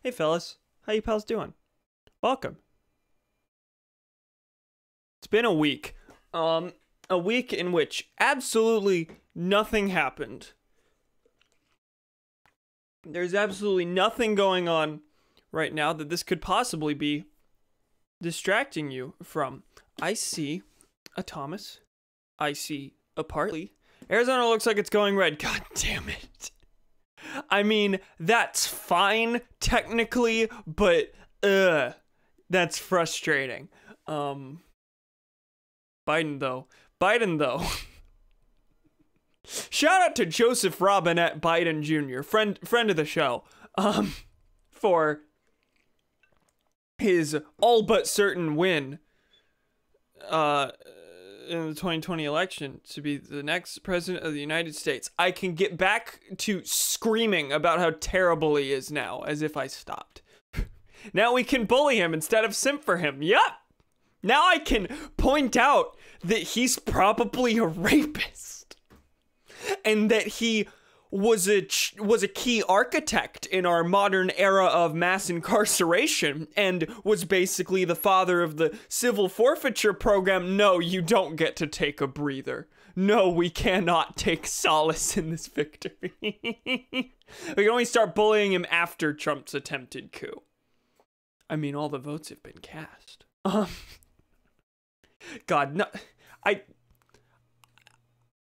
Hey fellas, how you pals doing? Welcome. It's been a week. A week in which absolutely nothing happened. There's absolutely nothing going on right now that this could possibly be distracting you from. I see a Thomas. I see a Partly. Arizona looks like it's going red. God damn it. I mean, that's fine technically, but that's frustrating. Biden though. Shout out to Joseph Robinette Biden Jr., friend of the show, for his all but certain win in the 2020 election to be the next president of the United States. I can get back to screaming about how terrible he is now, as if I stopped. Now we can bully him instead of simp for him. Yup! Now I can point out that he's probably a rapist. And that he was a key architect in our modern era of mass incarceration and was basically the father of the civil forfeiture program. No, you don't get to take a breather. No, we cannot take solace in this victory. We can only start bullying him after Trump's attempted coup. I mean, all the votes have been cast. God, no,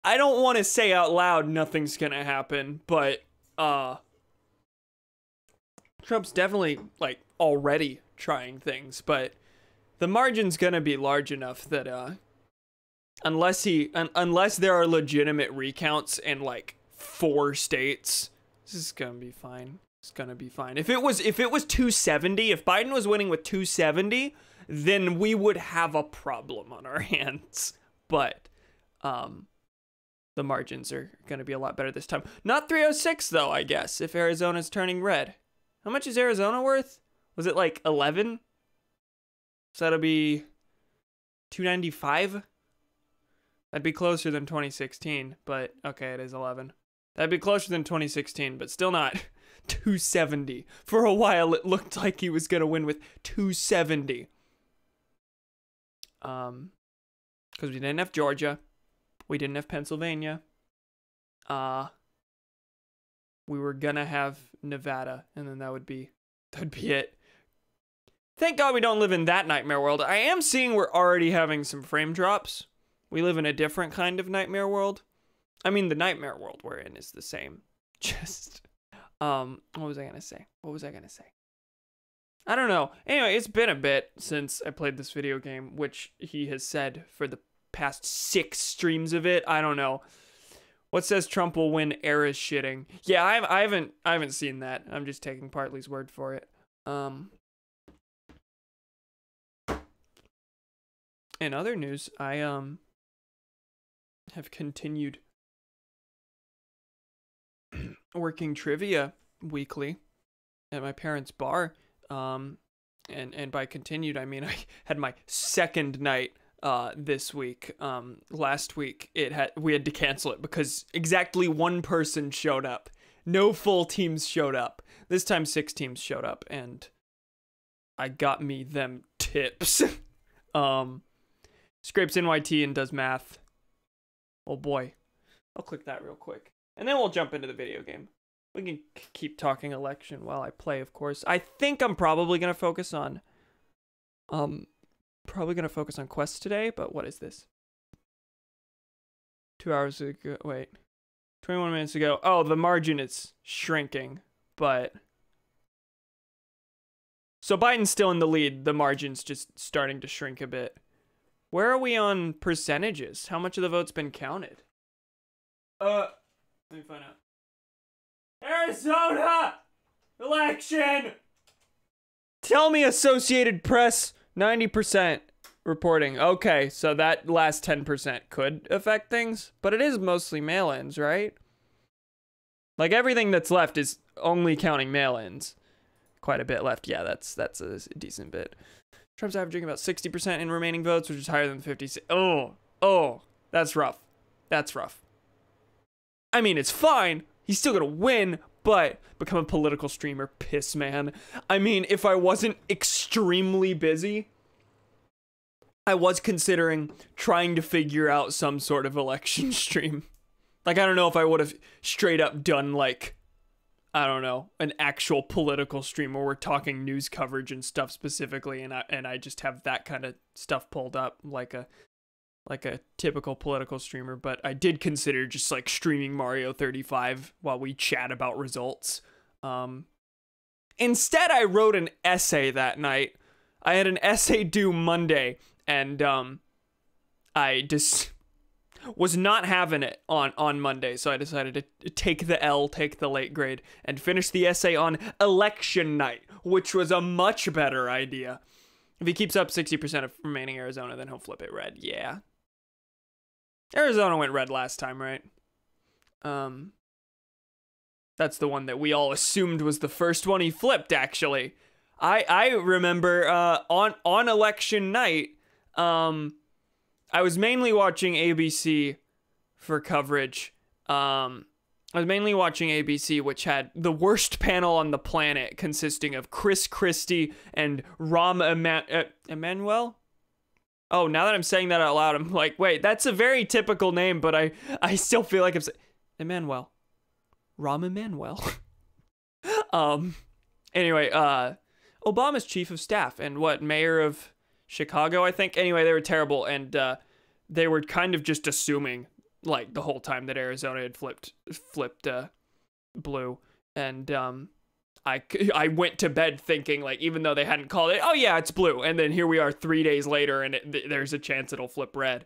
I don't want to say out loud nothing's gonna happen, but Trump's definitely like already trying things, but the margin's gonna be large enough that unless there are legitimate recounts in like 4 states, this is gonna be fine. It's gonna be fine. If it was 270, if Biden was winning with 270, then we would have a problem on our hands. But the margins are going to be a lot better this time. Not 306, though, I guess, if Arizona's turning red. How much is Arizona worth? Was it like 11? So that'll be 295? That'd be closer than 2016, but okay, it is 11. That'd be closer than 2016, but still not 270. For a while, it looked like he was going to win with 270. Because we didn't have Georgia. We didn't have Pennsylvania. We were gonna have Nevada, and then that'd be it. Thank God we don't live in that nightmare world. I am seeing we're already having some frame drops. We live in a different kind of nightmare world. I mean, the nightmare world we're in is the same. Just, what was I gonna say? I don't know. Anyway, it's been a bit since I played this video game, which he has said for the past 6 streams of it. I don't know. What says Trump will win era shitting? Yeah, I haven't seen that. I'm just taking Partly's word for it. In other news, I have continued working trivia weekly at my parents' bar. And by continued, I mean I had my second night this week. Last week we had to cancel it because exactly 1 person showed up. No full teams showed up. This time 6 teams showed up, and I got me them tips. Scrapes NYT and does math. Oh boy. I'll click that real quick. And then we'll jump into the video game. We can keep talking election while I play, of course. I think I'm probably going to focus on quests today, but what is this? 2 hours ago, wait. 21 minutes ago. Oh, the margin is shrinking, but so Biden's still in the lead. The margin's just starting to shrink a bit. Where are we on percentages? How much of the vote's been counted? Let me find out. Arizona election. Tell me Associated Press 90% reporting. Okay, so that last 10% could affect things, but it is mostly mail-ins, right? Like everything that's left is only counting mail-ins. Quite a bit left. Yeah, that's a decent bit. Trump's averaging about 60% in remaining votes, which is higher than 56. Oh, that's rough. That's rough. I mean, it's fine. He's still gonna win, but become a political streamer, piss man. I mean, if I wasn't extremely busy, I was considering trying to figure out some sort of election stream. Like, I don't know if I would have straight up done, like, I don't know, an actual political stream where we're talking news coverage and stuff specifically, and I just have that kind of stuff pulled up like a typical political streamer. But I did consider just like streaming Mario 35 while we chat about results. Instead, I wrote an essay that night. I had an essay due Monday, and I just was not having it on Monday, so I decided to take the L, take the late grade, and finish the essay on election night, which was a much better idea. If he keeps up 60% of remaining Arizona, then he'll flip it red. Yeah. Arizona went red last time, right? That's the one that we all assumed was the first one he flipped, actually. I remember on election night, I was mainly watching ABC for coverage. I was mainly watching ABC, which had the worst panel on the planet, consisting of Chris Christie and Emmanuel? Oh, now that I'm saying that out loud, I'm like, wait, that's a very typical name, but I still feel like I'm saying Emmanuel. Rahm Emanuel. Anyway, Obama's chief of staff and mayor of Chicago, I think. Anyway, they were terrible, and they were kind of just assuming, like, the whole time that Arizona had flipped blue, and I went to bed thinking, like, even though they hadn't called it, oh yeah, it's blue, and then here we are 3 days later, and there's a chance it'll flip red.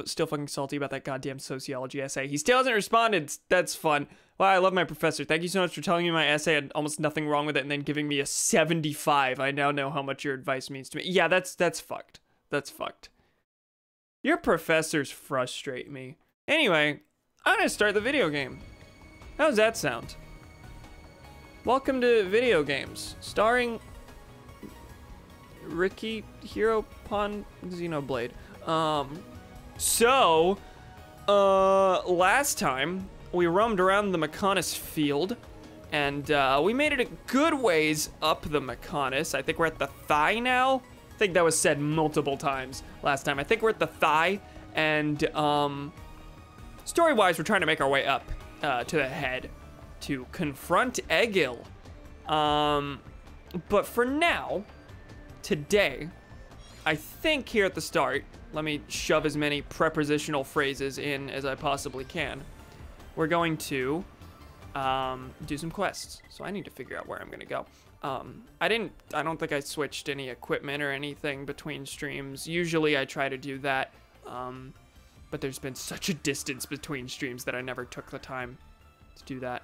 Still fucking salty about that goddamn sociology essay. He still hasn't responded. That's fun. Wow, I love my professor. Thank you so much for telling me my essay had almost nothing wrong with it and then giving me a 75. I now know how much your advice means to me. Yeah, that's fucked. That's fucked. Your professors frustrate me. Anyway, I'm gonna start the video game. How does that sound? Welcome to Video Games, starring Ricky Hero Pon Xenoblade. So, last time, we roamed around the Mechonis field, and we made it a good ways up the Mechonis. I think we're at the thigh now. I think that was said multiple times last time. I think we're at the thigh, and story-wise, we're trying to make our way up to the head to confront Egil. But for now, today, I think here at the start, let me shove as many prepositional phrases in as I possibly can. We're going to do some quests. So I need to figure out where I'm gonna go. I don't think I switched any equipment or anything between streams. Usually I try to do that, but there's been such a distance between streams that I never took the time to do that.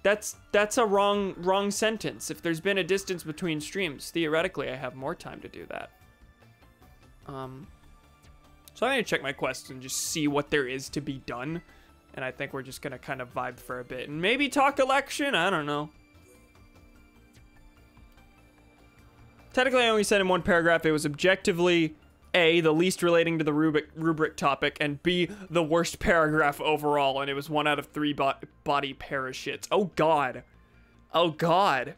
That's a wrong sentence. If there's been a distance between streams, theoretically I have more time to do that. So I'm gonna check my quests and just see what there is to be done. And I think we're just gonna kind of vibe for a bit and maybe talk election, I don't know. Technically I only said in one paragraph it was objectively A, the least relating to the rubric topic, and B, the worst paragraph overall, and it was 1 out of 3 body parashits. Oh god. Oh god.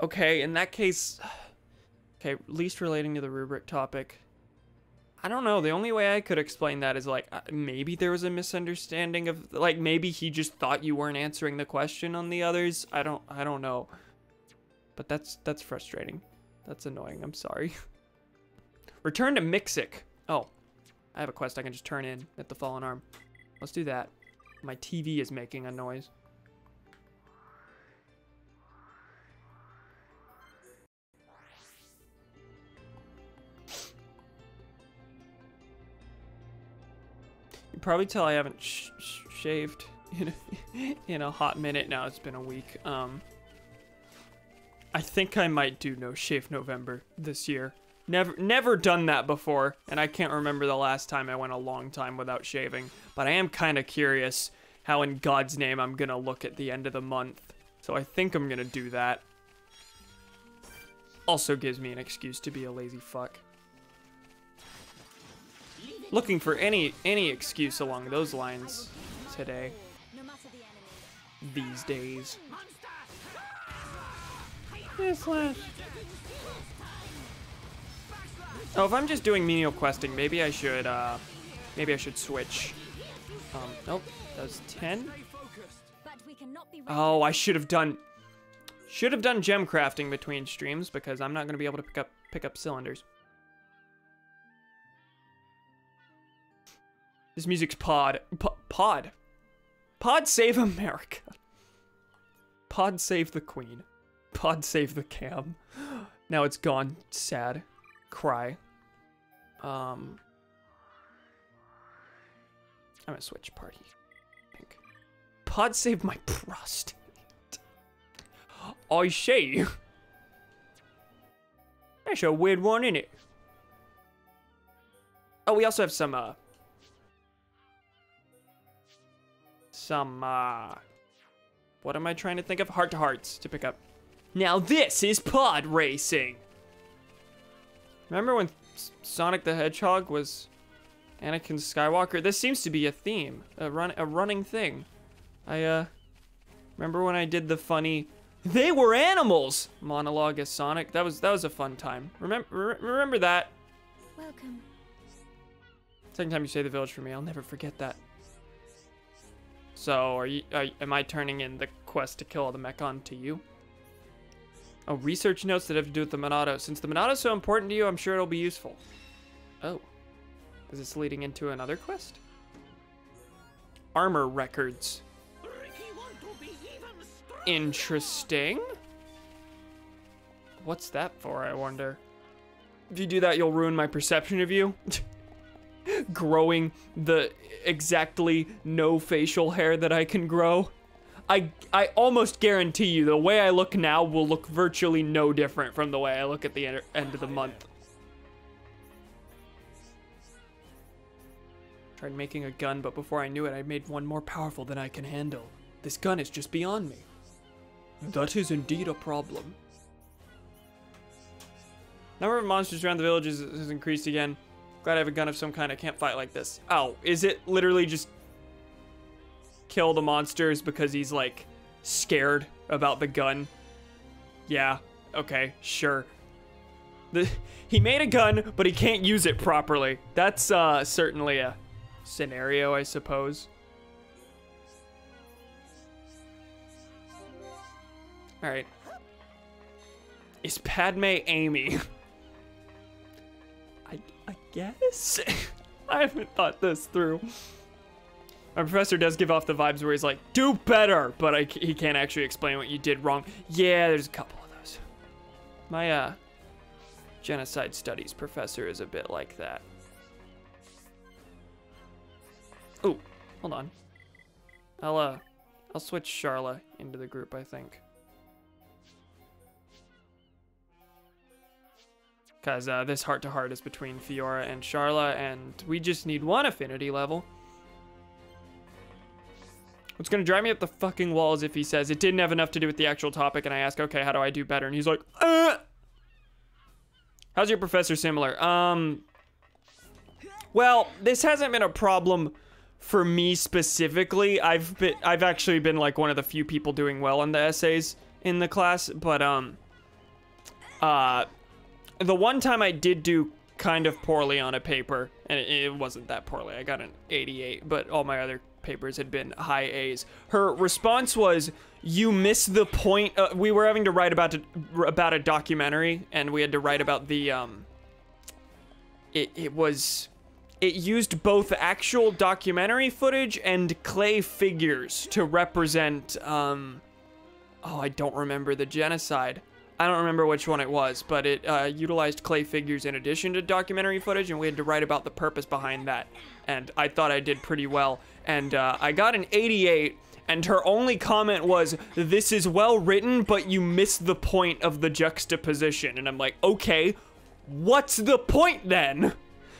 Okay, in that case, okay, least relating to the rubric topic. I don't know, the only way I could explain that is like, maybe there was a misunderstanding of, like, maybe he just thought you weren't answering the question on the others. I don't know. But that's frustrating. That's annoying, I'm sorry. Return to Mixic. Oh, I have a quest I can just turn in at the Fallen Arm. Let's do that. My TV is making a noise. You probably tell I haven't shaved in a hot minute now. It's been a week. I think I might do No Shave November this year. Never done that before, and I can't remember the last time I went a long time without shaving. But I am kind of curious how in God's name I'm gonna look at the end of the month. So I think I'm gonna do that. Also gives me an excuse to be a lazy fuck. looking for any excuse along those lines today. These days. Yes, Slash. Oh, if I'm just doing menial questing, maybe I should switch. Nope, that was 10. Oh, I should have done gem crafting between streams because I'm not going to be able to pick up cylinders. This music's pod save America. Pod save the queen. Pod save the cam. Now it's gone. Sad. Cry. I'm gonna switch party. Pink. Pod save my prostate. I say. That's a weird one, isn't it? Oh, we also have some what am I trying to think of? Heart to hearts to pick up. Now this is pod racing. Remember when Sonic the Hedgehog was Anakin Skywalker? This seems to be a theme, a running thing. I remember when I did the funny "they were animals" monologue as Sonic. That was a fun time. Remember that? Welcome. Second time you say the village for me, I'll never forget that. So, am I turning in the quest to kill all the Mechon to you? Oh, research notes that have to do with the Monado. Since the Monado's so important to you, I'm sure it'll be useful. Oh. Is this leading into another quest? Armor records. Interesting. What's that for, I wonder? If you do that, you'll ruin my perception of you. Growing the exactly no facial hair that I can grow. I almost guarantee you the way I look now will look virtually no different from the way I look at the end of the month. Tried making a gun, but before I knew it, I made one more powerful than I can handle. This gun is just beyond me. That is indeed a problem. Number of monsters around the village has increased again. Glad I have a gun of some kind. I can't fight like this. Oh, is it literally just kill the monsters because he's like scared about the gun? Yeah, okay, sure. He made a gun, but he can't use it properly. That's certainly a scenario, I suppose. All right. Is Padme Amy? I guess? I haven't thought this through. My professor does give off the vibes where he's like, do better, but he can't actually explain what you did wrong. Yeah, there's a couple of those. My genocide studies professor is a bit like that. Ooh, hold on. I'll switch Charla into the group, I think. Because this heart-to-heart is between Fiora and Charla, and we just need one affinity level. What's going to drive me up the fucking wall is if he says it didn't have enough to do with the actual topic, and I ask, okay, how do I do better? And he's like, How's your professor similar? Well, this hasn't been a problem for me specifically. I've actually been like one of the few people doing well on the essays in the class, but the one time I did do kind of poorly on a paper, and it wasn't that poorly. I got an 88, but all my other papers had been high A's. Her response was, you missed the point. We were having to write about a documentary, and we had to write about the, it used both actual documentary footage and clay figures to represent, oh, I don't remember the genocide. I don't remember which one it was, but it utilized clay figures in addition to documentary footage, and we had to write about the purpose behind that. And I thought I did pretty well. And I got an 88, and her only comment was, this is well written, but you missed the point of the juxtaposition. And I'm like, okay, what's the point then?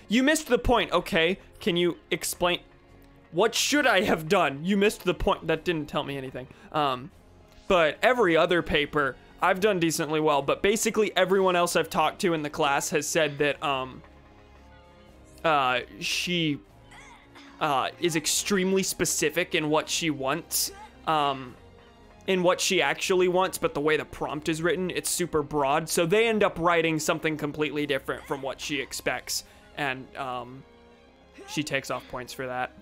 You missed the point, okay. Can you explain? What should I have done? You missed the point. That didn't tell me anything. But every other paper, I've done decently well, but basically everyone else I've talked to in the class has said that she is extremely specific in what she wants, in what she actually wants, but the way the prompt is written, it's super broad. So they end up writing something completely different from what she expects, and she takes off points for that.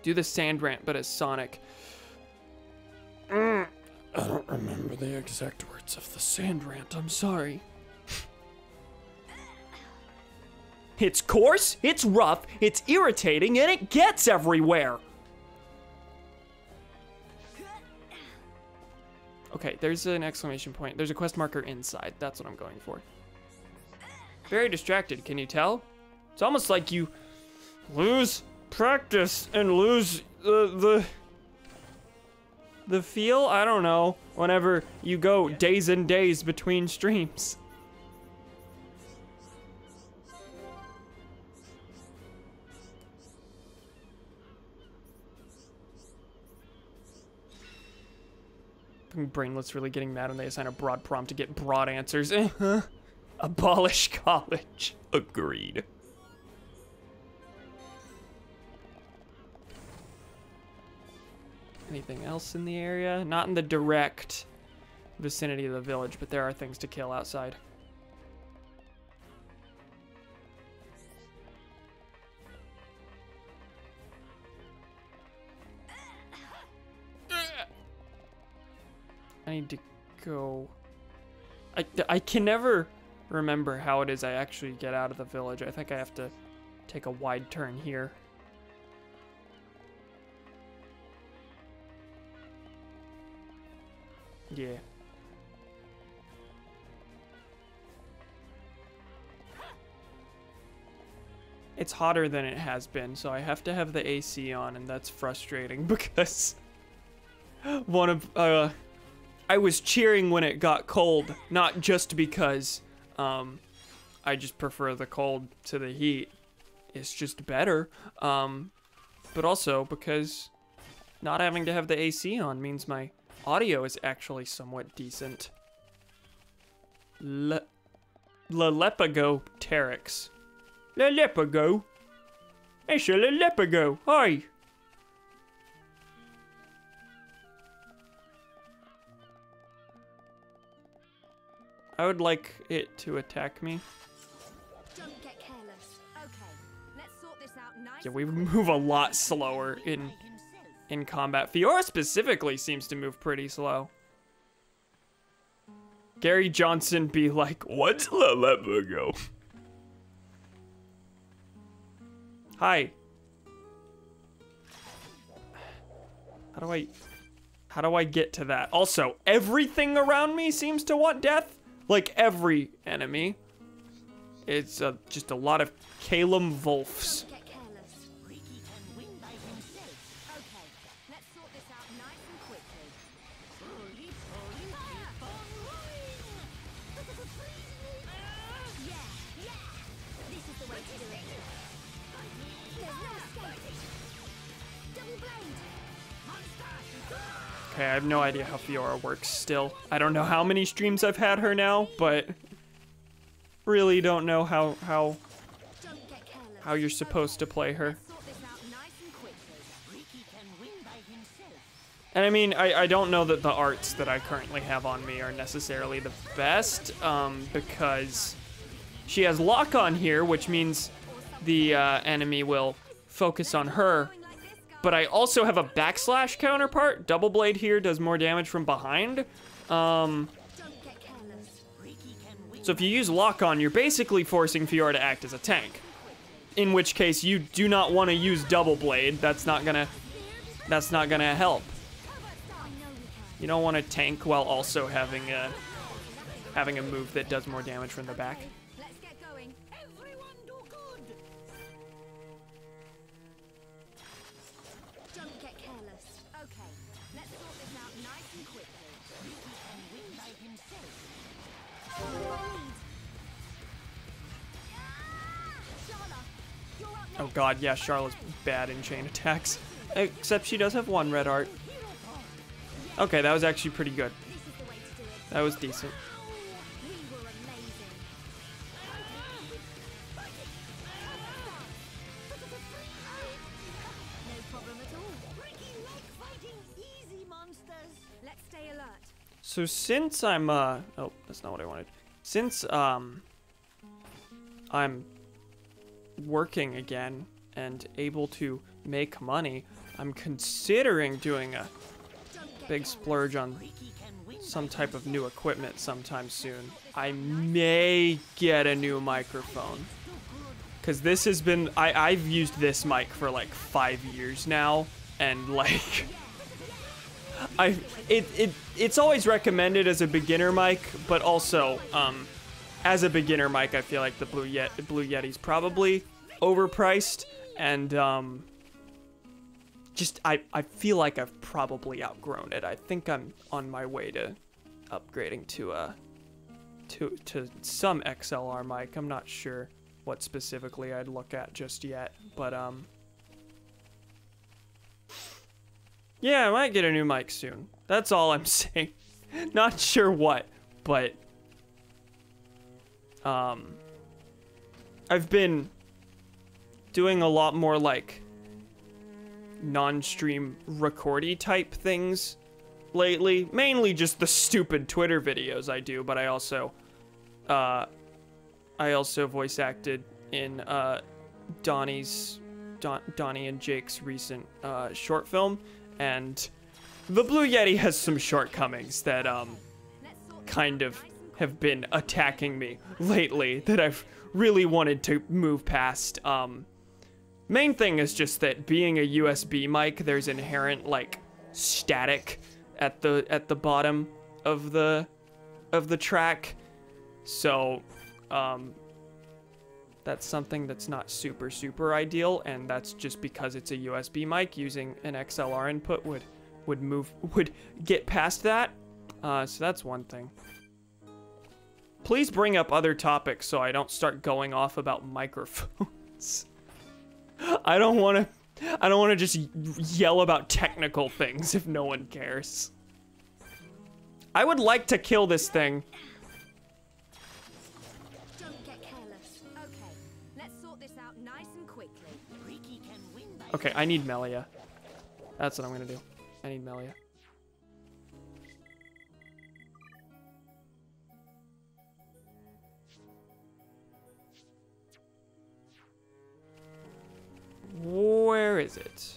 Do the sand rant, but as Sonic. I don't remember the exact words of the sand rant, I'm sorry. It's coarse, it's rough, it's irritating, and it gets everywhere. Okay, there's an exclamation point. There's a quest marker inside. That's what I'm going for. Very distracted, can you tell? It's almost like you lose practice and lose the feel? I don't know. Whenever you go days and days between streams. Brainless really getting mad when they assign a broad prompt to get broad answers. Abolish college. Agreed. Anything else in the area? Not in the direct vicinity of the village, but there are things to kill outside. I need to go. I can never remember how it is I actually get out of the village. I think I have to take a wide turn here. Yeah. It's hotter than it has been, so I have to have the AC on, and that's frustrating because one of I was cheering when it got cold, not just because I just prefer the cold to the heat. It's just better. But also because not having to have the AC on means my audio is actually somewhat decent. Lalepago Terex. Lalepago? It's a Lalepago. Hi. I would like it to attack me. Don't get careless. Okay, let's sort this out nice. Yeah, we move a lot slower in combat. Fiora specifically seems to move pretty slow. Gary Johnson be like, what's Lalepago? Hi. How do I get to that? Also, everything around me seems to want death. Like every enemy. It's just a lot of Calum Wolfs. Get careless. Ricky can win by himself. Okay, let's sort this out nice and quickly. Yeah. This is the way to do it. There's no escape. Double blade. Okay, I have no idea how Fiora works still. I don't know how many streams I've had her now, but really don't know how you're supposed to play her. And I mean, I don't know that the arts that I currently have on me are necessarily the best, because she has lock on here, which means the enemy will focus on her. But I also have a backslash counterpart. Double blade here does more damage from behind. So if you use lock on, you're basically forcing Fiora to act as a tank. In which case you do not want to use double blade. That's not gonna help. You don't want to tank while also having a move that does more damage from the back. Let's get going. Everyone do good. Don't get careless. Okay, let's sort this out nice and quickly. Ricky can win by himself. Sharla, you're up Oh next. god, yeah, Charlotte's bad in chain attacks. Except she does have one red art. Okay, that was actually pretty good. This is the way to do it. That was decent. We were amazing. So since I'm oh, that's not what I wanted. Since I'm working again and able to make money, I'm considering doing a big splurge on some type of new equipment sometime soon. I may get a new microphone. Cause this has been, I've used this mic for like 5 years now, and like, it's always recommended as a beginner mic, but also, as a beginner mic, I feel like the Blue Yeti's probably overpriced, and just I feel like I've probably outgrown it. I think I'm on my way to upgrading to some XLR mic. I'm not sure what specifically I'd look at just yet, but yeah, I might get a new mic soon. That's all I'm saying. Not sure what, but I've been doing a lot more like non-stream recordy type things lately, mainly just the stupid Twitter videos I do, but I also voice acted in Donnie and Jake's recent short film, and the Blue Yeti has some shortcomings that kind of have been attacking me lately that I've really wanted to move past. Main thing is just that being a USB mic, there's inherent like static at the bottom of the track, so that's something that's not super ideal, and that's just because it's a USB mic. Using an XLR input would get past that. So that's one thing. Please bring up other topics so I don't start going off about microphones. I don't want to just yell about technical things if no one cares. I would like to kill this thing. Don't get careless. Okay, let's sort this out nice and quickly. Ricky can win by Okay, I need Melia. That's what I'm gonna do. I need Melia. Where is it?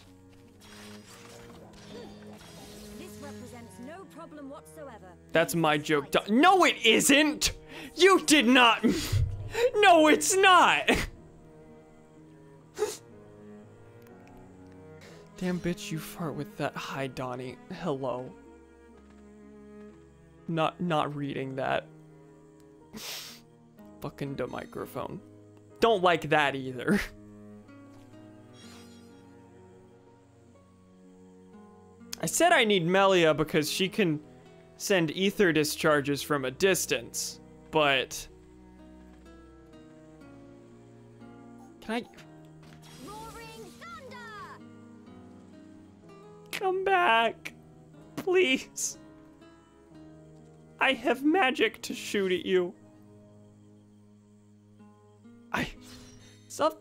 This represents no problem whatsoever. That's my joke. No, it isn't! You did not! No, it's not! Damn bitch, you fart with that. Hi, Donnie. Hello. Not reading that. Fucking the microphone. Don't like that either. I said I need Melia because she can send ether discharges from a distance, but... Can I... Roaring thunder! Come back, please. I have magic to shoot at you.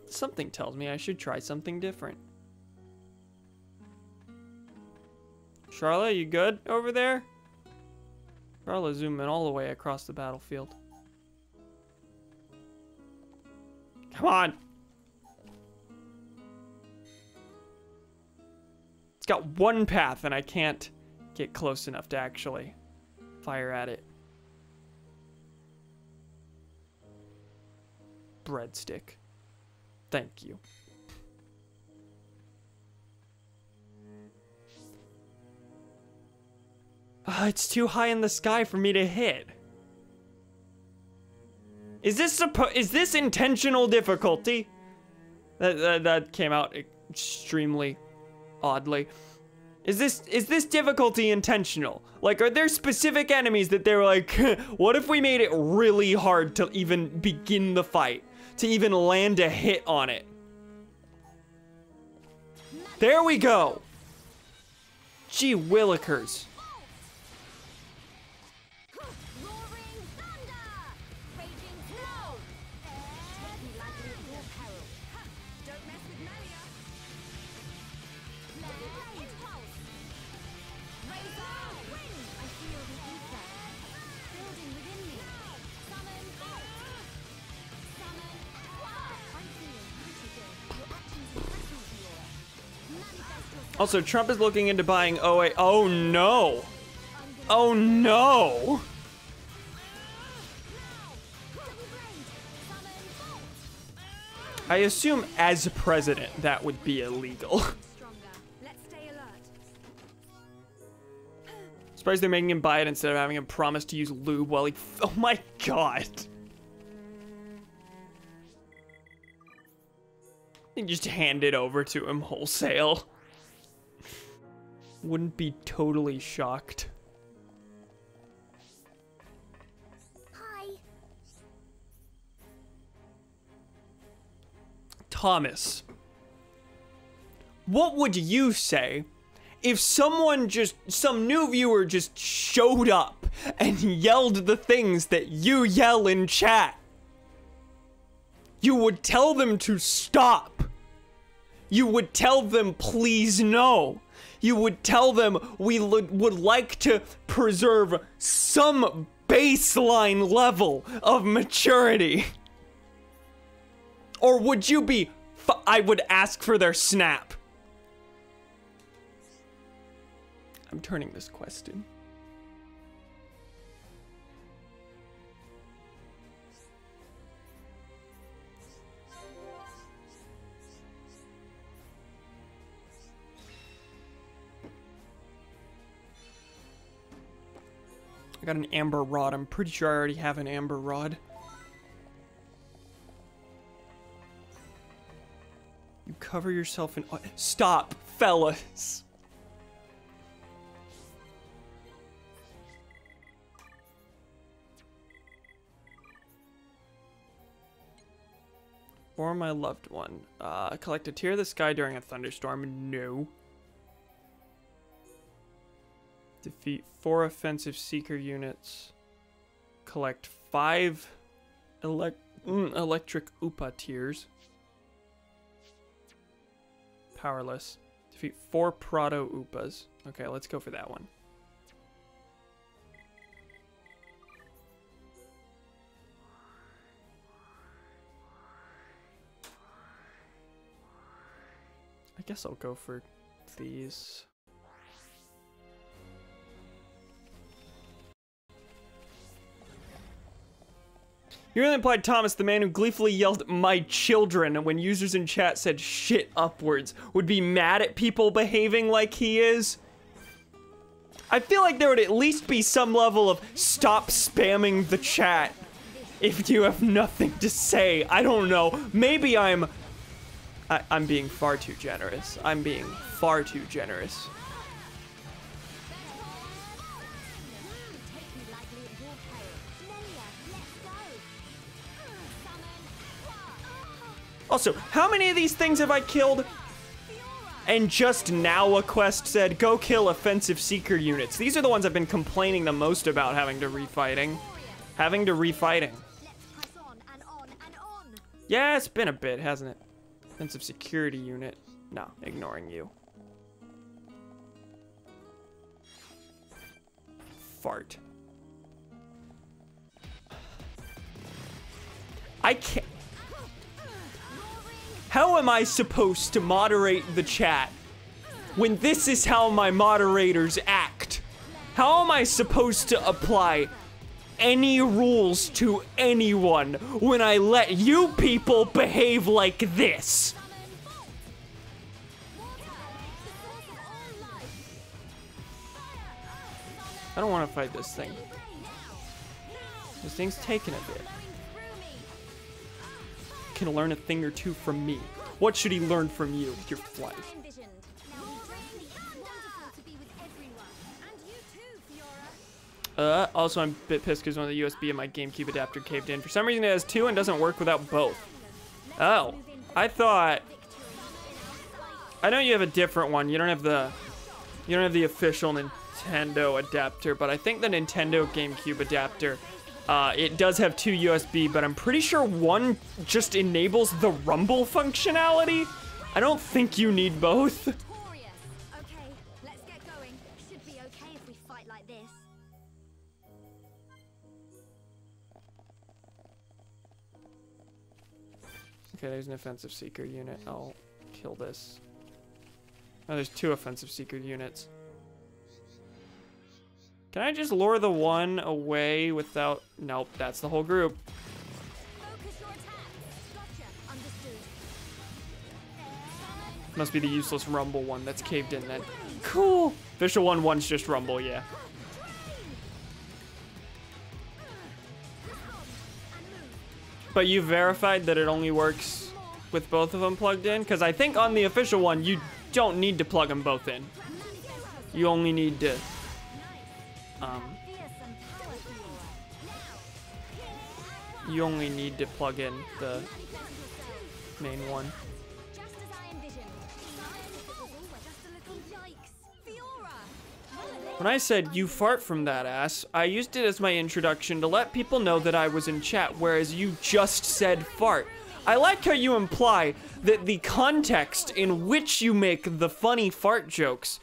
Something tells me I should try something different. Charlotte, you good over there? Charlotte zooming all the way across the battlefield. Come on. It's got one path and I can't get close enough to actually fire at it. Breadstick. Thank you. It's too high in the sky for me to hit. Is this intentional difficulty? That came out extremely oddly. Is this difficulty intentional? Like, are there specific enemies that they're like, what if we made it really hard to even begin the fight? To even land a hit on it? There we go. Gee willikers. Roaring thunder! Raging snow! Take me lightly at your peril. Ha! Don't mess with Melia. Impulse! Razor wind! I feel the ether. Also, Trump is looking into buying OA. Oh no! Oh no! I assume as president that would be illegal. Surprised they're making him buy it instead of having him promise to use lube while he. Oh my god! And just hand it over to him wholesale. Wouldn't be totally shocked. Hi. Thomas, what would you say if some new viewer just showed up and yelled the things that you yell in chat? You would tell them to stop. You would tell them, please no. You would tell them we would like to preserve some baseline level of maturity. Or would you be, I would ask for their snap. I'm turning this quest in. I got an amber rod. I'm pretty sure I already have an amber rod. You cover yourself in... Stop, fellas. Or my loved one. Collect a tear of the sky during a thunderstorm. No. Defeat 4 offensive seeker units. Collect 5 electric Upa tears. Powerless. Defeat 4 Prado Upas. Okay, let's go for that one. I guess I'll go for these. You really implied Thomas, the man who gleefully yelled, "My children," when users in chat said shit upwards, would be mad at people behaving like he is? I feel like there would at least be some level of stop spamming the chat if you have nothing to say. I don't know. Maybe I'm being far too generous. I'm being far too generous. Also, how many of these things have I killed? And just now a quest said, go kill offensive seeker units. These are the ones I've been complaining the most about having to refighting. Yeah, it's been a bit, hasn't it? Offensive security unit. No, ignoring you. Fart. I can't. How am I supposed to moderate the chat when this is how my moderators act? How am I supposed to apply any rules to anyone when I let you people behave like this? I don't want to fight this thing. This thing's taking a bit. Can learn a thing or two from me. What should he learn from you? Your flight. Also, I'm a bit pissed because one of the USB in my GameCube adapter caved in. For some reason, it has 2 and doesn't work without both. Oh, I thought. I know you have a different one. You don't have the official Nintendo adapter, but I think the Nintendo GameCube adapter. It does have 2 USB, but I'm pretty sure one just enables the rumble functionality. I don't think you need both. Okay, let's get going. Should be okay if we fight like this. Okay, there's an offensive seeker unit. I'll kill this. Oh, there's 2 offensive seeker units. Can I just lure the one away without... Nope, that's the whole group. Focus your attacks. Gotcha. Understood. Must be the useless Rumble one that's caved in then. Cool. Official one's just Rumble, yeah. But you verified that it only works with both of them plugged in? Because I think on the official one, you don't need to plug them both in. You only need to... you only need to plug in the main one. Just as I envisioned. Just a little yikes. Fiora. When I said, you fart from that ass, I used it as my introduction to let people know that I was in chat, whereas you just said fart. I like how you imply that the context in which you make the funny fart jokes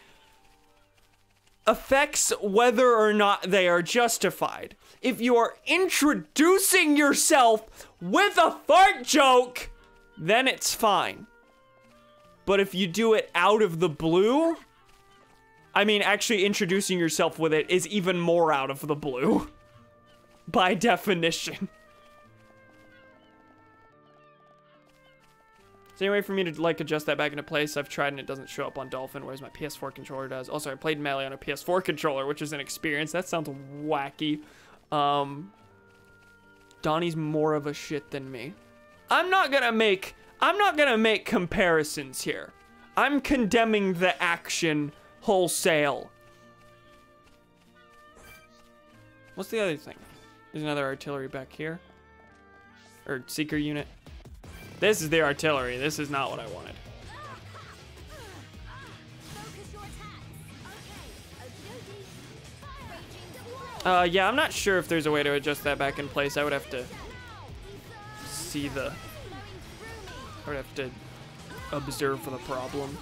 affects whether or not they are justified. If you are introducing yourself with a fart joke, then it's fine. But if you do it out of the blue, I mean, actually introducing yourself with it is even more out of the blue. By definition. Is there any way for me to, like, adjust that back into place? I've tried and it doesn't show up on Dolphin, whereas my PS4 controller does. Also, I played Melee on a PS4 controller, which is an experience. That sounds wacky. Donnie's more of a shit than me. I'm not gonna make comparisons here. I'm condemning the action wholesale. What's the other thing? There's another artillery back here. Or seeker unit. This is the artillery. This is not what I wanted. Focus your attacks. Okay. Yeah, I'm not sure if there's a way to adjust that back in place. I would have to see the... I would have to observe the problem.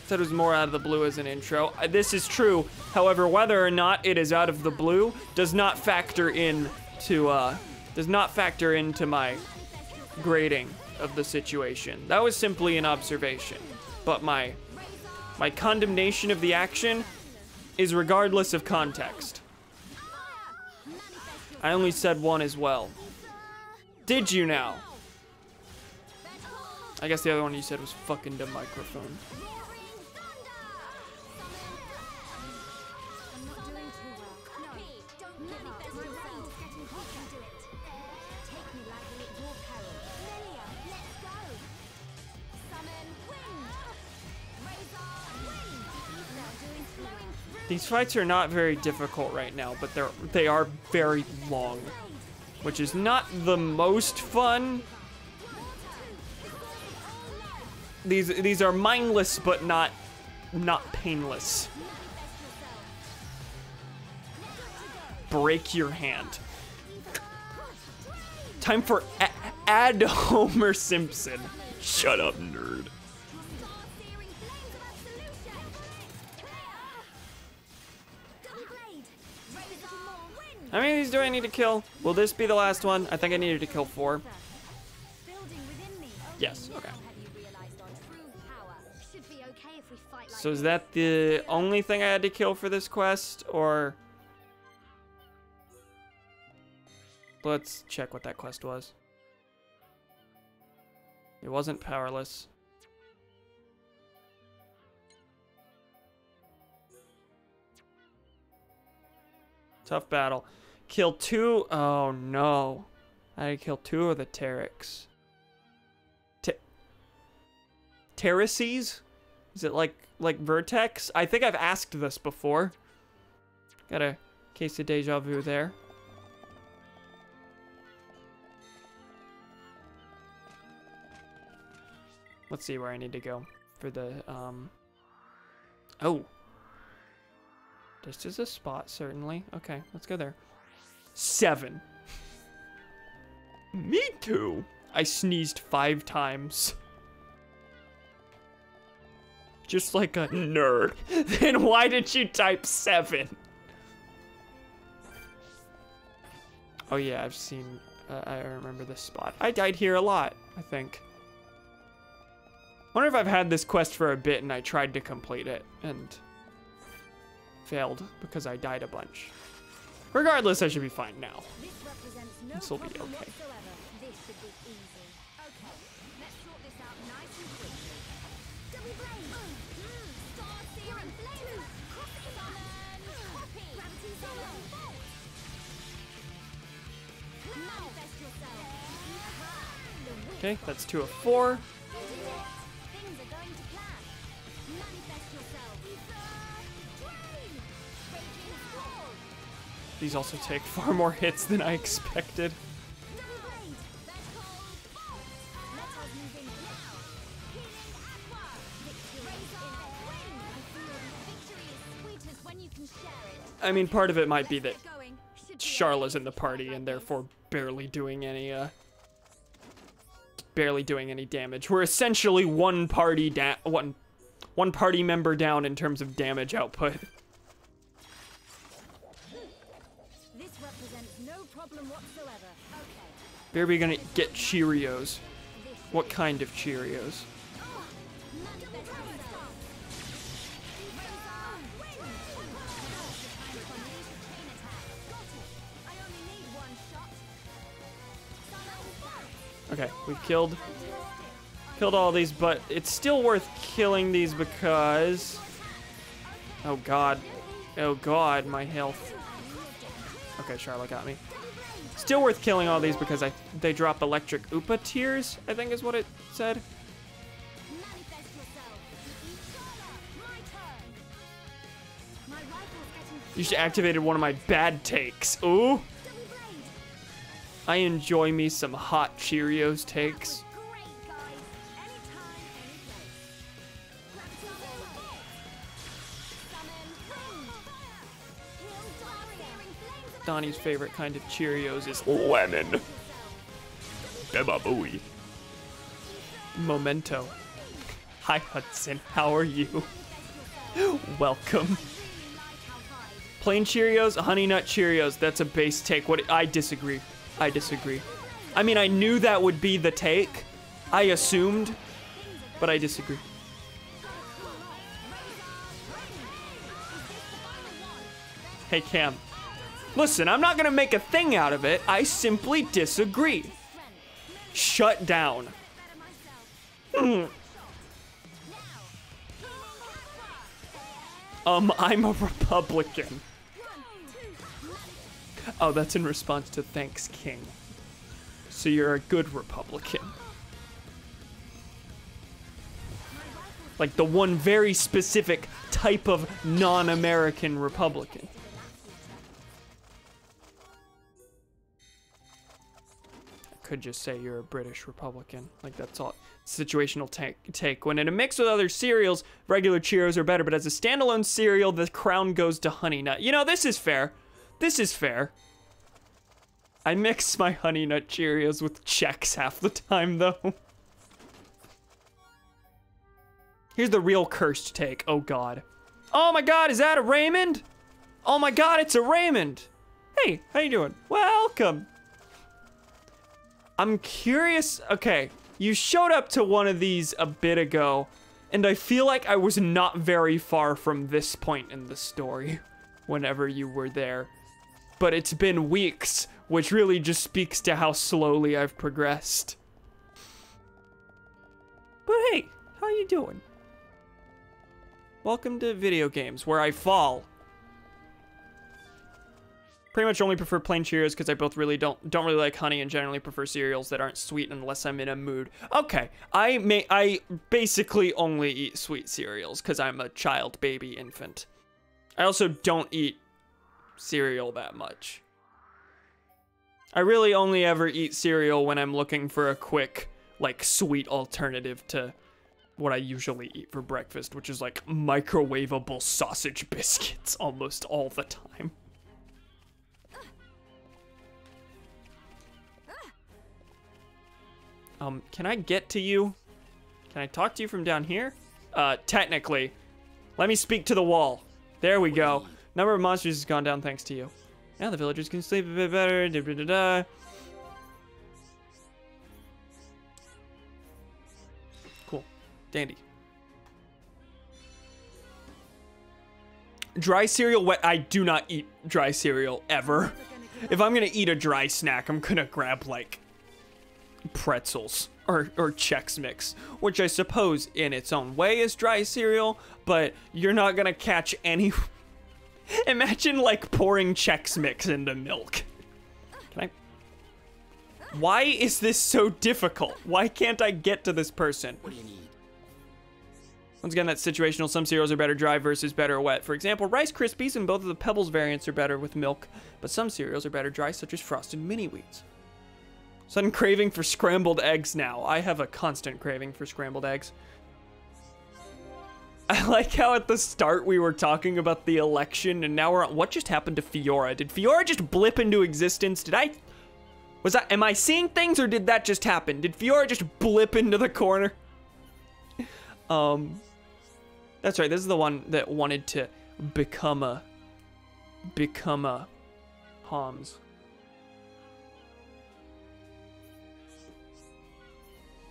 Said it was more out of the blue as an intro. This is true. However, whether or not it is out of the blue does not factor into my grading of the situation. That was simply an observation. But my condemnation of the action is regardless of context. I only said one as well. Did you now? I guess the other one you said was fucking the microphone. These fights are not very difficult right now, but they are very long, which is not the most fun. These are mindless, but not painless. Break your hand. Time for add Homer Simpson. Shut up, nerd. How many of these do I need to kill? Will this be the last one? I think I needed to kill 4. Yes, okay. So is that the only thing I had to kill for this quest, or... Let's check what that quest was. It wasn't powerless. Tough battle. Kill 2. Oh no. I had to kill 2 of the Terraks. Terraces? Is it like Vertex? I think I've asked this before. Got a case of deja vu there. Let's see where I need to go for the, Oh. This is a spot, certainly. Okay, let's go there. 7. Me too. I sneezed 5 times. Just like a nerd. Then why did you type 7? Oh yeah, I've seen... I remember this spot. I died here a lot, I think. Wonder if I've had this quest for a bit and I tried to complete it and failed because I died a bunch. Regardless, I should be fine now. This represents no This will be problem okay. whatsoever. This should be easy. Okay, let's sort this out nice and quickly. Double blade. Star serum flame. Summon. Copy. Gravity zone. Bolt. Manifest yourself. Okay, that's 2 of 4. Things are going to plan. Manifest yourself. Drain. Raging squall. These also take far more hits than I expected. Double blade. Vertical bolt. Let us move in now. Healing aqua. Victory razor wing. I feel victory is sweet as when you can share it. I mean, part of it might be that Get going. Should be Charla's in the party and therefore barely doing any damage. We're essentially one party member down in terms of damage output. This represents no problem whatsoever. Okay. We're gonna get Cheerios. What kind of Cheerios? Manifest yourself. Razor wing. Chain attack. Got it. I only need one shot. Summon bolt. Okay, we've killed all these, but it's still worth killing these because... Oh god, my health. Okay, Charlotte got me. Still worth killing all these because they drop electric Upa tears, I think is what it said. Manifest yourself. Charla, my turn. My rifle's getting You should activated one of my bad takes. Ooh, double blade. I enjoy me some hot Cheerios takes. Great, guys. Anytime, any place. Gravity zone bolt. Summon wind. Heal star searing flames of Donnie's favorite kind of Cheerios is lemon. Booey. Memento. Hi Hudson, how are you? Welcome. Plain Cheerios, Honey Nut Cheerios. That's a base take. I disagree. I mean, I knew that would be the take. I assumed, but I disagree. Hey Cam, listen, I'm not gonna make a thing out of it. I simply disagree. Shut down. I'm a Republican. Oh, that's in response to thanks, King. So you're a good Republican. Like the one very specific type of non-American Republican. I could just say you're a British Republican. Like that's all. Situational take. When in a mix with other cereals, regular Cheerios are better, but as a standalone cereal, the crown goes to Honey Nut. You know, this is fair. This is fair. I mix my Honey Nut Cheerios with Chex half the time, though. Here's the real cursed take. Oh, God. Oh, my God, is that a Raymond? Oh, my God, it's a Raymond. Hey, how you doing? Welcome. I'm curious. Okay, you showed up to one of these a bit ago, and I feel like I was not very far from this point in the story whenever you were there. But it's been weeks, which really just speaks to how slowly I've progressed. But hey, how you doing? Welcome to video games, where I fall. Pretty much only prefer plain Cheerios because I both really don't really like honey and generally prefer cereals that aren't sweet unless I'm in a mood. Okay, I basically only eat sweet cereals because I'm a child, baby, infant. I also don't eat cereal that much. I really only ever eat cereal when I'm looking for a quick, like, sweet alternative to what I usually eat for breakfast, which is like microwavable sausage biscuits almost all the time. Can I get to you? Can I talk to you from down here? Technically. Let me speak to the wall. There we go. Number of monsters has gone down thanks to you. Now the villagers can sleep a bit better. Da, da, da, da. Cool. Dandy. Dry cereal, wet. I do not eat dry cereal ever. If I'm gonna eat a dry snack, I'm gonna grab like pretzels or Chex Mix, which I suppose in its own way is dry cereal, but you're not gonna catch any. Imagine like pouring Chex Mix into milk. Can I? Why is this so difficult? Why can't I get to this person? What do you need? Once again, that's situational. Some cereals are better dry versus better wet. For example, Rice Krispies and both of the Pebbles variants are better with milk, but some cereals are better dry, such as Frosted Mini Wheats. Sudden craving for scrambled eggs now. I have a constant craving for scrambled eggs. I like how at the start we were talking about the election, and now we're on. What just happened to Fiora? Did Fiora just blip into existence? Am I seeing things, or did that just happen? Did Fiora just blip into the corner? That's right, this is the one that wanted to become a Homs.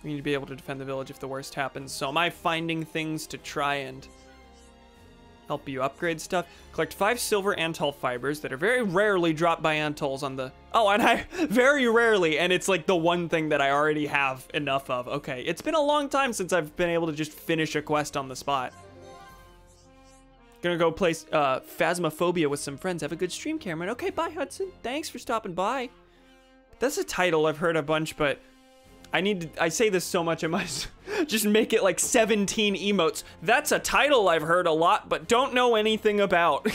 We need to be able to defend the village if the worst happens. So am I finding things to try and help you upgrade stuff? Collect 5 silver Antol fibers that are very rarely dropped by Antols on the... Oh, and I... Very rarely, and it's like the one thing that I already have enough of. Okay, it's been a long time since I've been able to just finish a quest on the spot. Gonna go play Phasmophobia with some friends. Have a good stream, Cameron. Okay, bye, Hudson. Thanks for stopping by. That's a title I've heard a bunch, but... I say this so much, I might just make it like 17 emotes. That's a title I've heard a lot, but don't know anything about.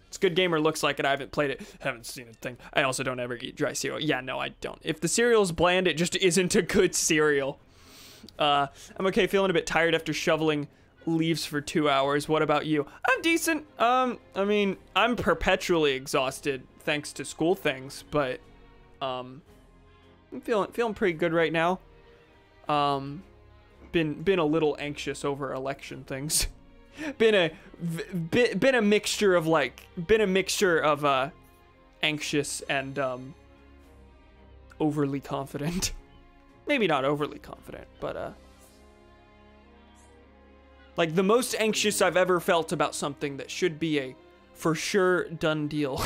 It's Good Gamer looks like it. I haven't played it, haven't seen a thing. I also don't ever eat dry cereal. Yeah, no, I don't. If the cereal's bland, it just isn't a good cereal. I'm okay, feeling a bit tired after shoveling leaves for 2 hours. What about you? I'm decent. I mean, I'm perpetually exhausted thanks to school things, but, I'm feeling pretty good right now. Been a little anxious over election things. been a mixture of anxious and overly confident. Maybe not overly confident, but like the most anxious I've ever felt about something that should be a for sure done deal.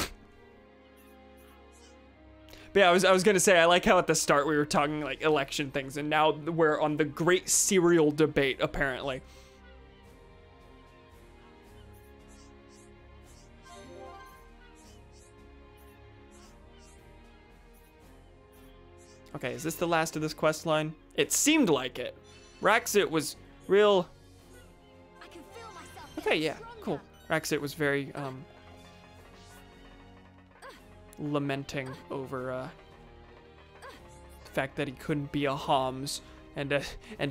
But yeah, I was gonna say, I like how at the start we were talking like election things, and now we're on the great cereal debate, apparently. Okay, is this the last of this quest line? It seemed like it. Raxit was real... I can feel myself Okay, yeah, cool. Raxit was very, lamenting over the fact that he couldn't be a Homs and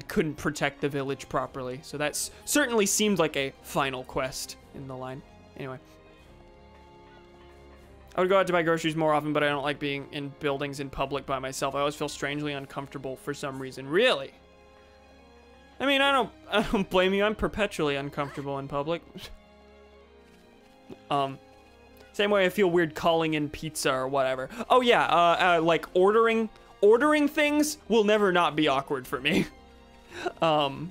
couldn't protect the village properly. So that's certainly seemed like a final quest in the line. Anyway, I would go out to buy groceries more often, but I don't like being in buildings in public by myself. I always feel strangely uncomfortable for some reason. Really? I mean, I don't blame you. I'm perpetually uncomfortable in public. Same way I feel weird calling in pizza or whatever. Oh yeah, like ordering things will never not be awkward for me. No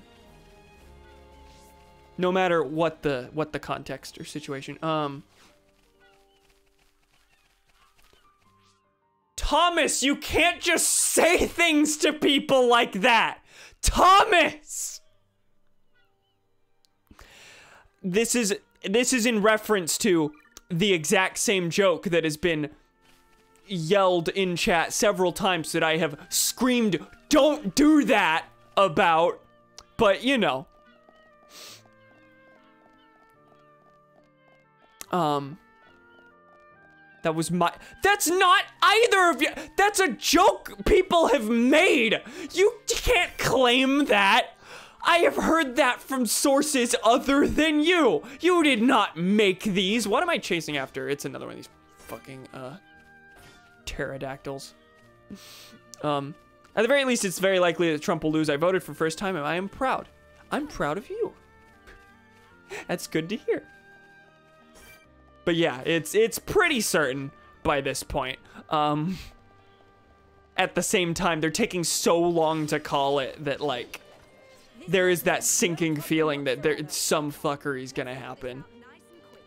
matter what the context or situation. Thomas, you can't just say things to people like that. Thomas! This is in reference to the exact same joke that has been yelled in chat several times that I have screamed, "Don't do that," about, but you know. That's not either of you. That's a joke people have made. You can't claim that. I have heard that from sources other than you. You did not make these. What am I chasing after? It's another one of these fucking, pterodactyls. At the very least, it's very likely that Trump will lose. I voted for first time, and I am proud. I'm proud of you. That's good to hear. But yeah, it's pretty certain by this point. At the same time, they're taking so long to call it that, like, there is that sinking feeling that some fuckery's gonna happen.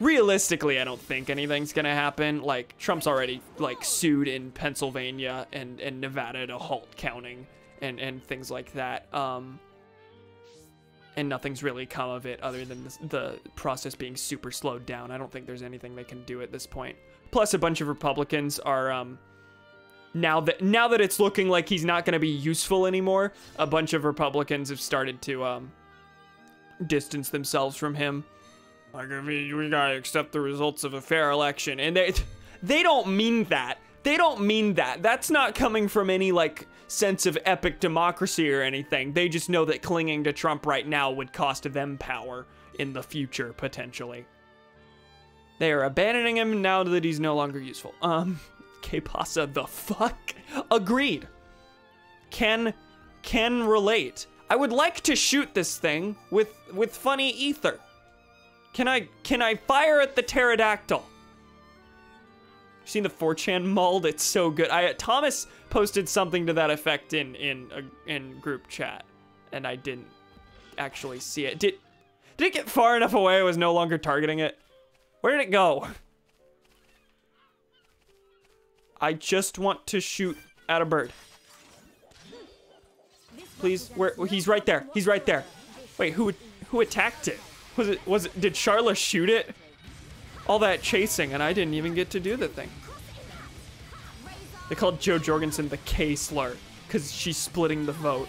Realistically, I don't think anything's gonna happen. Like, Trump's already, like, sued in Pennsylvania and Nevada to halt counting and things like that. And nothing's really come of it other than the process being super slowed down. I don't think there's anything they can do at this point. Plus, a bunch of Republicans are, now that it's looking like he's not gonna be useful anymore, a bunch of Republicans have started to, distance themselves from him. Like, I mean, we gotta accept the results of a fair election. And they don't mean that. They don't mean that. That's not coming from any, like, sense of epic democracy or anything. They just know that clinging to Trump right now would cost them power in the future, potentially. They are abandoning him now that he's no longer useful. K-Pasa, the fuck? Agreed. Can relate. I would like to shoot this thing with funny ether. Can I fire at the pterodactyl? Seen the 4chan mold? It's so good. Thomas posted something to that effect in group chat, and I didn't actually see it. Did it get far enough away I was no longer targeting it? Where did it go? I just want to shoot at a bird. Please, he's right there. He's right there. Wait, who attacked it? Did Charla shoot it? All that chasing, and I didn't even get to do the thing. They called Jo Jorgensen the K-slur, because she's splitting the vote.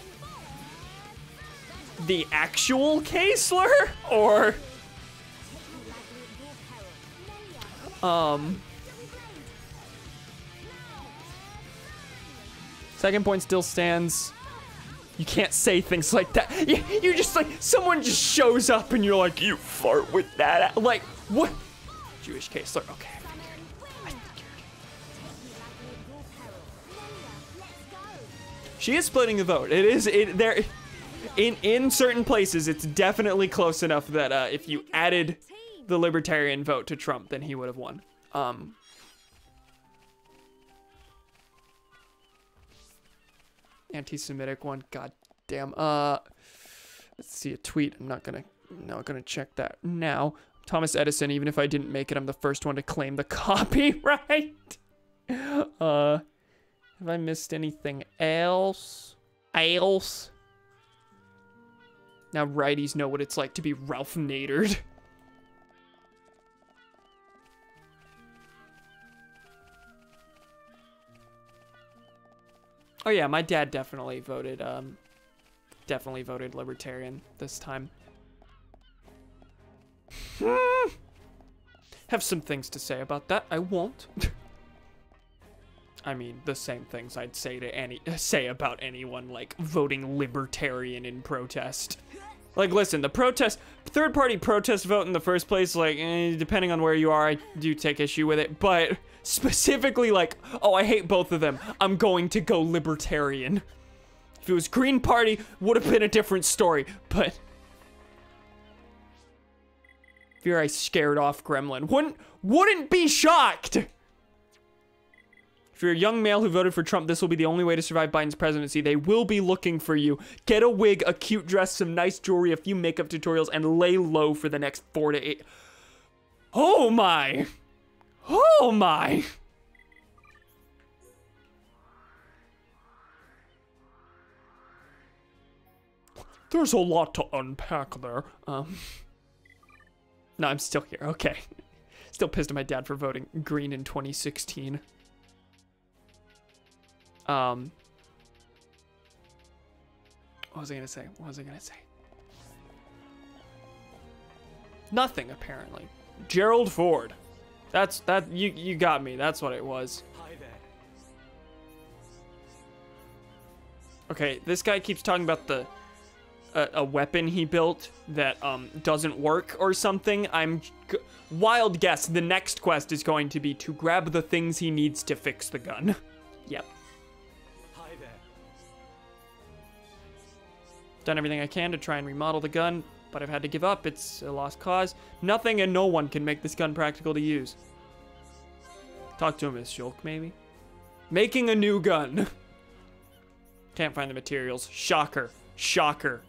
The actual K-slur? Or... Second point still stands. You can't say things like that. You just like, someone just shows up and you're like, you fart with that. Like, what? Jewish K-slur. Okay, I figured. She is splitting the vote. In certain places, it's definitely close enough that if you added the libertarian vote to Trump, then he would have won. Anti-Semitic one, god damn. Let's see a tweet. I'm not gonna check that now. Thomas Edison, even if I didn't make it, I'm the first one to claim the copyright. Have I missed anything else? Now righties know what it's like to be Ralph Nadered. Oh yeah, my dad definitely voted libertarian this time. Have some things to say about that. I won't. I mean, the same things I'd say about anyone like voting libertarian in protest. Like, listen, the third-party protest vote in the first place, like, depending on where you are, I do take issue with it, but specifically, like, oh, I hate both of them, I'm going to go libertarian. If it was Green Party, would have been a different story, but... Fear I scared off Gremlin. Wouldn't be shocked! If you're a young male who voted for Trump, this will be the only way to survive Biden's presidency. They will be looking for you. Get a wig, a cute dress, some nice jewelry, a few makeup tutorials, and lay low for the next 4 to 8. Oh my! Oh my! There's a lot to unpack there. No, I'm still here. Okay. Still pissed at my dad for voting green in 2016. What was I gonna say? Nothing, apparently. Gerald Ford. You got me. That's what it was. Hi there. Okay, this guy keeps talking about a weapon he built that doesn't work or something. Wild guess, the next quest is going to be to grab the things he needs to fix the gun. Yep. Hi there. Done everything I can to try and remodel the gun, but I've had to give up. It's a lost cause. Nothing and no one can make this gun practical to use. Talk to him, Miss Shulk, maybe? Making a new gun. Can't find the materials. Shocker. Shocker.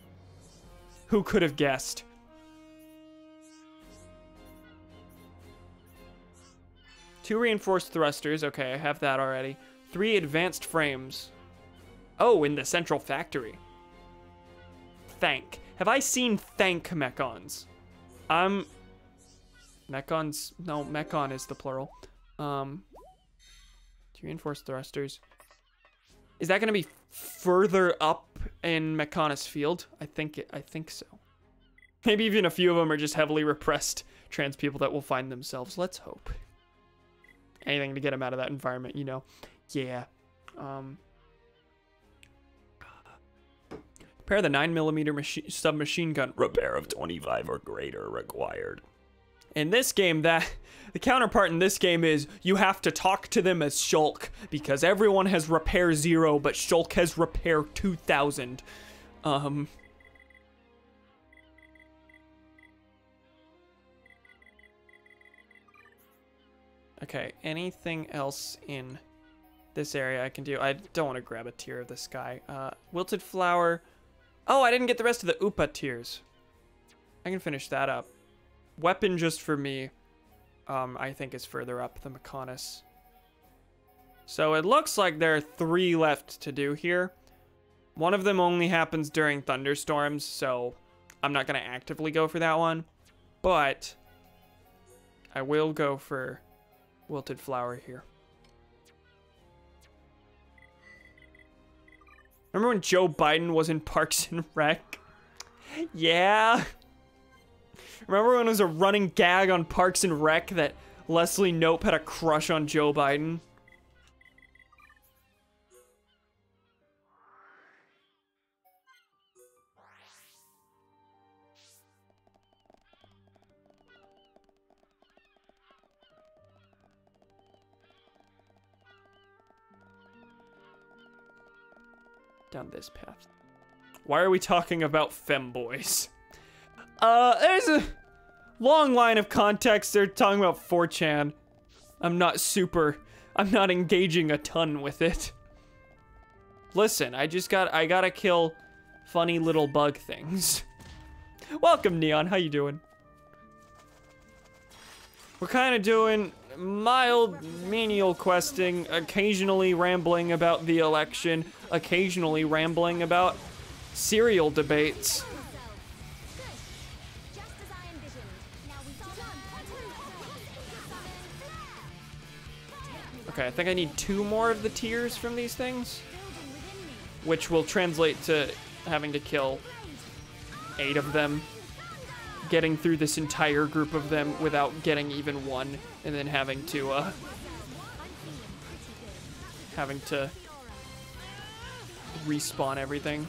Who could have guessed? Two reinforced thrusters. Okay, I have that already. 3 advanced frames. Oh, in the central factory. Thank. Have I seen thank mechons? Mechons? No, mechon is the plural. 2 reinforced thrusters. Is that going to be further up in Mechonis Field? I think so. Maybe even a few of them are just heavily repressed trans people that will find themselves. Let's hope. Anything to get them out of that environment, you know. Yeah. Repair the 9mm submachine gun. Repair of 25 or greater required. In this game, the counterpart in this game is you have to talk to them as Shulk, because everyone has repair 0, but Shulk has repair 2000. Okay, anything else in this area I can do? I don't want to grab a tier of this guy. Wilted flower. Oh, I didn't get the rest of the Upa tiers. I can finish that up. Weapon just for me, I think is further up the Mechonis. So it looks like there are 3 left to do here. One of them only happens during thunderstorms, so I'm not going to actively go for that one. But I will go for Wilted flower here. Remember when Joe Biden was in Parks and Rec? Yeah. Remember when it was a running gag on Parks and Rec that Leslie Knope had a crush on Joe Biden? Down this path. Why are we talking about femboys? There's a long line of context. They're talking about 4chan. I'm not engaging a ton with it. Listen, I gotta kill funny little bug things. Welcome, Neon, how you doing? We're kind of doing mild menial questing, occasionally rambling about the election, occasionally rambling about cereal debates. Okay, I think I need 2 more of the tiers from these things, which will translate to having to kill 8 of them, getting through this entire group of them without getting even one, and then having to respawn everything.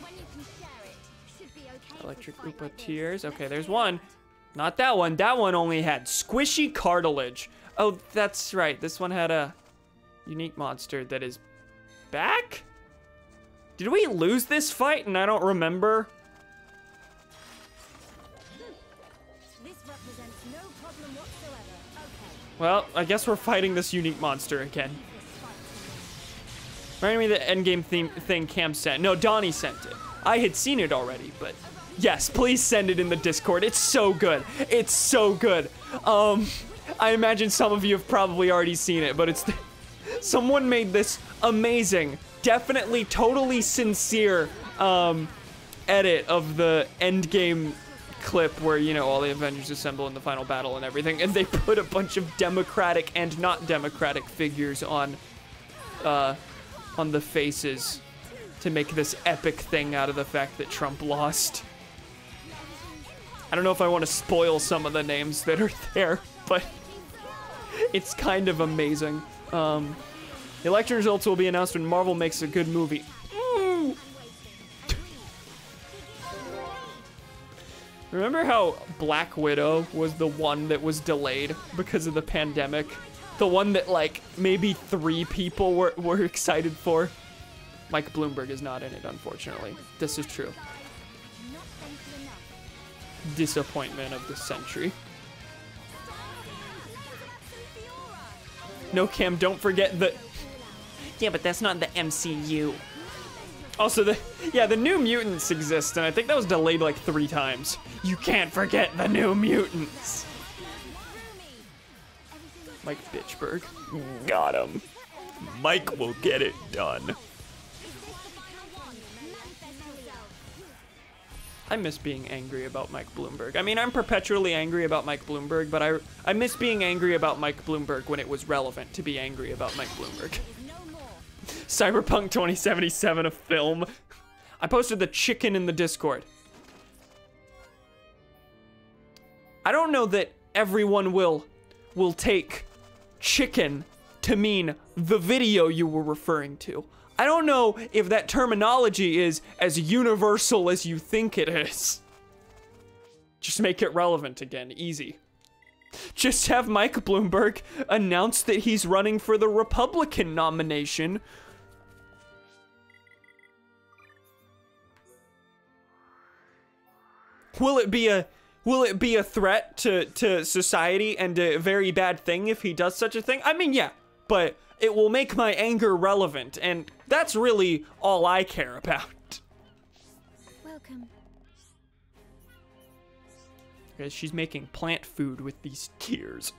Electric Upa tiers. Okay, there's one. Not that one. That one only had squishy cartilage. Oh, that's right. This one had a unique monster that is back? Did we lose this fight and I don't remember? Well, I guess we're fighting this unique monster again. Remind me the endgame thing Cam sent. No, Donnie sent it. I had seen it already, but yes, please send it in the Discord. It's so good. It's so good. I imagine some of you have probably already seen it, but someone made this amazing, definitely totally sincere edit of the endgame clip where, you know, all the Avengers assemble in the final battle and everything, and they put a bunch of Democratic and not Democratic figures on the faces to make this epic thing out of the fact that Trump lost. I don't know if I want to spoil some of the names that are there, but it's kind of amazing. The election results will be announced when Marvel makes a good movie. Remember how Black Widow was the one that was delayed because of the pandemic? The one that, like, maybe 3 people were excited for? Mike Bloomberg is not in it, unfortunately. This is true. Disappointment of the century. No, Cam, don't forget that. Yeah, but that's not the MCU. Also, the New Mutants exist, and I think that was delayed like 3 times. You can't forget the New Mutants. Mike Bitchberg. Got him. Mike will get it done. I miss being angry about Mike Bloomberg. I mean, I'm perpetually angry about Mike Bloomberg, but I miss being angry about Mike Bloomberg when it was relevant to be angry about Mike Bloomberg. Cyberpunk 2077, a film. I posted the chicken in the Discord. I don't know that everyone will take chicken to mean the video you were referring to. I don't know if that terminology is as universal as you think it is. Just make it relevant again, easy. Just have Mike Bloomberg announce that he's running for the Republican nomination. Will it be a threat to society and a very bad thing if he does such a thing? I mean, yeah, but it will make my anger relevant, and that's really all I care about. Welcome. Because she's making plant food with these tears.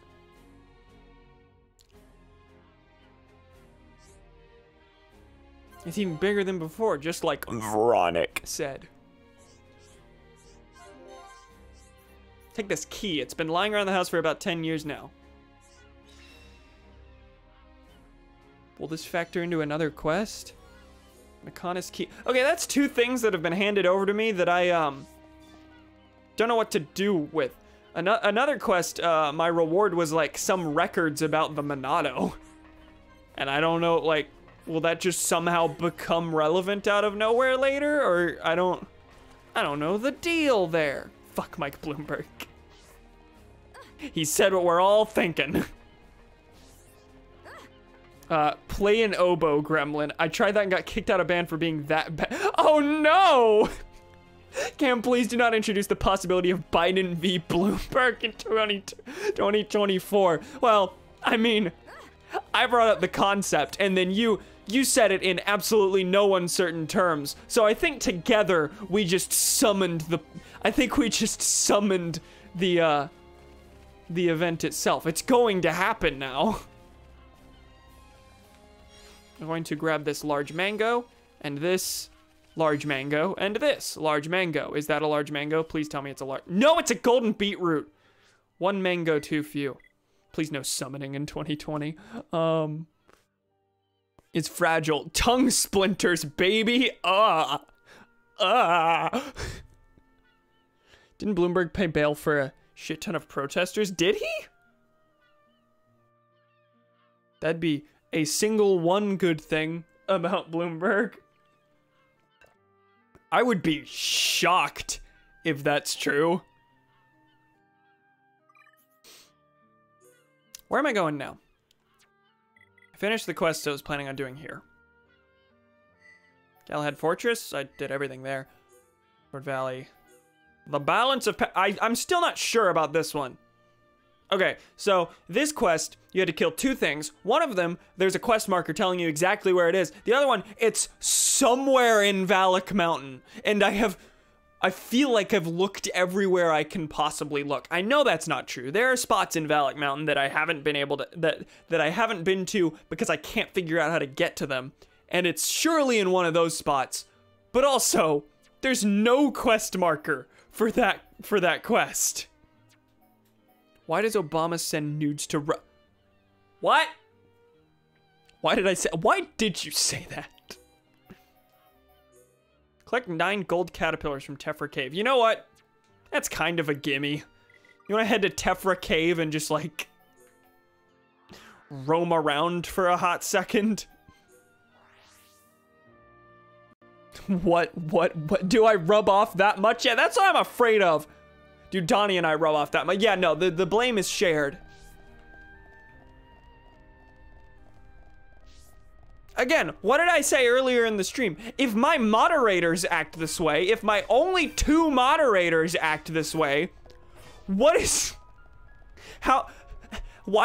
It's even bigger than before, just like Veronica said. Take this key. It's been lying around the house for about 10 years now. Will this factor into another quest? Mechanis key. Okay, that's 2 things that have been handed over to me that I don't know what to do with. Another quest, my reward was like some records about the Monado. And I don't know, like, will that just somehow become relevant out of nowhere later? Or I don't know the deal there. Fuck Mike Bloomberg. He said what we're all thinking. Play an oboe, Gremlin. I tried that and got kicked out of band for being that bad. Oh no! Cam, please do not introduce the possibility of Biden v. Bloomberg in 2024. Well, I mean, I brought up the concept, and then you said it in absolutely no uncertain terms. So I think together we just summoned the event itself. It's going to happen now. I'm going to grab this large mango, and this large mango, and this large mango. Is that a large mango? Please tell me it's a large... No, it's a golden beetroot! 1 mango too few. Please no summoning in 2020. It's fragile. Tongue splinters, baby! Didn't Bloomberg pay bail for a shit ton of protesters? Did he? That'd be a single one good thing about Bloomberg. I would be shocked if that's true. Where am I going now? I finished the quest I was planning on doing here. Galahad Fortress, I did everything there. Fort Valley. The balance of... I'm still not sure about this one. Okay, so this quest, you had to kill 2 things. One of them, there's a quest marker telling you exactly where it is. The other one, it's somewhere in Valak Mountain. And I feel like I've looked everywhere I can possibly look. I know that's not true. There are spots in Valak Mountain that I haven't been able to, that I haven't been to because I can't figure out how to get to them. And it's surely in one of those spots. But also, there's no quest marker for that quest. Why does Obama send nudes to What? Why did you say that? Collect 9 gold caterpillars from Tephra Cave. You know what? That's kind of a gimme. You wanna head to Tephra Cave and just like roam around for a hot second? What? Do I rub off that much? Yeah, that's what I'm afraid of. Dude, Donnie and I rub off that much. Yeah, no, the blame is shared. Again, what did I say earlier in the stream? If my moderators act this way, if my only 2 moderators act this way, why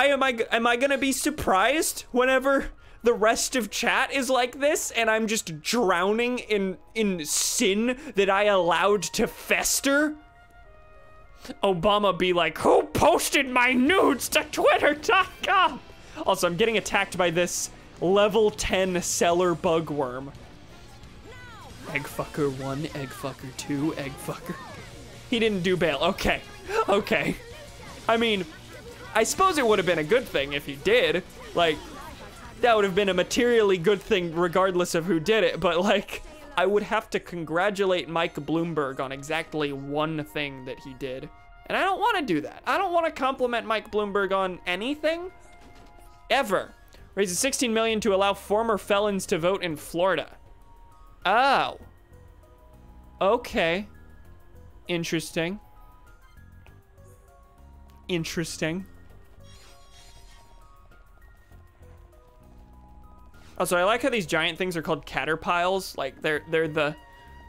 am I gonna be surprised whenever the rest of chat is like this and I'm just drowning in sin that I allowed to fester, Obama be like, who posted my nudes to twitter.com? Also, I'm getting attacked by this level 10 seller bugworm. Eggfucker 1, Eggfucker 2, Eggfucker. He didn't do bail. Okay. Okay. I mean, I suppose it would have been a good thing if he did. Like, that would have been a materially good thing regardless of who did it. But, like, I would have to congratulate Mike Bloomberg on exactly one thing that he did. And I don't want to do that. I don't want to compliment Mike Bloomberg on anything. Ever. Raises $16 million to allow former felons to vote in Florida. Oh. Okay. Interesting. Interesting. Also, I like how these giant things are called caterpiles. Like they're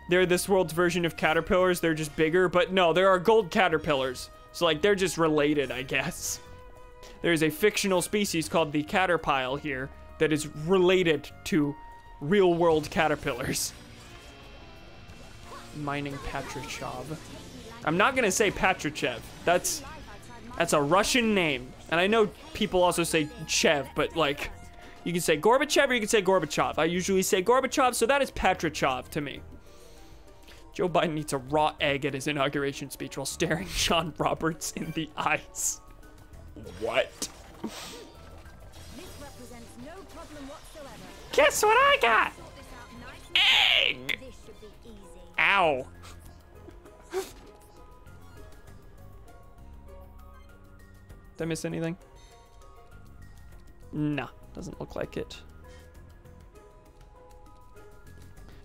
this world's version of caterpillars. They're just bigger, but no, there are gold caterpillars. So like they're just related, I guess. There is a fictional species called the caterpile here that is related to real world caterpillars. Mining Patrachov. I'm not gonna say Patrachev. That's a Russian name. And I know people also say Chev, but like, you can say Gorbachev or you can say Gorbachev. I usually say Gorbachev, so that is Patrachov to me. Joe Biden eats a raw egg at his inauguration speech while staring John Roberts in the eyes. What? This represents no problem whatsoever. Guess what I got? Sort this out nice and Egg! this should be easy. Ow. Did I miss anything? Nah, doesn't look like it.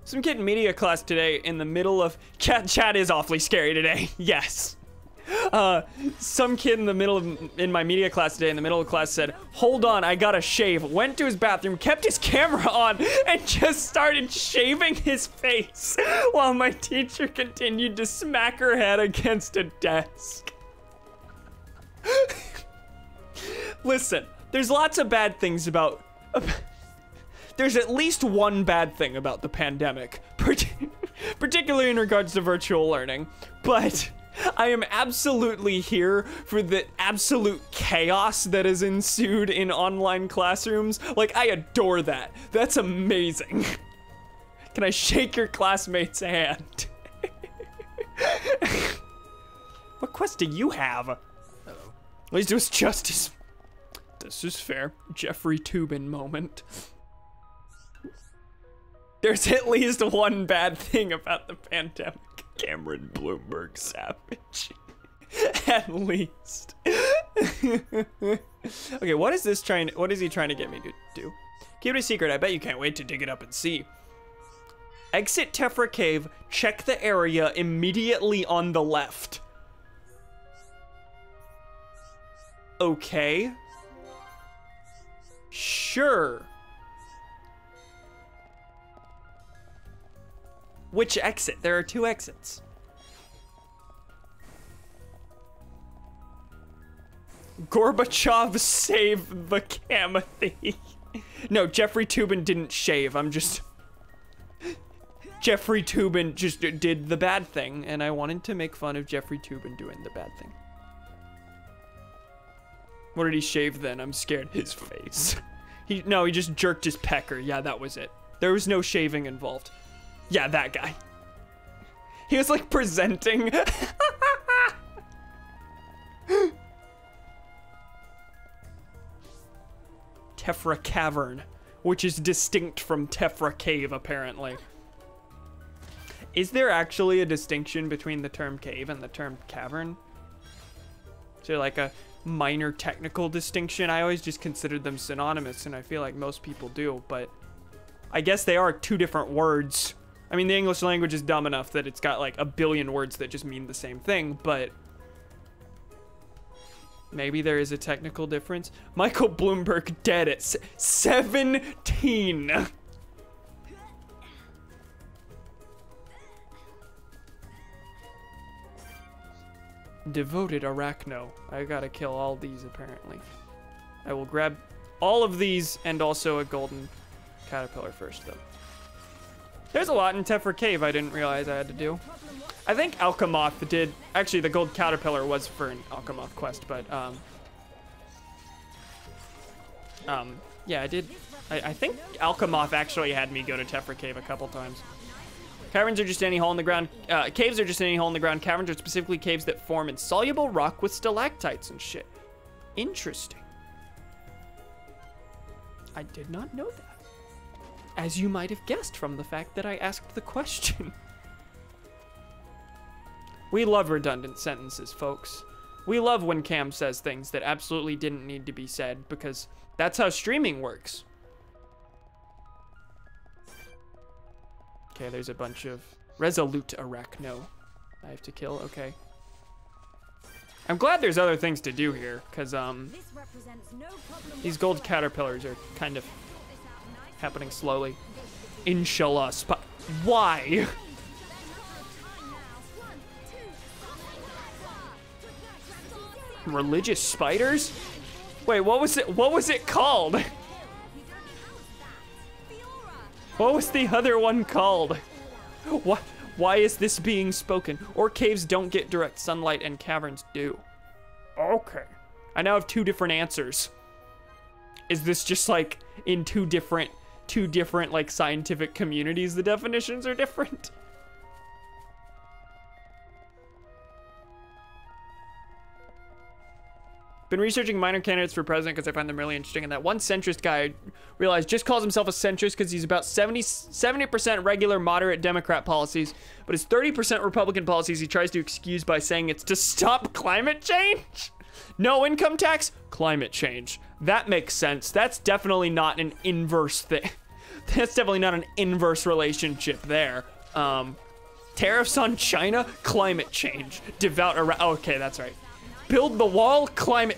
Some kid in media class today in the middle of... Chat is awfully scary today. Yes. Some kid in the middle of... In my media class today, in the middle of class said, hold on, I gotta shave. Went to his bathroom, kept his camera on, and just started shaving his face while my teacher continued to smack her head against a desk. Listen, there's lots of bad things about... There's at least one bad thing about the pandemic, particularly in regards to virtual learning, but I am absolutely here for the absolute chaos that has ensued in online classrooms. Like, I adore that. That's amazing. Can I shake your classmate's hand? What quest do you have? Please do us justice. This is fair. Jeffrey Toobin moment. There's at least one bad thing about the pandemic. Cameron Bloomberg savage. At least. Okay, what is he trying to get me to do? Keep it a secret. I bet you can't wait to dig it up and see. Exit Tephra Cave, check the area immediately on the left. Okay. Sure. Which exit? There are two exits. Gorbachev save the Kamothy. No, Jeffrey Toobin didn't shave. Jeffrey Toobin just did the bad thing, and I wanted to make fun of Jeffrey Toobin doing the bad thing. What did he shave then? I'm scared. His face. He just jerked his pecker. Yeah, that was it. There was no shaving involved. Yeah, that guy. He was like presenting. Tephra Cavern, which is distinct from Tephra Cave, apparently. Is there actually a distinction between the term cave and the term cavern? Is there like a minor technical distinction? I always just considered them synonymous, and I feel like most people do, but I guess they are two different words. I mean, the English language is dumb enough that it's got like a billion words that just mean the same thing, but maybe there is a technical difference. Michael Bloomberg dead at 17. Devoted Arachno. I gotta kill all these, apparently. I will grab all of these and also a golden caterpillar first, though. There's a lot in Tephra Cave I didn't realize I had to do. I think Alchemoth did... Actually, the gold caterpillar was for an Alchemoth quest, but... yeah, I did... I think Alchemoth actually had me go to Tephra Cave a couple times. Caverns are just any hole in the ground. Caves are just any hole in the ground. Caverns are specifically caves that form insoluble rock with stalactites and shit. Interesting. I did not know that. As you might have guessed from the fact that I asked the question. We love redundant sentences, folks. We love when Cam says things that absolutely didn't need to be said, because that's how streaming works. Okay, there's a bunch of resolute arachno I have to kill. Okay. I'm glad there's other things to do here, because these gold caterpillars are kind of happening slowly. Inshallah. Why? Religious spiders? Wait, what was it? What was it called? What was the other one called? What? Why is this being spoken? Or caves don't get direct sunlight and caverns do. Okay. I now have two different answers. Is this just like in two different like scientific communities the definitions are different? Been researching minor candidates for president because I find them really interesting, and that one centrist guy I realized just calls himself a centrist because he's about 70% regular moderate Democrat policies, but his 30% Republican policies he tries to excuse by saying it's to stop climate change. No income tax, climate change. That makes sense. That's definitely not an inverse thing. That's definitely not an inverse relationship there. Tariffs on China, climate change. Devout Iraq. Okay, that's right. Build the wall, climate.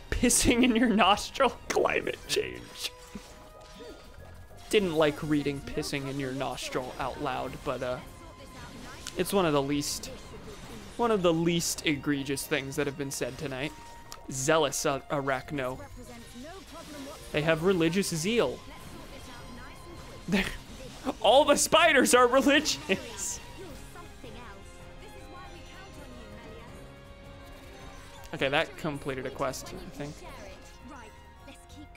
Pissing in your nostril, climate change. Didn't like reading pissing in your nostril out loud, but it's one of the least egregious things that have been said tonight. Zealous arachno. They have religious zeal. All the spiders are religious. Okay, that completed a quest, I think.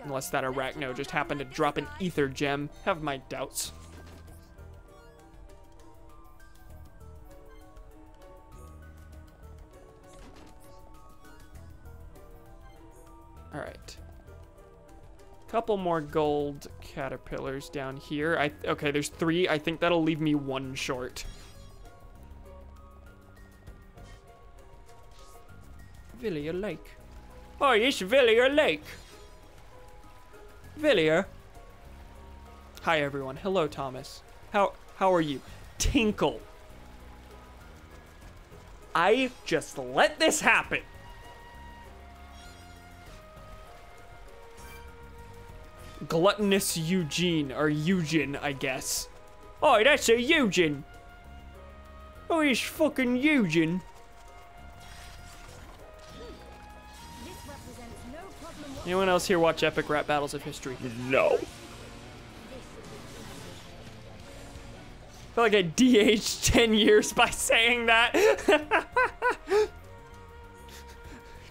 Unless that arachno just happened to drop an ether gem. Have my doubts. Alright. Couple more gold caterpillars down here. Okay, there's 3. I think that'll leave me 1 short. Villier Lake. Oh, it's Villier Lake. Villier. Hi, everyone. Hello, Thomas. How are you? Tinkle. I just let this happen. Gluttonous Eugene, or Eugen, I guess. Oh, that's a Eugen. Oh, it's fucking Eugen. Anyone else here watch epic rap battles of history? No. I feel like I de-aged 10 years by saying that.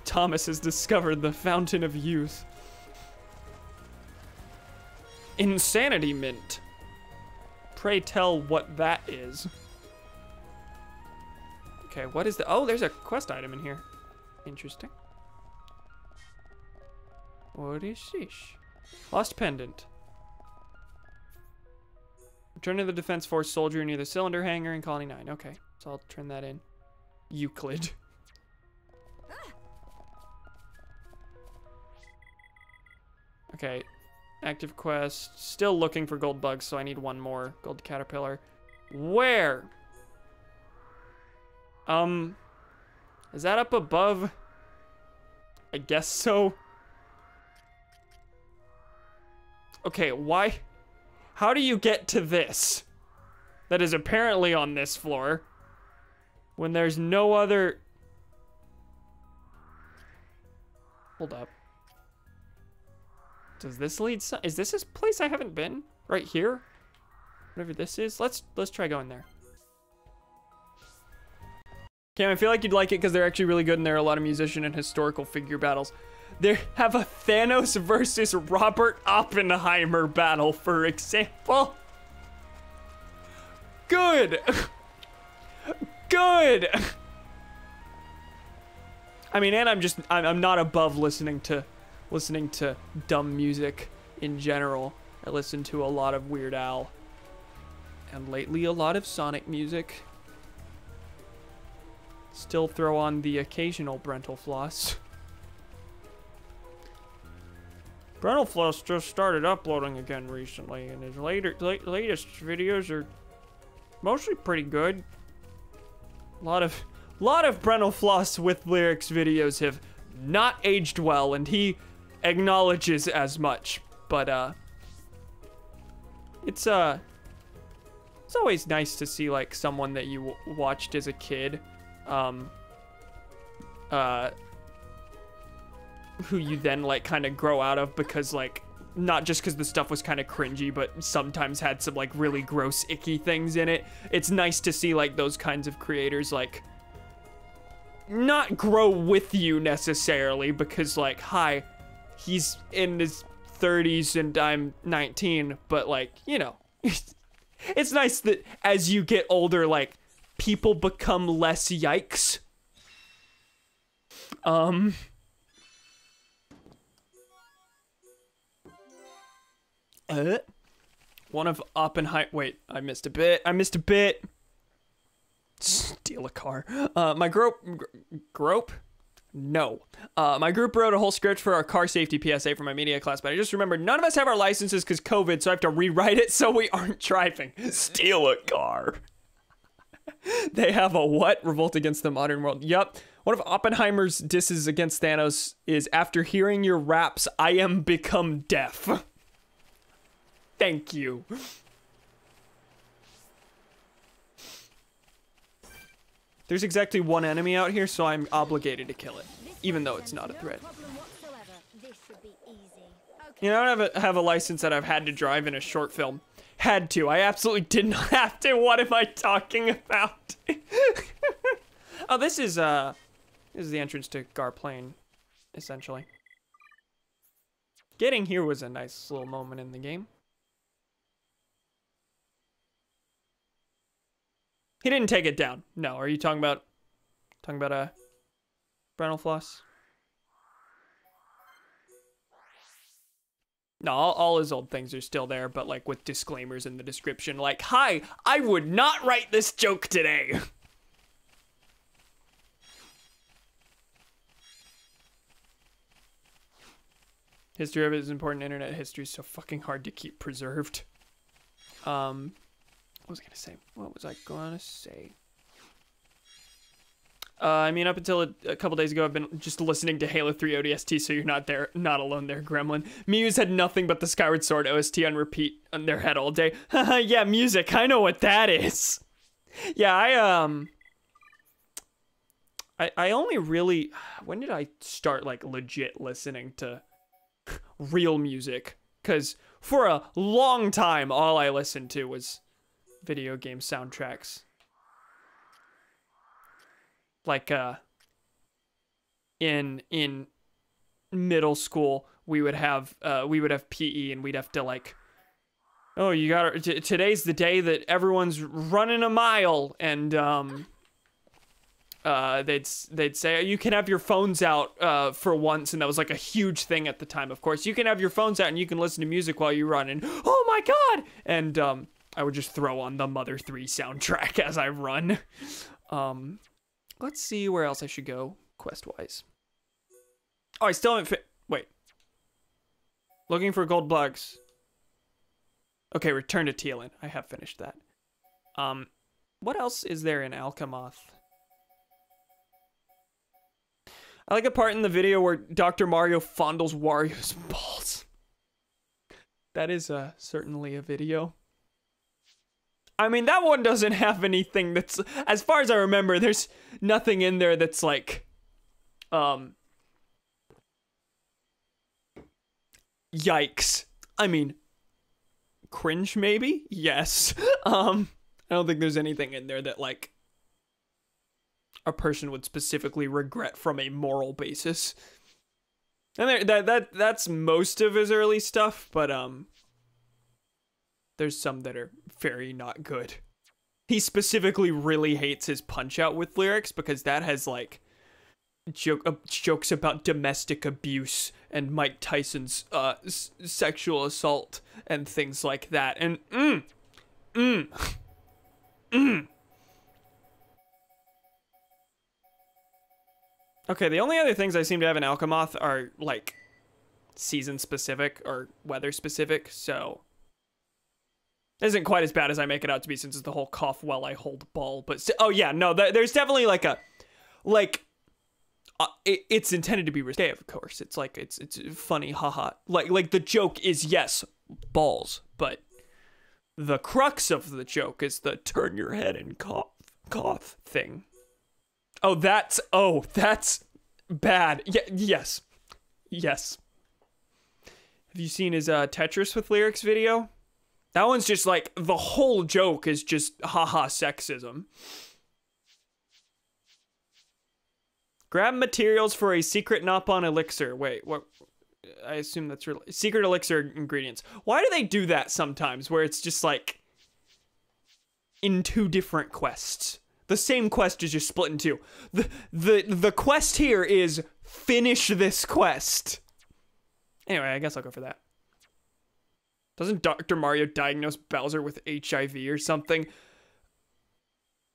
Thomas has discovered the fountain of youth. Insanity Mint. Pray tell what that is. Okay, what is the... Oh, there's a quest item in here. Interesting. What is this? Lost pendant. Return to the Defense Force soldier near the cylinder hangar in Colony 9. Okay, so I'll turn that in. Euclid. Okay, active quest. Still looking for gold bugs, so I need 1 more gold caterpillar. Where? Is that up above? I guess so. Okay, why? How do you get to this? That is apparently on this floor. When there's no other... Hold up. Does this lead? Is this a place I haven't been? Right here? Whatever this is. Let's try going there. Cam, I feel like you'd like it because they're actually really good and there are a lot of musician and historical figure battles. They have a Thanos versus Robert Oppenheimer battle, for example. Good. Good. I mean, and I'm not above listening to dumb music in general. I listen to a lot of Weird Al. And lately a lot of Sonic music. Still throw on the occasional Brental Floss. Brental Floss just started uploading again recently, and his latest videos are mostly pretty good. A lot of Brental Floss with lyrics videos have not aged well, and he acknowledges as much. But it's always nice to see like someone that you watched as a kid, who you then like kind of grow out of because like not just because the stuff was kind of cringy, but sometimes had some like really gross, icky things in it. It's nice to see like those kinds of creators like not grow with you necessarily because like, hi, he's in his 30s and I'm 19, but like, you know, it's nice that as you get older, like people become less yikes. One of Oppenheimer. Wait, I missed a bit. Steal a car. My group. No. My group wrote a whole script for our car safety PSA for my media class, but I just remembered none of us have our licenses because COVID, so I have to rewrite it so we aren't driving. Steal a car. They have a what? Revolt against the modern world. Yup. One of Oppenheimer's disses against Thanos is, after hearing your raps, I am become deaf. Thank you. There's exactly one enemy out here, so I'm obligated to kill it, even though it's not a threat. You know, I don't have a license that I've had to drive in a short film. Had to. I absolutely did not have to. What am I talking about? Oh, this is the entrance to Garplain, essentially. Getting here was a nice little moment in the game. He didn't take it down. No, are you talking about Brental Floss? No, all his old things are still there, but like with disclaimers in the description, like, hi, I would not write this joke today. History of it is important. Internet history is so fucking hard to keep preserved. What was I gonna say? What was I gonna say? I mean, up until a couple days ago, I've been just listening to Halo 3 ODST, so you're not alone there, Gremlin. Muse had nothing but the Skyward Sword OST on repeat on their head all day. Haha, yeah, music, I know what that is. Yeah, I only really, when did I start, like, legit listening to real music? Because for a long time, all I listened to was video game soundtracks. Like in middle school we would have PE and we'd have to like, oh, you got today's the day that everyone's running a mile, and they'd say you can have your phones out for once, and that was like a huge thing at the time. Of course, you can have your phones out and you can listen to music while you run, and oh my god, and I would just throw on the Mother 3 soundtrack as I run. Let's see where else I should go quest-wise. Oh, I still haven't wait. Looking for gold bugs. Okay, return to Teal'c. I have finished that. What else is there in Alchemoth? I like a part in the video where Dr. Mario fondles Wario's balls. That is certainly a video. I mean, that one doesn't have anything that's, as far as I remember, there's nothing in there that's like, yikes. I mean, cringe maybe? Yes. I don't think there's anything in there that like a person would specifically regret from a moral basis. And that's most of his early stuff, but there's some that are very not good. He specifically really hates his Punch-Out with lyrics because that has like jokes about domestic abuse and Mike Tyson's sexual assault and things like that. And Okay, the only other things I seem to have in Alchemoth are like season specific or weather specific, so it isn't quite as bad as I make it out to be since it's the whole cough while I hold ball. But oh yeah, no, there's definitely like a it's intended to be risque, of course. It's like it's funny, haha. Like the joke is yes, balls, but the crux of the joke is the turn your head and cough thing. Oh, that's bad. Yeah, yes. Have you seen his Tetris with lyrics video? That one's just like, the whole joke is just haha sexism. Grab materials for a secret Napon elixir. Wait, what? I assume that's real. Secret elixir ingredients. Why do they do that sometimes where it's just like in two different quests? The same quest is just split in two. The quest here is finish this quest. Anyway, I guess I'll go for that. Doesn't Dr. Mario diagnose Bowser with HIV or something?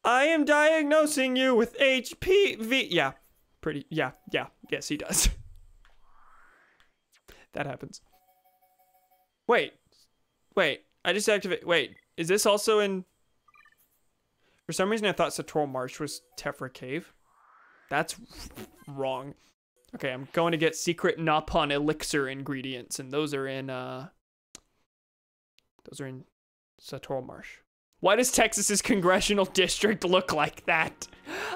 I am diagnosing you with HPV. Yeah, yes, he does. That happens. Wait, I just activate. Wait, is this also in? For some reason, I thought Satorl Marsh was Tephra Cave. That's wrong. Okay, I'm going to get secret Napon elixir ingredients, and those are in Satorl Marsh. Why does Texas's congressional district look like that?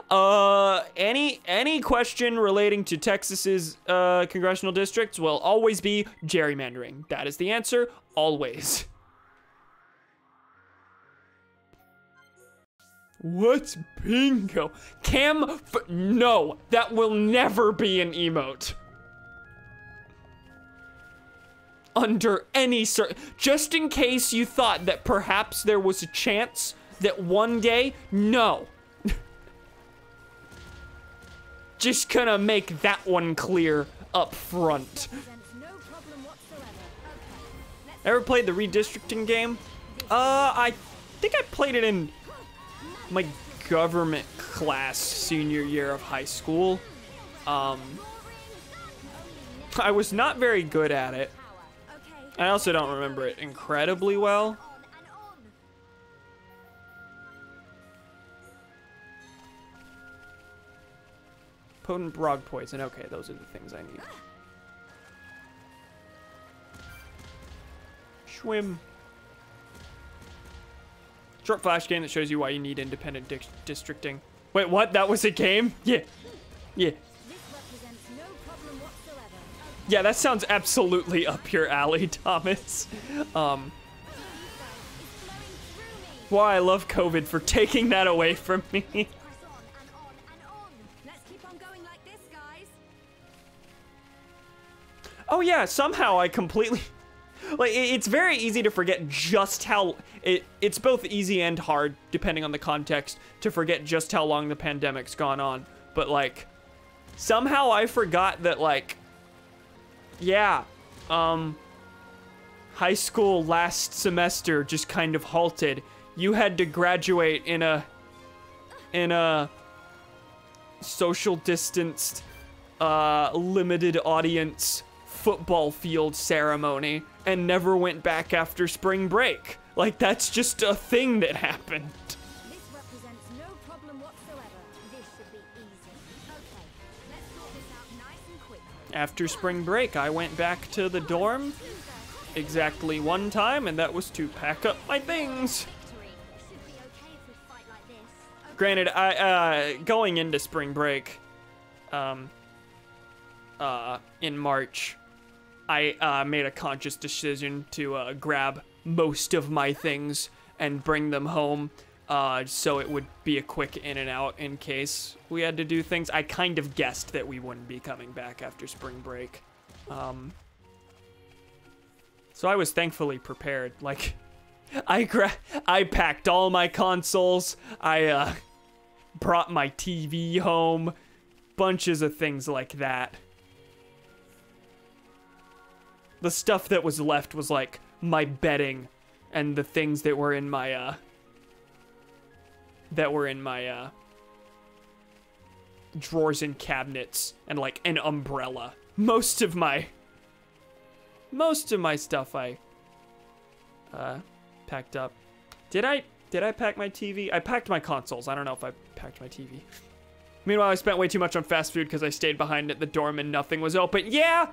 Any question relating to Texas's congressional districts will always be gerrymandering. That is the answer, always. What's bingo? No, that will never be an emote. Under any just in case you thought that perhaps there was a chance that one day, no. Just gonna make that one clear up front. Ever played the redistricting game? I think I played it in my government class senior year of high school. I was not very good at it. I also don't remember it incredibly well. Potent Brog Poison. Okay, those are the things I need. Schwim. Short flash game that shows you why you need independent districting. Wait, what? That was a game? Yeah. Yeah, that sounds absolutely up your alley, Thomas. Why I love COVID for taking that away from me. Oh yeah, somehow I completely... Like, it's very easy to forget just how... It's both easy and hard, depending on the context, to forget just how long the pandemic's gone on. But, like, somehow I forgot that, like... Yeah, high school last semester just kind of halted. You had to graduate in a social distanced, limited audience football field ceremony and never went back after spring break. Like, that's just a thing that happened. This represents no problem whatsoever. This should be easy. Okay, let's sort this out nice and quick. After spring break, I went back to the dorm exactly one time, and that was to pack up my things. Granted, going into spring break, in March, I made a conscious decision to grab most of my things and bring them home, so it would be a quick in and out in case we had to do things. I kind of guessed that we wouldn't be coming back after spring break. So I was thankfully prepared. Like, I packed all my consoles. I brought my TV home. Bunches of things like that. The stuff that was left was like my bedding and the things that were in my drawers and cabinets, and like an umbrella. Most of my stuff I packed up. Did I pack my TV? I packed my consoles. I don't know if I packed my TV. Meanwhile, I spent way too much on fast food because I stayed behind at the dorm and nothing was open. Yeah,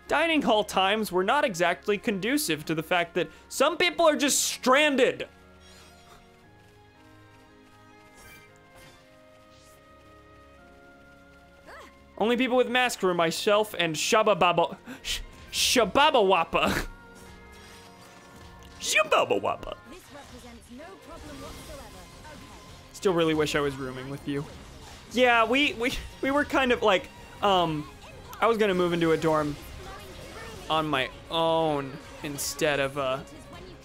dining hall times were not exactly conducive to the fact that some people are just stranded. Only people with masks were myself and Shababa Wappa. Shababa Wappa. This represents no problem whatsoever. Okay. Still really wish I was rooming with you. Yeah, we were kind of like, I was gonna move into a dorm on my own instead of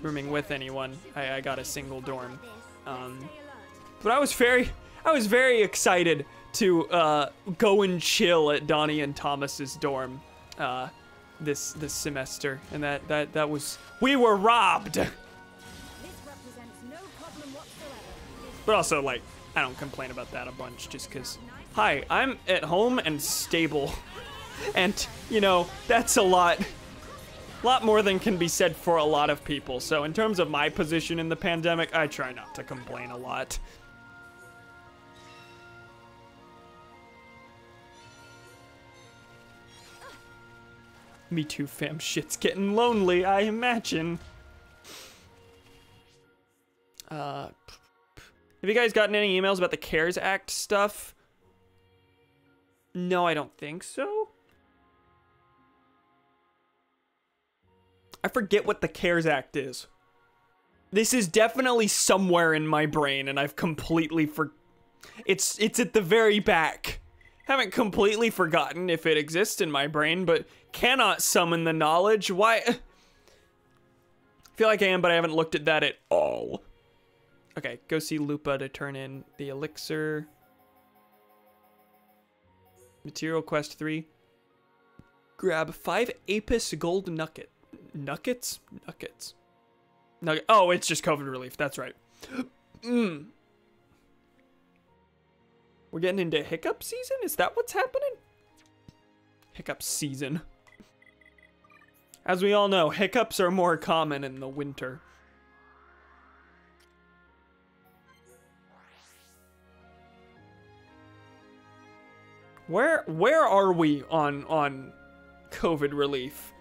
rooming with anyone. I got a single dorm. But I was very excited to go and chill at Donnie and Thomas's dorm this semester, and that was, we were robbed. This represents no problem whatsoever. But also, like, I don't complain about that a bunch just because, hi, I'm at home and stable. And, you know, that's a lot more than can be said for a lot of people. So in terms of my position in the pandemic, I try not to complain a lot. Me too, fam. Shit's getting lonely, I imagine. Have you guys gotten any emails about the CARES Act stuff? No, I don't think so. I forget what the CARES Act is. This is definitely somewhere in my brain, and I've completely It's at the very back. Haven't completely forgotten if it exists in my brain, but cannot summon the knowledge. Why? I feel like I am, but I haven't looked at that at all. Okay, go see Lupa to turn in the elixir. Material quest 3. Grab 5 Apis gold nuggets. Oh, it's just COVID relief. That's right. We're getting into hiccup season? Is that what's happening? Hiccup season. As we all know, hiccups are more common in the winter. Where are we on COVID relief?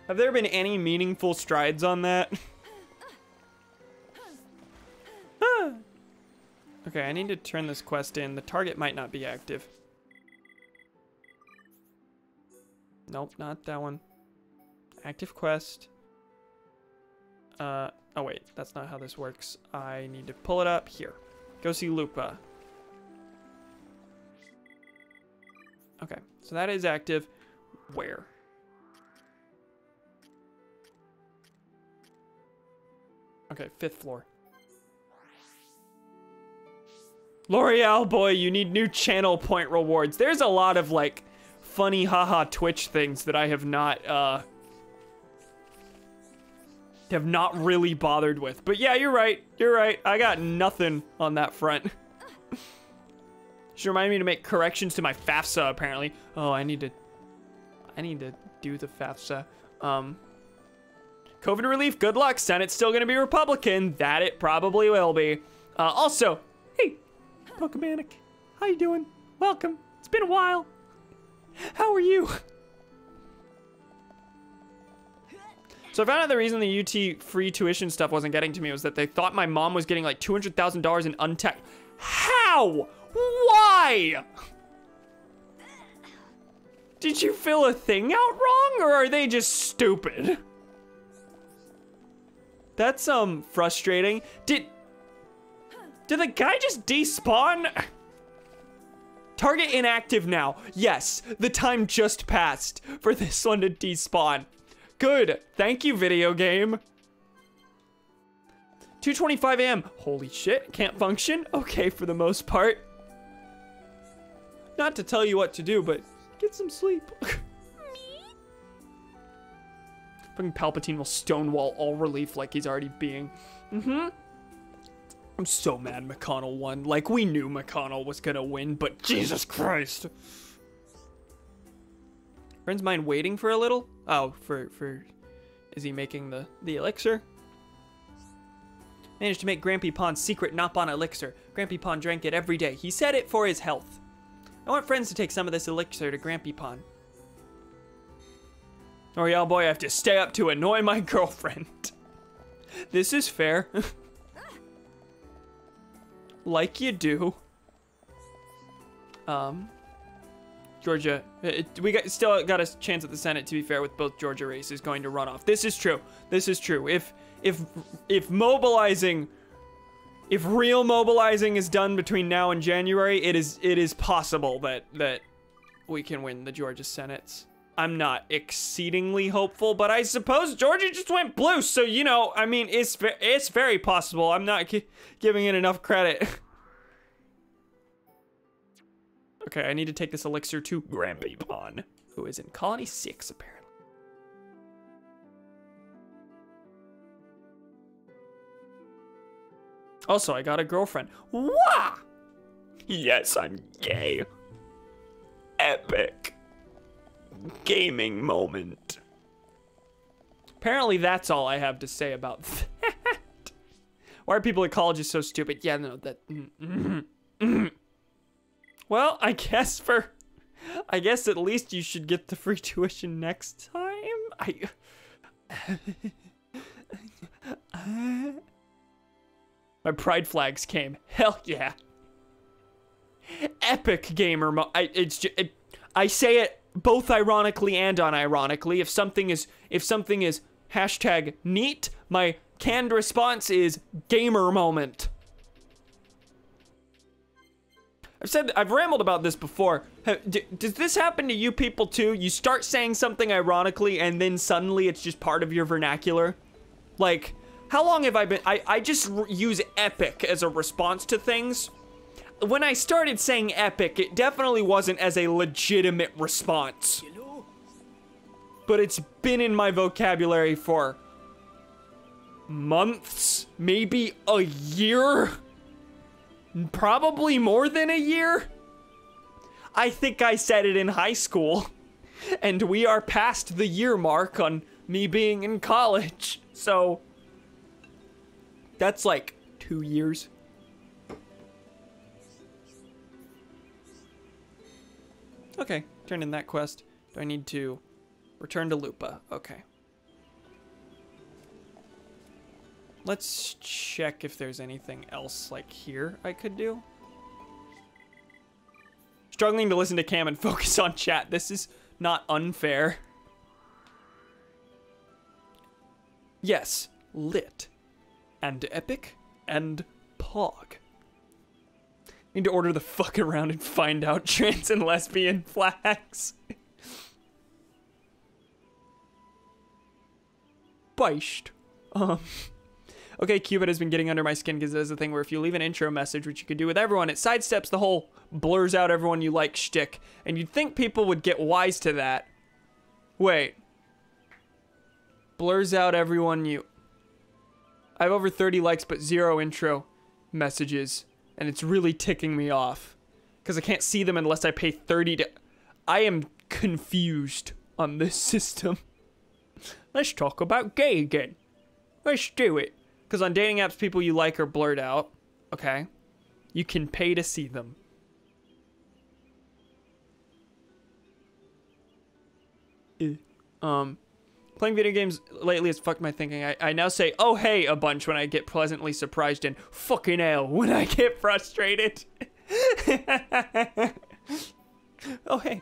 Have there been any meaningful strides on that? Okay, I need to turn this quest in. The target might not be active. Nope, not that one. Active quest. Oh wait, that's not how this works. I need to pull it up here. Go see Lupa. Okay, so that is active. Where? Okay, 5th floor. L'Oreal boy, you need new channel point rewards. There's a lot of like funny haha Twitch things that I have not really bothered with. But yeah, you're right. You're right. I got nothing on that front. Should remind me to make corrections to my FAFSA apparently. Oh, I need to do the FAFSA. COVID relief, good luck. Senate's still gonna be Republican. That it probably will be. Also, hey, Pokemanic, how you doing? Welcome. It's been a while. How are you? So I found out the reason the UT free tuition stuff wasn't getting to me was that they thought my mom was getting like $200,000 in untaxed. How? Why? Did you fill a thing out wrong, or are they just stupid? That's, frustrating. Did the guy just despawn? Target inactive now. Yes, the time just passed for this one to despawn. Good. Thank you, video game. 2:25 a.m. Holy shit, can't function? Okay, for the most part. Not to tell you what to do, but get some sleep. Fucking Palpatine will stonewall all relief like he's already being. I'm so mad McConnell won. Like, we knew McConnell was gonna win, but Jesus Christ. Friends mind waiting for a little? Oh, is he making the elixir? Managed to make Grampy Pond's secret Nopon elixir. Grampy Pond drank it every day. He said it for his health. I want friends to take some of this elixir to Grampy Pond. Or y'all boy, I have to stay up to annoy my girlfriend. This is fair. Like you do. Georgia, still got a chance at the Senate, to be fair, with both Georgia races going to run off. This is true. This is true. If mobilizing, if real mobilizing is done between now and January, it is possible that we can win the Georgia Senates. I'm not exceedingly hopeful, but I suppose Georgia just went blue, so, you know, I mean, it's very possible. I'm not giving it enough credit. Okay, I need to take this elixir to Grampy Pond, who is in Colony 6, apparently. Also, I got a girlfriend. Wah! Yes, I'm gay. Epic. Gaming moment. Apparently that's all I have to say about that. Why are people at colleges so stupid? Yeah, no, that... Well, I guess at least you should get the free tuition next time. My pride flags came. Hell yeah. Epic gamer I say it both ironically and unironically. If something is hashtag neat, my canned response is gamer moment. I've rambled about this before. Does this happen to you people too? You start saying something ironically and then suddenly it's just part of your vernacular? Like, how long have I been, I just use epic as a response to things. When I started saying epic, it definitely wasn't as a legitimate response. But it's been in my vocabulary for months, maybe a year, probably more than a year. I think I said it in high school, and we are past the year mark on me being in college, so that's like 2 years. Okay, turn in that quest. Do I need to return to Lupa? Okay. Let's check if there's anything else like here I could do. Struggling to listen to Cam and focus on chat. This is not unfair. Yes, lit. And epic. And pog. Need to order the fuck around and find out trans and lesbian flags. Beischt. Okay, Cupid has been getting under my skin because it does the thing where if you leave an intro message, which you can do with everyone, it sidesteps the whole blurs out everyone you like shtick. And you'd think people would get wise to that. Wait. Blurs out everyone you... I have over 30 likes but 0 intro messages. And it's really ticking me off. Because I can't see them unless I pay 30 to... I am confused on this system. Let's talk about gay again. Let's do it. Because on dating apps, people you like are blurred out. Okay. You can pay to see them. Playing video games lately has fucked my thinking. I now say, oh hey, a bunch when I get pleasantly surprised and fucking hell when I get frustrated. Oh hey.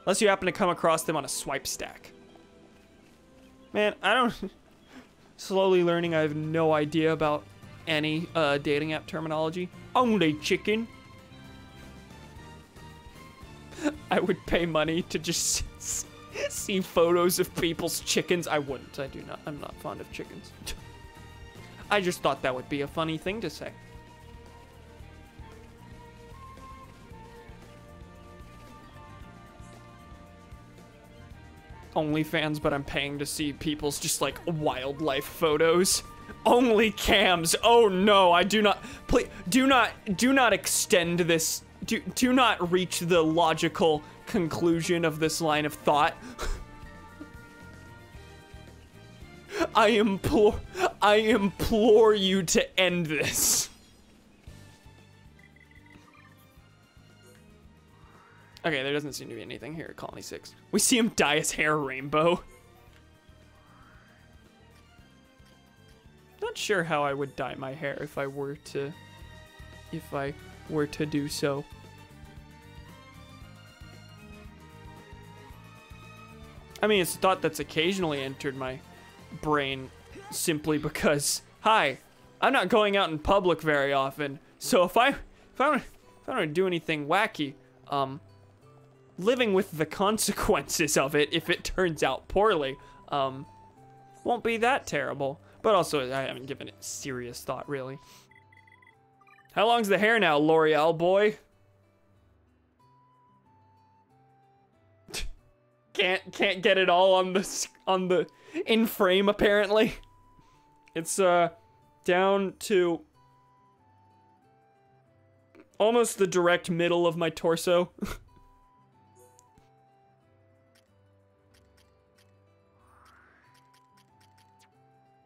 Unless you happen to come across them on a swipe stack. Man, I don't... Slowly learning I have no idea about any dating app terminology. Only chicken. I would pay money to just see photos of people's chickens. I wouldn't. I'm not fond of chickens. I just thought that would be a funny thing to say. OnlyFans, but I'm paying to see people's just like wildlife photos. Only cams. Oh no, I do not. Please do not extend this. Do not reach the logical conclusion of this line of thought. I implore you to end this. Okay, there doesn't seem to be anything here at Colony 6. We see him dye his hair rainbow. Not sure how I would dye my hair if I were to do so. I mean, it's a thought that's occasionally entered my brain simply because, hi, I'm not going out in public very often, so if I don't want to do anything wacky, living with the consequences of it if it turns out poorly, won't be that terrible. But also, I haven't given it serious thought, really. How long's the hair now, L'Oreal boy? Can't get it all on the in frame apparently. It's down to almost the direct middle of my torso.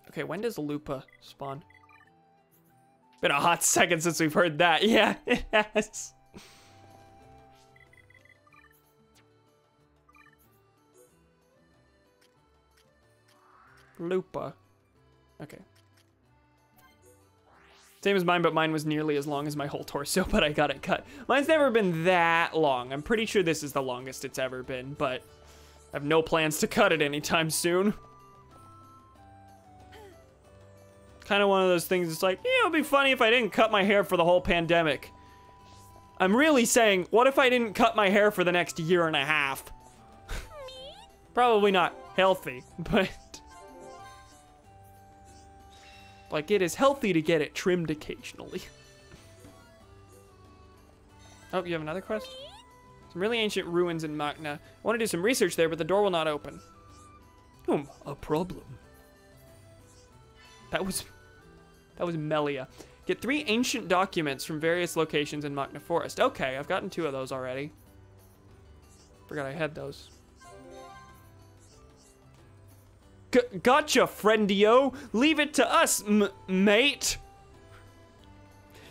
Okay, when does Lupa spawn? Been a hot second since we've heard that. Yeah, it has. Lupa. Okay. Same as mine, but mine was nearly as long as my whole torso, but I got it cut. Mine's never been that long. I'm pretty sure this is the longest it's ever been, but I have no plans to cut it anytime soon. Kind of one of those things, it's like, yeah, it would be funny if I didn't cut my hair for the whole pandemic. I'm really saying, what if I didn't cut my hair for the next year and a half? Probably not healthy, but... like, it is healthy to get it trimmed occasionally. Oh, you have another quest? Some really ancient ruins in Magna. I want to do some research there, but the door will not open. A problem. That was Melia. Get 3 ancient documents from various locations in Magna Forest. Okay, I've gotten 2 of those already. Forgot I had those. Gotcha, friendio. Leave it to us, mate.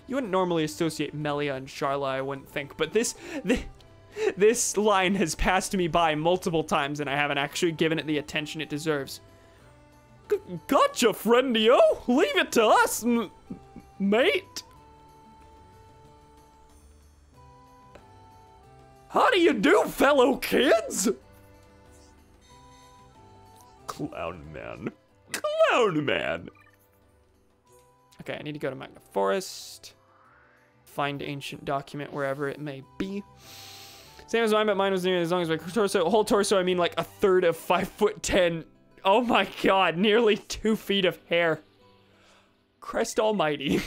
You wouldn't normally associate Melia and Sharla, I wouldn't think, but this line has passed me by multiple times and I haven't actually given it the attention it deserves. Gotcha, friendio. Leave it to us, mate. How do you do, fellow kids? Clown man. Clown man. Okay, I need to go to Magna Forest. Find ancient document wherever it may be. Same as mine, but mine was nearly as long as my torso. Whole torso, I mean like a third of 5'10". Oh my god, nearly 2 feet of hair. Christ almighty.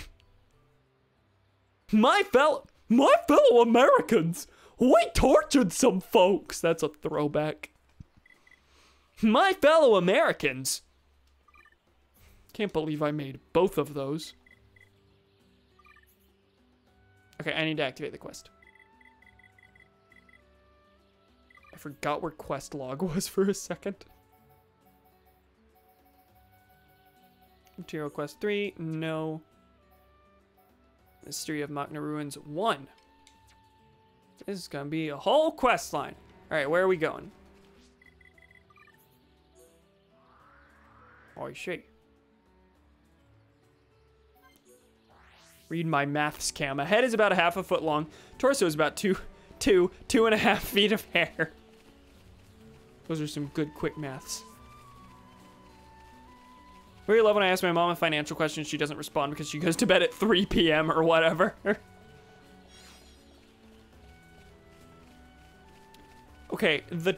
My fellow Americans, we tortured some folks. That's a throwback. My fellow Americans. Can't believe I made both of those. Okay, I need to activate the quest. I forgot where quest log was for a second. Material quest 3, no. Mystery of Magna Ruins 1. This is gonna be a whole quest line. Alright, where are we going? Oh shit. Read my maths cam. A head is about 1/2 foot long. Torso is about 2.5 feet of hair. Those are some good quick maths. Really love when I ask my mom a financial question, she doesn't respond because she goes to bed at 3 p.m. or whatever. Okay, the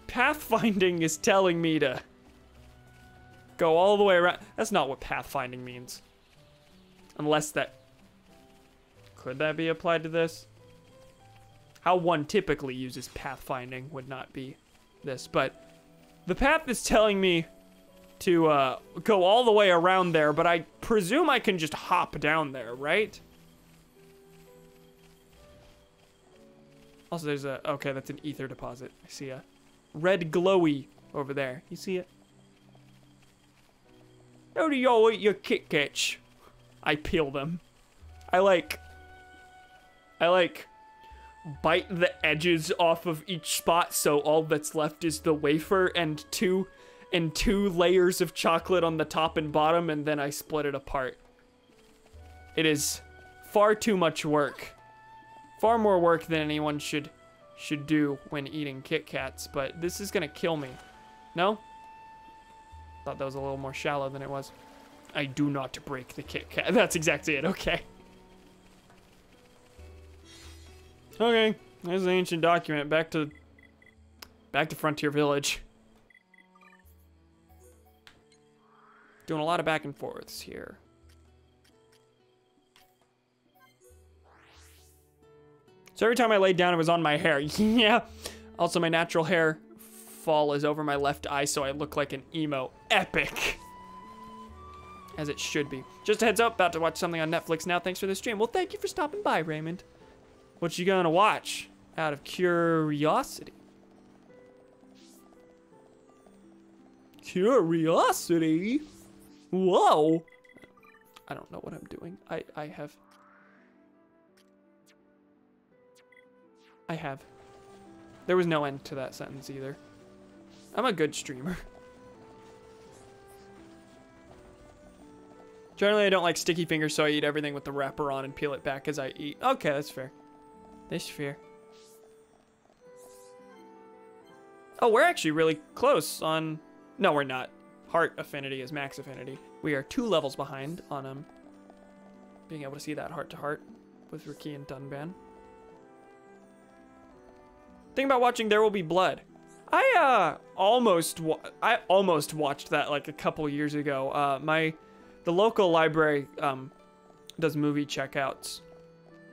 pathfinding is telling me to go all the way around. That's not what pathfinding means. Unless that... Could that be applied to this? How one typically uses pathfinding would not be this, but the path is telling me to go all the way around there, but I presume I can just hop down there, right? Also, there's a... Okay, that's an ether deposit. I see a red glowy over there. You see it? How do y'all eat your Kit Kats? I peel them. I like bite the edges off of each spot, so all that's left is the wafer and two layers of chocolate on the top and bottom, and then I split it apart. It is far too much work. Far more work than anyone should do when eating Kit Kats, but this is gonna kill me. No? Thought that was a little more shallow than it was. I do not break the Kit Kat. That's exactly it, okay. Okay, there's an ancient document. Back to Frontier Village. Doing a lot of back and forths here. So every time I laid down, it was on my hair. Yeah. Also, my natural hair fall is over my left eye, so I look like an emo. Epic. As it should be. Just a heads up, about to watch something on Netflix now. Thanks for the stream. Well, thank you for stopping by, Raymond. What you gonna watch? Out of curiosity. Curiosity? Whoa. I don't know what I'm doing. I have. There was no end to that sentence either. I'm a good streamer. Generally, I don't like sticky fingers, so I eat everything with the wrapper on and peel it back as I eat. Okay, that's fair. That's fair. Oh, we're actually really close on... No, we're not. Heart affinity is max affinity. We are 2 levels behind on being able to see that heart to heart with Riki and Dunban. Think about watching There Will Be Blood. I almost watched that like a couple years ago. The local library does movie checkouts,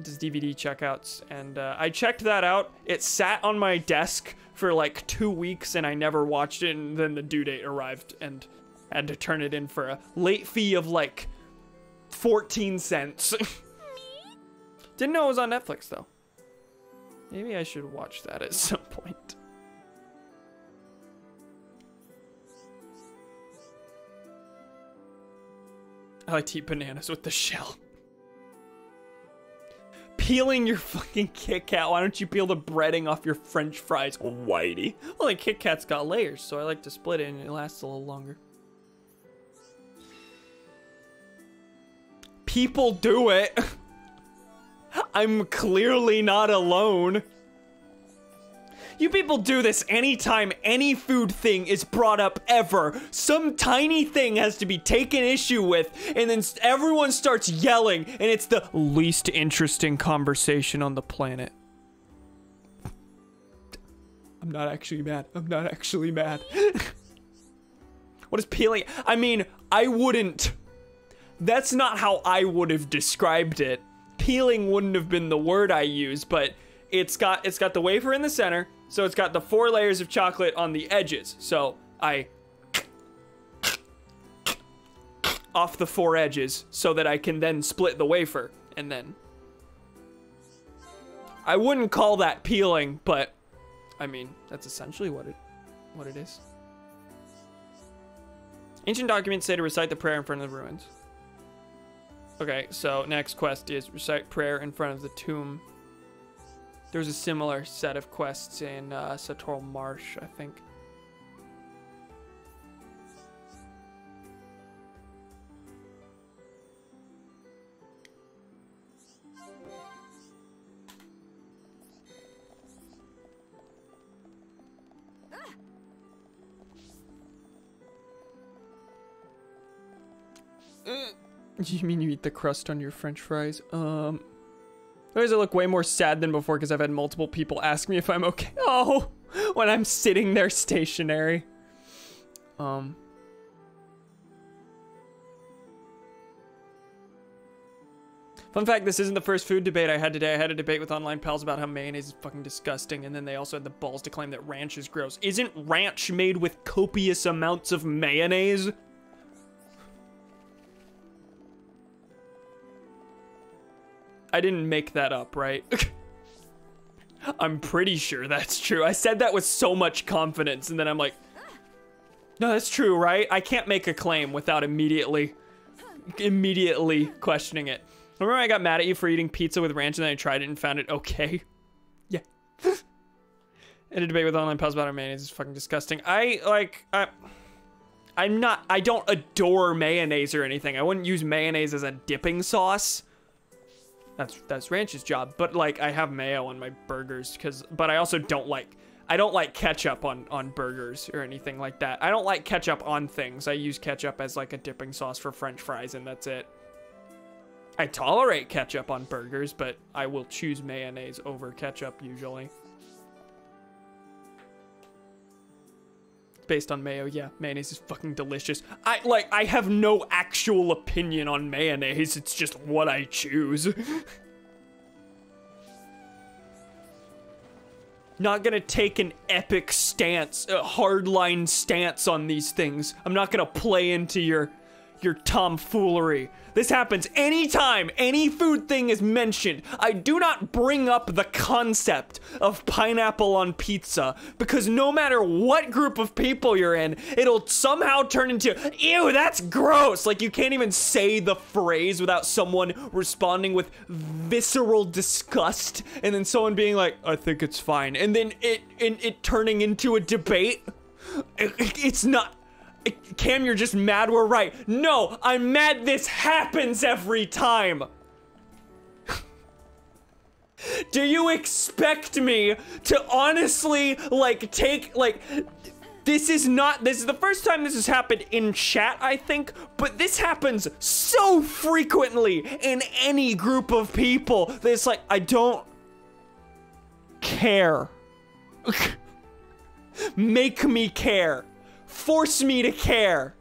does DVD checkouts, and I checked that out. It sat on my desk for like 2 weeks, and I never watched it. And then the due date arrived, and I had to turn it in for a late fee of like 14 cents. Didn't know it was on Netflix though. Maybe I should watch that at some point. I like to eat bananas with the shell. Peeling your fucking Kit Kat. Why don't you peel the breading off your French fries, whitey? Well, the Kit Kat's got layers, so I like to split it and it lasts a little longer. People do it. I'm clearly not alone. You people do this anytime any food thing is brought up ever. Some tiny thing has to be taken issue with, and then everyone starts yelling, and it's the least interesting conversation on the planet. I'm not actually mad. I'm not actually mad. What is peeling? I mean, I wouldn't... That's not how I would have described it. Peeling wouldn't have been the word I used, but it's got the wafer in the center, so it's got the 4 layers of chocolate on the edges. So I off the 4 edges so that I can then split the wafer, and then I wouldn't call that peeling, but I mean, that's essentially what it is. Ancient documents say to recite the prayer in front of the ruins. Okay, so next quest is recite prayer in front of the tomb. There's a similar set of quests in Satorl Marsh, I think. You mean you eat the crust on your French fries? Why does it look way more sad than before? Because I've had multiple people ask me if I'm okay. Oh, when I'm sitting there stationary. Fun fact, this isn't the first food debate I had today. I had a debate with online pals about how mayonnaise is fucking disgusting, and then they also had the balls to claim that ranch is gross. Isn't ranch made with copious amounts of mayonnaise? I didn't make that up, right? I'm pretty sure that's true. I said that with so much confidence, and then I'm like, no, that's true, right? I can't make a claim without immediately questioning it. Remember I got mad at you for eating pizza with ranch and then I tried it and found it okay? Yeah. In a debate with online pals about how mayonnaise is fucking disgusting. I don't adore mayonnaise or anything. I wouldn't use mayonnaise as a dipping sauce. That's ranch's job. But like, I have mayo on my burgers but I also don't like ketchup on burgers or anything like that. I don't like ketchup on things. I use ketchup as like a dipping sauce for French fries and that's it. I tolerate ketchup on burgers, but I will choose mayonnaise over ketchup usually. Based on mayo, yeah, mayonnaise is fucking delicious. I have no actual opinion on mayonnaise, it's just what I choose. Not gonna take an epic stance, a hardline stance on these things. I'm not gonna play into your tomfoolery. This happens anytime any food thing is mentioned. I do not bring up the concept of pineapple on pizza because no matter what group of people you're in, it'll somehow turn into, ew, that's gross. Like you can't even say the phrase without someone responding with visceral disgust and then someone being like, I think it's fine. And then it turning into a debate. It's not. Cam, you're just mad we're right. No, I'm mad this happens every time. Do you expect me to honestly, like, this is the first time this has happened in chat, I think, but this happens so frequently in any group of people that it's like, I don't care. Make me care. Force me to care.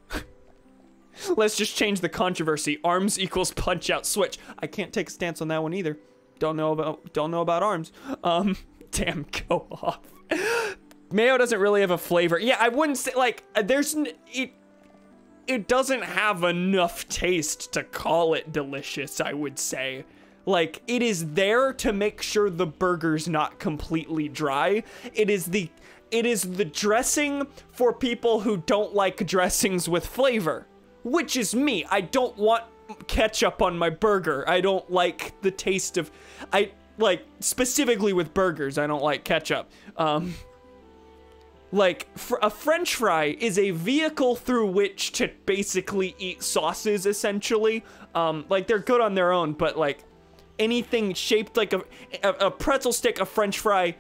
Let's just change the controversy. Arms equals punch out switch. I can't take a stance on that one either. Don't know about arms. Damn, go off. Mayo doesn't really have a flavor. Yeah, I wouldn't say like it doesn't have enough taste to call it delicious, I would say. Like, it is there to make sure the burger's not completely dry. It is the dressing for people who don't like dressings with flavor, which is me. I don't want ketchup on my burger. I don't like the taste of, specifically with burgers, I don't like ketchup. Like, a French fry is a vehicle through which to basically eat sauces, essentially. Like, they're good on their own, but like, anything shaped like a pretzel stick, a French fry,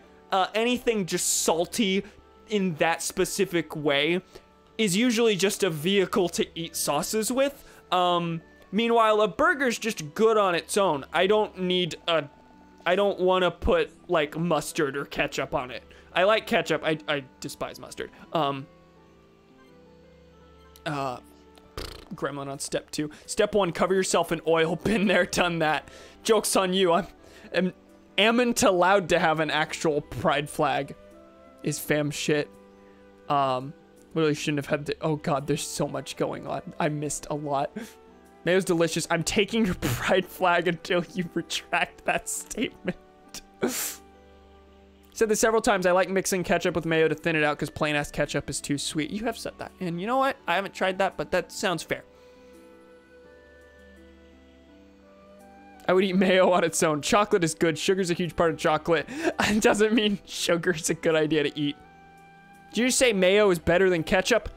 anything just salty in that specific way is usually just a vehicle to eat sauces with. Meanwhile, a burger's just good on its own. I don't want to put like mustard or ketchup on it. I like ketchup. I despise mustard. Gremlin on step 2. Step 1, cover yourself in oil. Been there, done that. Joke's on you. Amn't allowed to have an actual pride flag is fam shit. Literally shouldn't have had to. Oh god, there's so much going on. I missed a lot. Mayo's delicious. I'm taking your pride flag until you retract that statement. Said this several times. I like mixing ketchup with mayo to thin it out because plain ass ketchup is too sweet. You have said that. And you know what? I haven't tried that, but that sounds fair. I would eat mayo on its own. Chocolate is good. Sugar's a huge part of chocolate. It doesn't mean sugar's a good idea to eat. Did you say mayo is better than ketchup?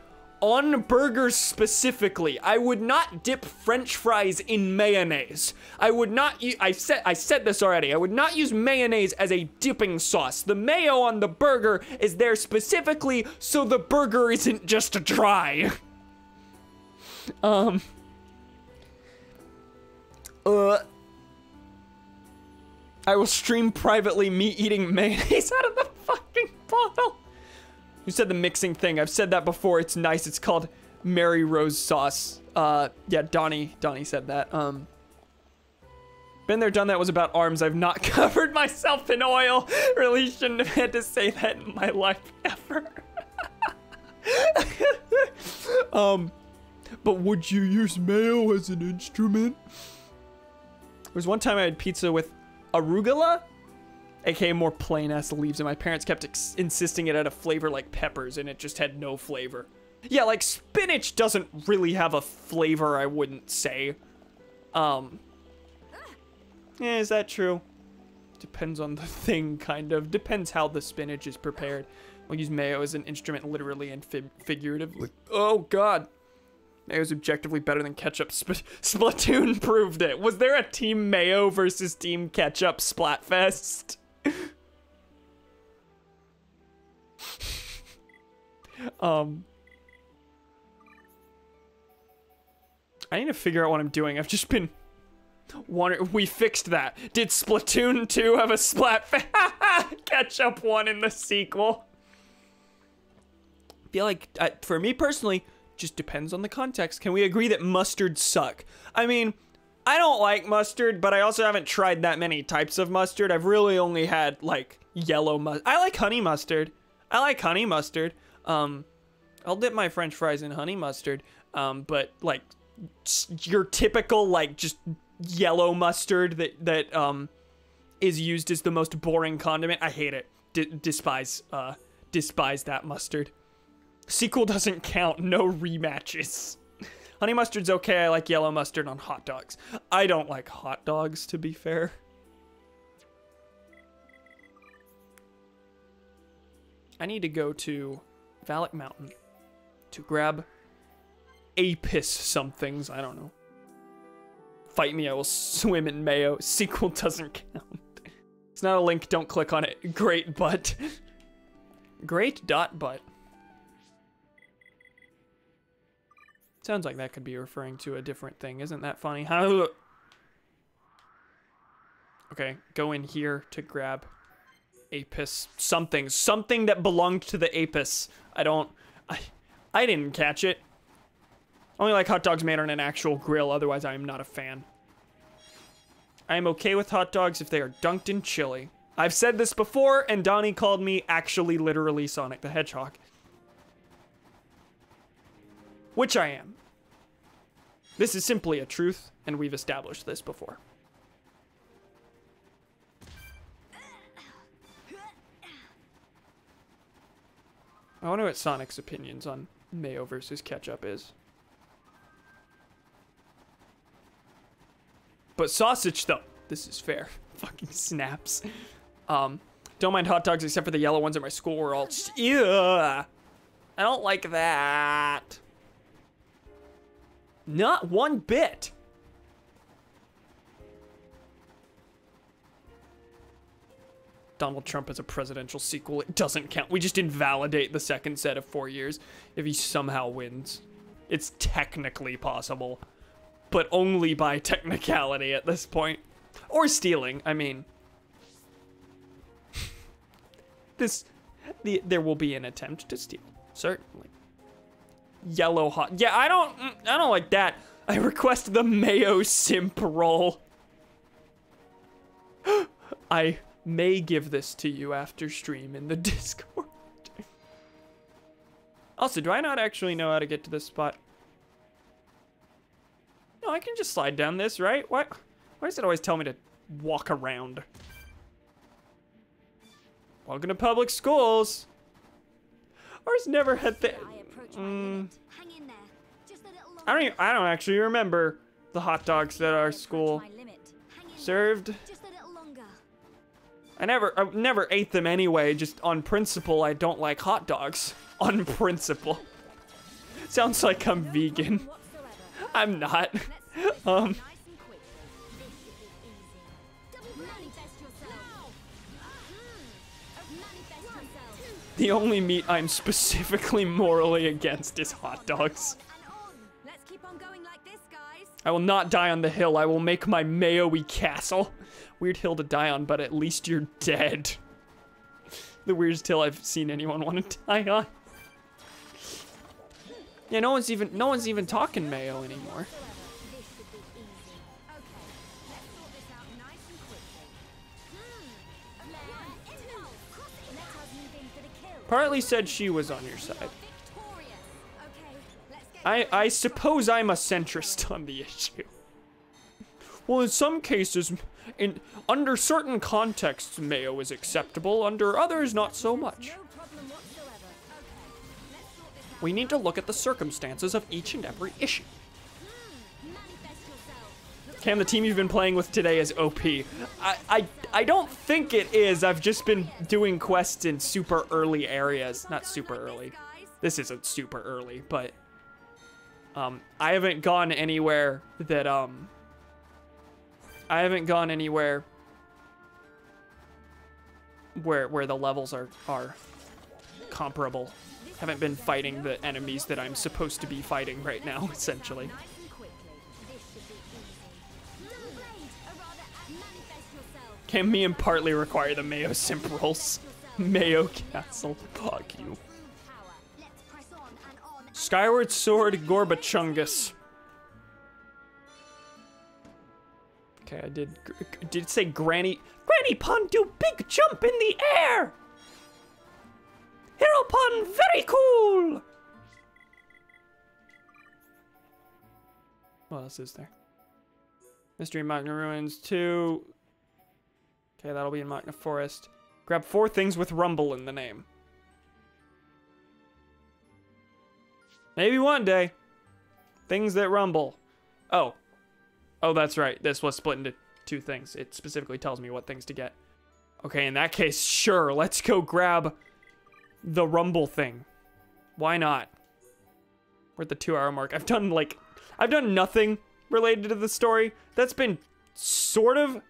On burgers specifically, I would not dip French fries in mayonnaise. I would not I said this already. I would not use mayonnaise as a dipping sauce. The mayo on the burger is there specifically so the burger isn't just dry. I will stream privately me eating mayonnaise out of the fucking bottle. You said the mixing thing. I've said that before. It's nice. It's called Mary Rose sauce. Yeah, Donnie said that. Been there, done that was about arms. I've not covered myself in oil. Really shouldn't have had to say that in my life ever. But would you use mayo as an instrument? There was one time I had pizza with arugula, aka more plain ass leaves, and my parents kept insisting it had a flavor like peppers, and it just had no flavor. Yeah, like spinach doesn't really have a flavor, I wouldn't say. Yeah, is that true? Depends on the thing, kind of. Depends how the spinach is prepared. We'll use mayo as an instrument literally and figuratively. Oh, God. Mayo is objectively better than ketchup. Splatoon proved it. Was there a Team Mayo versus Team Ketchup Splatfest? I need to figure out what I'm doing. I've just been wondering. We fixed that. Did Splatoon 2 have a Splatfest? Ketchup 1 in the sequel. I feel like, for me personally, just depends on the context. Can we agree that mustards suck? I mean, I don't like mustard, but I also haven't tried that many types of mustard. I've really only had, like, yellow mustard. I like honey mustard. I like honey mustard. I'll dip my french fries in honey mustard. But, like, your typical, like, just yellow mustard that is used as the most boring condiment. I hate it. Despise that mustard. Sequel doesn't count. No rematches. Honey mustard's okay. I like yellow mustard on hot dogs. I don't like hot dogs, to be fair. I need to go to Valak Mountain to grab Apis somethings. I don't know. Fight me, I will swim in mayo. Sequel doesn't count. It's not a link. Don't click on it. Great butt. Great dot butt. Sounds like that could be referring to a different thing. Isn't that funny? How? Okay, go in here to grab Apis something. Something that belonged to the Apis. I didn't catch it. Only like hot dogs made on an actual grill, otherwise I am not a fan. I am okay with hot dogs if they are dunked in chili. I've said this before, and Donnie called me actually literally Sonic the Hedgehog. Which I am. This is simply a truth, and we've established this before. I wonder what Sonic's opinions on mayo versus ketchup is. But sausage, though. This is fair. Fucking snaps. Don't mind hot dogs except for the yellow ones at my school were all... Ew. I don't like that. Not one bit. Donald Trump as a presidential sequel. It doesn't count. We just invalidate the second set of 4 years if he somehow wins. It's technically possible, but only by technicality at this point. Or stealing, I mean. There will be an attempt to steal, certainly. Yellow hot. Yeah, I don't like that. I request the mayo simp roll. I may give this to you after stream in the Discord. Also, do I not actually know how to get to this spot? No, I can just slide down this, right? Why does it always tell me to walk around? Welcome to public schools. Ours never had the... I don't actually remember the hot dogs that our school served. I never ate them anyway, just on principle. I don't like hot dogs. On principle. Sounds like I'm vegan. I'm not. The only meat I'm specifically morally against is hot dogs. I will not die on the hill. I will make my Mayo-y castle. Weird hill to die on, but at least you're dead. The weirdest hill I've seen anyone want to die on. Yeah, no one's even talking Mayo anymore. This should be easy. Okay, let's sort this out nice and quickly. One, two, cross it. Let us move in for the kill. Partly said she was on your side. Victorious. Okay, let's get I suppose I'm a centrist on the issue. Well, in some cases, under certain contexts, Mayo is acceptable. Under others, not so much. no problem whatsoever. Okay, let's sort this out. We need to look at the circumstances of each and every issue. Manifest yourself. Cam, the team you've been playing with today is OP. I don't think it is. I've just been doing quests in super early areas. Not super early. This isn't super early, but I haven't gone anywhere that I haven't gone anywhere where the levels are comparable. Haven't been fighting the enemies that I'm supposed to be fighting right now, essentially. Nice and quickly. This should be easy. Xenoblade, or rather, manifest yourself. Can me and partly require the Mayo simp rolls. Mayo Castle. Fuck you. Power. Let's press on and on. Skyward Sword Gorbachungus. Okay, I did it say Granny Pun do big jump in the air? Hero Pun, very cool! What else is there? Mystery Magna Ruins 2. Okay, that'll be in Magna Forest. Grab 4 things with Rumble in the name. Maybe one day. Things that rumble. Oh, that's right. This was split into 2 things. It specifically tells me what things to get. Okay, in that case, sure. Let's go grab the rumble thing. Why not? We're at the 2-hour mark. I've done nothing related to the story. That's been sort of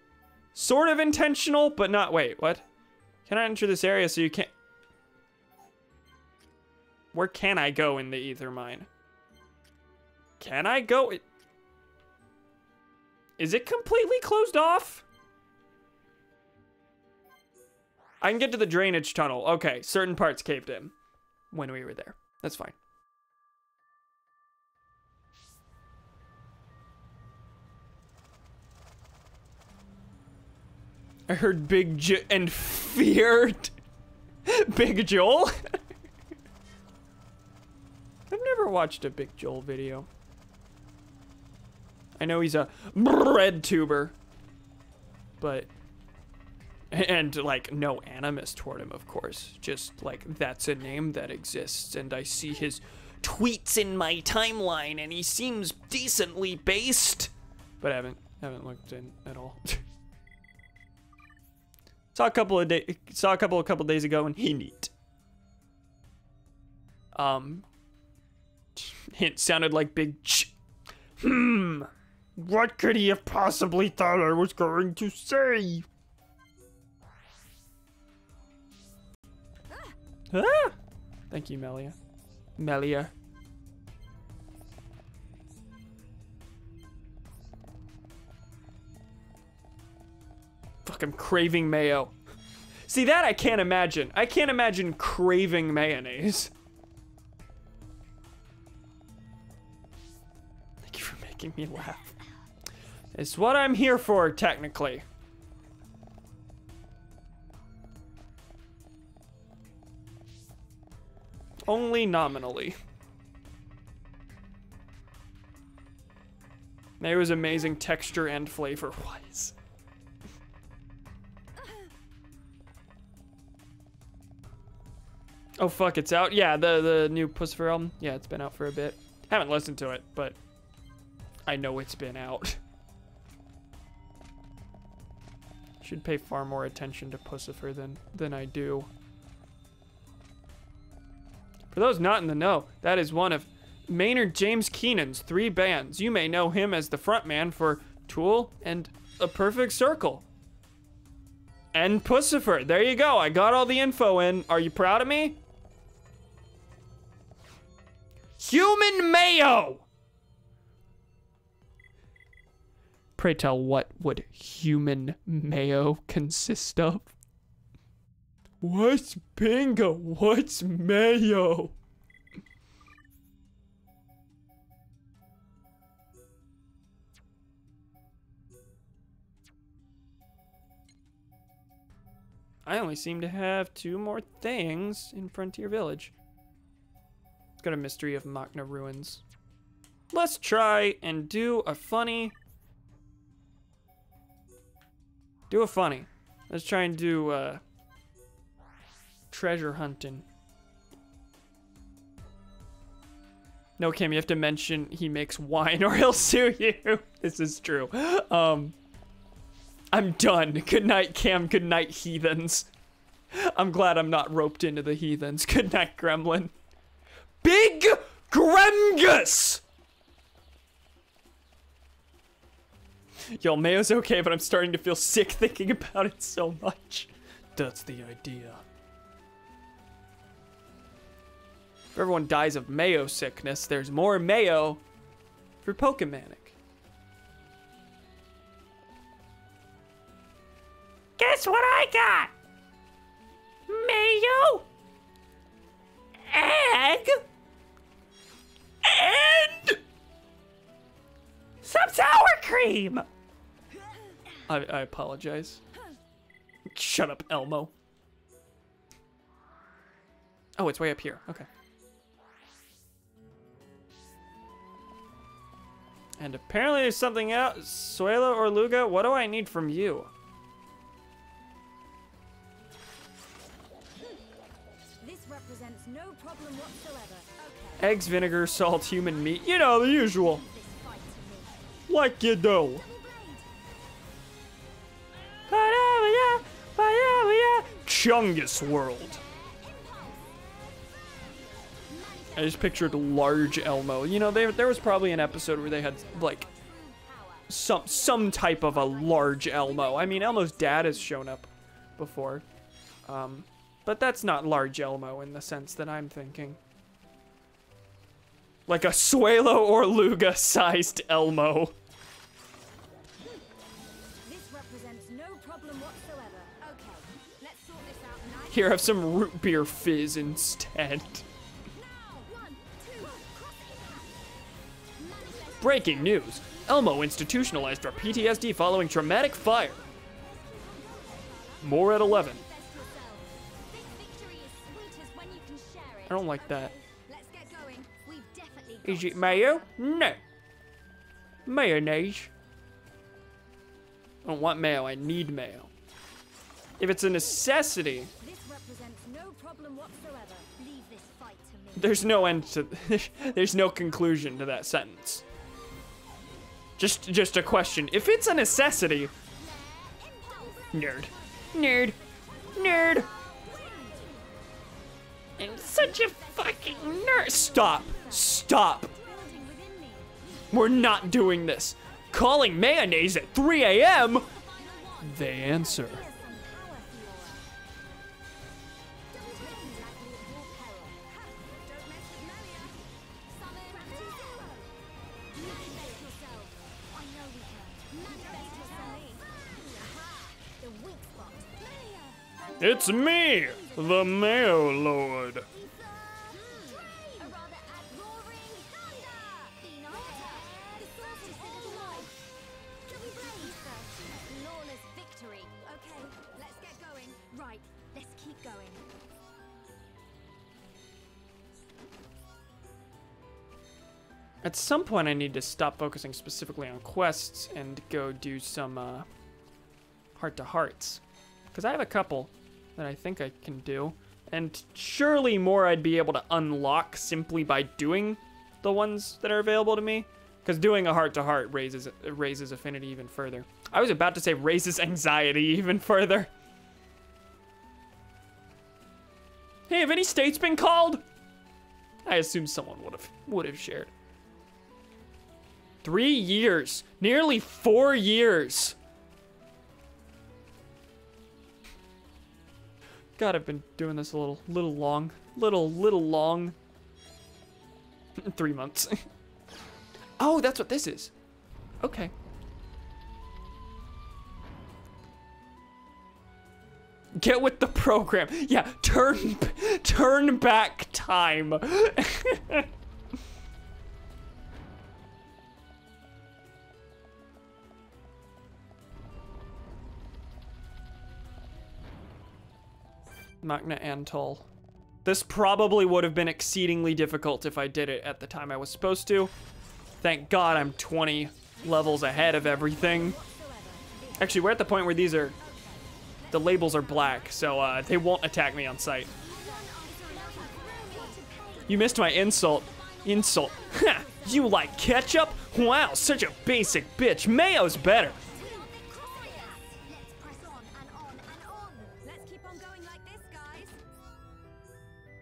intentional, but not. Wait, what? Can I enter this area so you can't? Where can I go in the ether mine? Can I go? Is it completely closed off? I can get to the drainage tunnel. Okay, certain parts caved in when we were there. That's fine. I heard Big J and feared Big Joel. I've never watched a Big Joel video. I know he's a bread tuber, but, and like no animus toward him, of course. Just like that's a name that exists, and I see his tweets in my timeline, and he seems decently based, but I haven't looked in at all. Saw a couple days ago, and he neat. Hint sounded like Big Ch. What could he have possibly thought I was going to say? Ah! Thank you, Melia. Fuck, I'm craving mayo. See, that I can't imagine. I can't imagine craving mayonnaise. Thank you for making me laugh. It's what I'm here for, technically. Only nominally. Mayo is amazing texture and flavor-wise. Oh fuck, it's out? Yeah, the new Pussifer album. Yeah, it's been out for a bit. Haven't listened to it, but I know it's been out. Should pay far more attention to Pussifer than I do. For those not in the know, that is one of Maynard James Keenan's 3 bands. You may know him as the frontman for Tool and A Perfect Circle. And Pussifer. There you go. I got all the info in. Are you proud of me? Human Mayo! Pray tell, what would human mayo consist of? What's bingo? What's mayo? I only seem to have 2 more things in Frontier Village. It's got a mystery of Machna ruins. Let's try and do a funny. Let's try and do treasure hunting. No, Cam, you have to mention he makes wine or he'll sue you. This is true. I'm done. Good night, Cam. Good night, heathens. I'm glad I'm not roped into the heathens. Good night, gremlin. Big Gremgus! Yo, mayo's okay, but I'm starting to feel sick thinking about it so much. That's the idea. If everyone dies of mayo sickness, there's more mayo for Pokemanic. Guess what I got? Mayo, egg, and some sour cream. I apologize. Shut up, Elmo. Oh, it's way up here. Okay. And apparently there's something else. Suelo or Luga, what do I need from you? This represents no problem whatsoever. Okay. Eggs, vinegar, salt, human meat. You know, the usual. This fight to me. Like you do. Chungus World. I just pictured large Elmo. You know, there was probably an episode where they had like some type of a large Elmo. I mean, Elmo's dad has shown up before, but that's not large Elmo in the sense that I'm thinking. Like a Suelo or Luga sized Elmo. This represents no problem whatsoever. Okay, let's sort this out nice. Here, have some root beer fizz instead. Breaking news. Elmo institutionalized for PTSD following traumatic fire. More at 11. I don't like that. Let's get going. We've definitely Is it mayo? No. Mayonnaise. I don't want mayo, I need mayo. If it's a necessity, This represents no problem whatsoever. Leave this fight to me. there's no end to, there's no conclusion to that sentence. Just a question. If it's a necessity, nerd, nerd, nerd. I'm such a fucking nerd. Stop, stop. Building within me. We're not doing this. Calling mayonnaise at 3 a.m. They answer. Here's some power for your Don't take me lightly at your peril. Ha! Don't mess with Melia. Summon Gravity Zero. Manifest yourself. I know we can. Manifest yourself. Aha! The weak spot. Melia. It's me, the Mayo Lord. A rather roaring thunder. Phenomena. The solstice is alive. Double blaze. Flawless victory. Okay, let's get going. Right, let's keep going. At some point, I need to stop focusing specifically on quests and go do some heart-to-hearts. Because I have a couple that I think I can do. And surely more I'd be able to unlock simply by doing the ones that are available to me. Because doing a heart-to-heart raises affinity even further. I was about to say raises anxiety even further. Hey, have any states been called? I assume someone would have shared. 3 years, nearly 4 years. God, I've been doing this a little long, little long. 3 months. Oh, that's what this is. Okay. Get with the program. Yeah, turn back time. Magna Antol. This probably would have been exceedingly difficult if I did it at the time I was supposed to. Thank God I'm 20 levels ahead of everything. Actually, we're at the point where these are, the labels are black, so they won't attack me on sight. You missed my insult. Insult. Ha! You like ketchup? Wow, such a basic bitch. Mayo's better.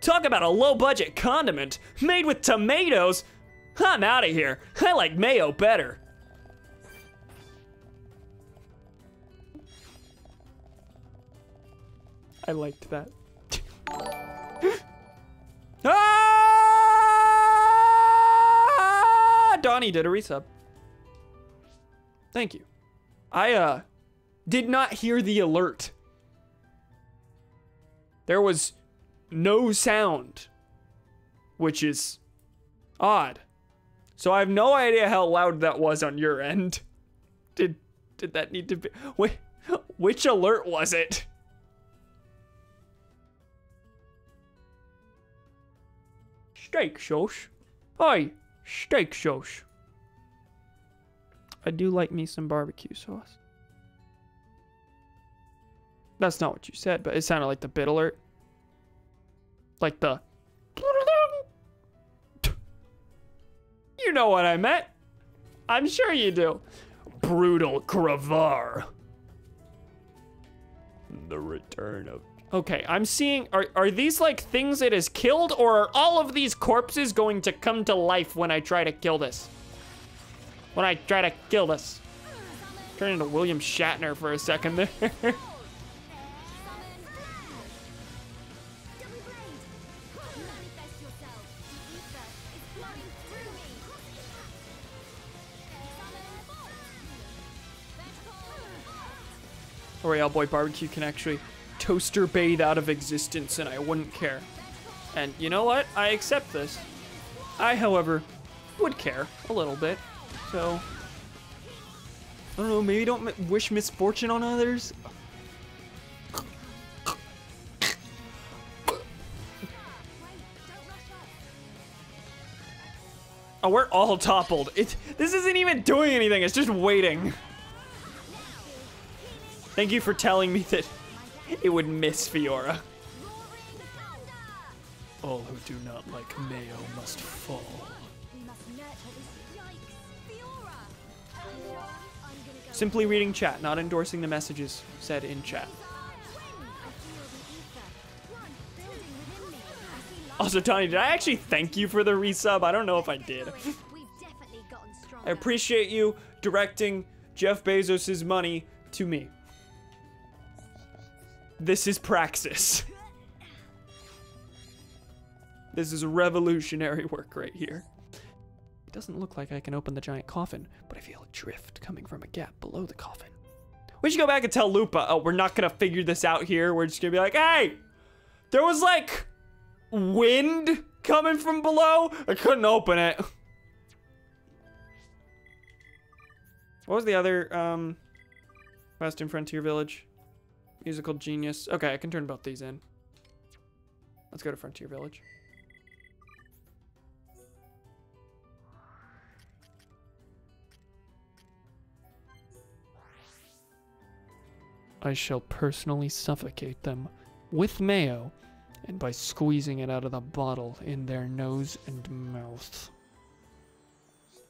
Talk about a low-budget condiment made with tomatoes. I'm out of here. I like mayo better. I liked that. Ah! Donnie did a resub. Thank you. I did not hear the alert. There was no sound, which is odd. So I have no idea how loud that was on your end. Did that need to be? Wait, which alert was it? Steak sauce. Hi, steak sauce. I do like me some barbecue sauce. That's not what you said, but it sounded like the bit alert. Like the... You know what I meant. I'm sure you do. Brutal Gravar. The return of... Okay, I'm seeing... Are these like things it has killed, or are all of these corpses going to come to life when I try to kill this? When I try to kill this. Turn into William Shatner for a second there. Royale Boy Barbecue can actually toaster bathe out of existence and I wouldn't care. And you know what? I accept this. I, however, would care a little bit. So, I don't know, maybe don't wish misfortune on others. Oh, we're all toppled. This isn't even doing anything, it's just waiting. Thank you for telling me that it would miss Fiora. All who do not like Mayo must fall. Simply reading chat, not endorsing the messages said in chat. Also, Tony, did I actually thank you for the resub? I don't know if I did. I appreciate you directing Jeff Bezos' money to me. This is praxis. This is revolutionary work right here. It doesn't look like I can open the giant coffin, but I feel a drift coming from a gap below the coffin. We should go back and tell Lupa, oh, we're not gonna figure this out here. We're just gonna be like, hey, there was like wind coming from below. I couldn't open it. What was the other, Western Frontier Village? Musical Genius. Okay, I can turn both these in. Let's go to Frontier Village. I shall personally suffocate them with mayo and by squeezing it out of the bottle in their nose and mouth.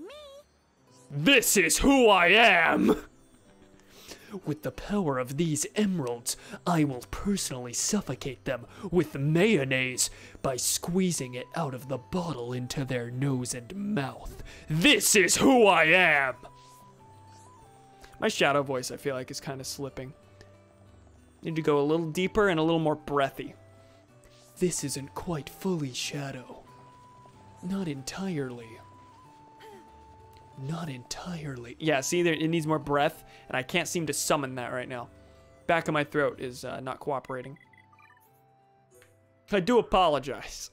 Me? This is who I am! With the power of these emeralds, I will personally suffocate them with mayonnaise by squeezing it out of the bottle into their nose and mouth. This is who I am! My shadow voice, I feel like, is kind of slipping. Need to go a little deeper and a little more breathy. This isn't quite fully shadow. Not entirely. Not entirely. Yeah, see, it needs more breath, and I can't seem to summon that right now. back of my throat is not cooperating. I do apologize.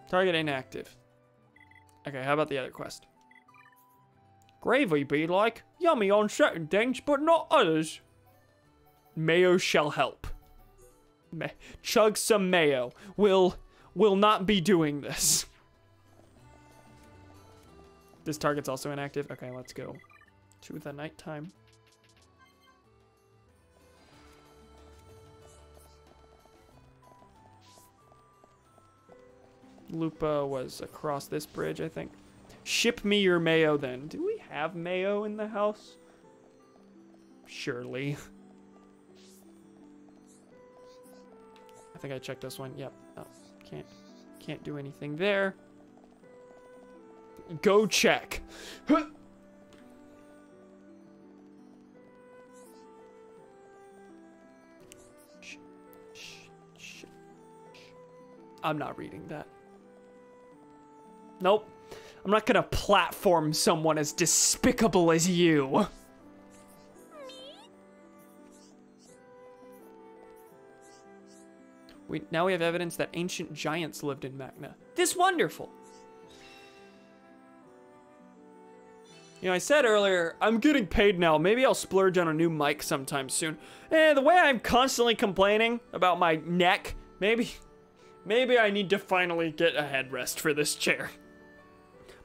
Target inactive. Okay, how about the other quest? Gravy be like yummy on certain things, but not others. Mayo shall help. Chug some mayo. Will not be doing this. This target's also inactive. Okay, let's go to the nighttime. Lupa was across this bridge, I think. Ship me your mayo then. Do we have mayo in the house? Surely. I think I checked this one. Yep. Oh, can't do anything there. Go check. I'm not reading that. Nope. I'm not gonna platform someone as despicable as you. Now we have evidence that ancient giants lived in Magna. This wonderful. You know, I said earlier, I'm getting paid now. Maybe I'll splurge on a new mic sometime soon. The way I'm constantly complaining about my neck, maybe I need to finally get a headrest for this chair.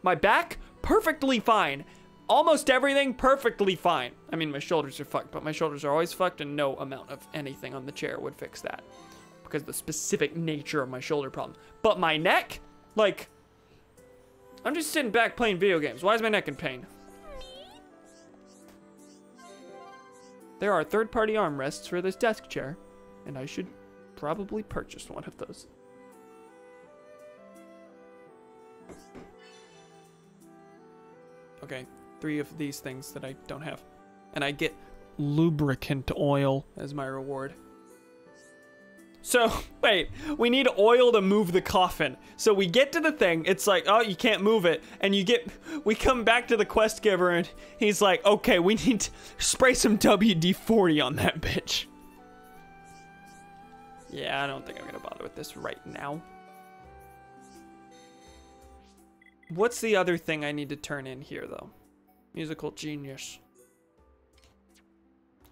My back, perfectly fine. Almost everything, perfectly fine. I mean, my shoulders are fucked, but my shoulders are always fucked, and no amount of anything on the chair would fix that. Because of the specific nature of my shoulder problem. But my neck? Like, I'm just sitting back playing video games. Why is my neck in pain? There are third-party armrests for this desk chair, and I should probably purchase one of those. Okay, 3 of these things that I don't have. And I get lubricant oil as my reward. So, wait, we need oil to move the coffin. So we get to the thing, it's like, oh, you can't move it. And we come back to the quest giver and he's like, okay, we need to spray some WD-40 on that bitch. Yeah, I don't think I'm gonna bother with this right now. What's the other thing I need to turn in here, though? Musical genius.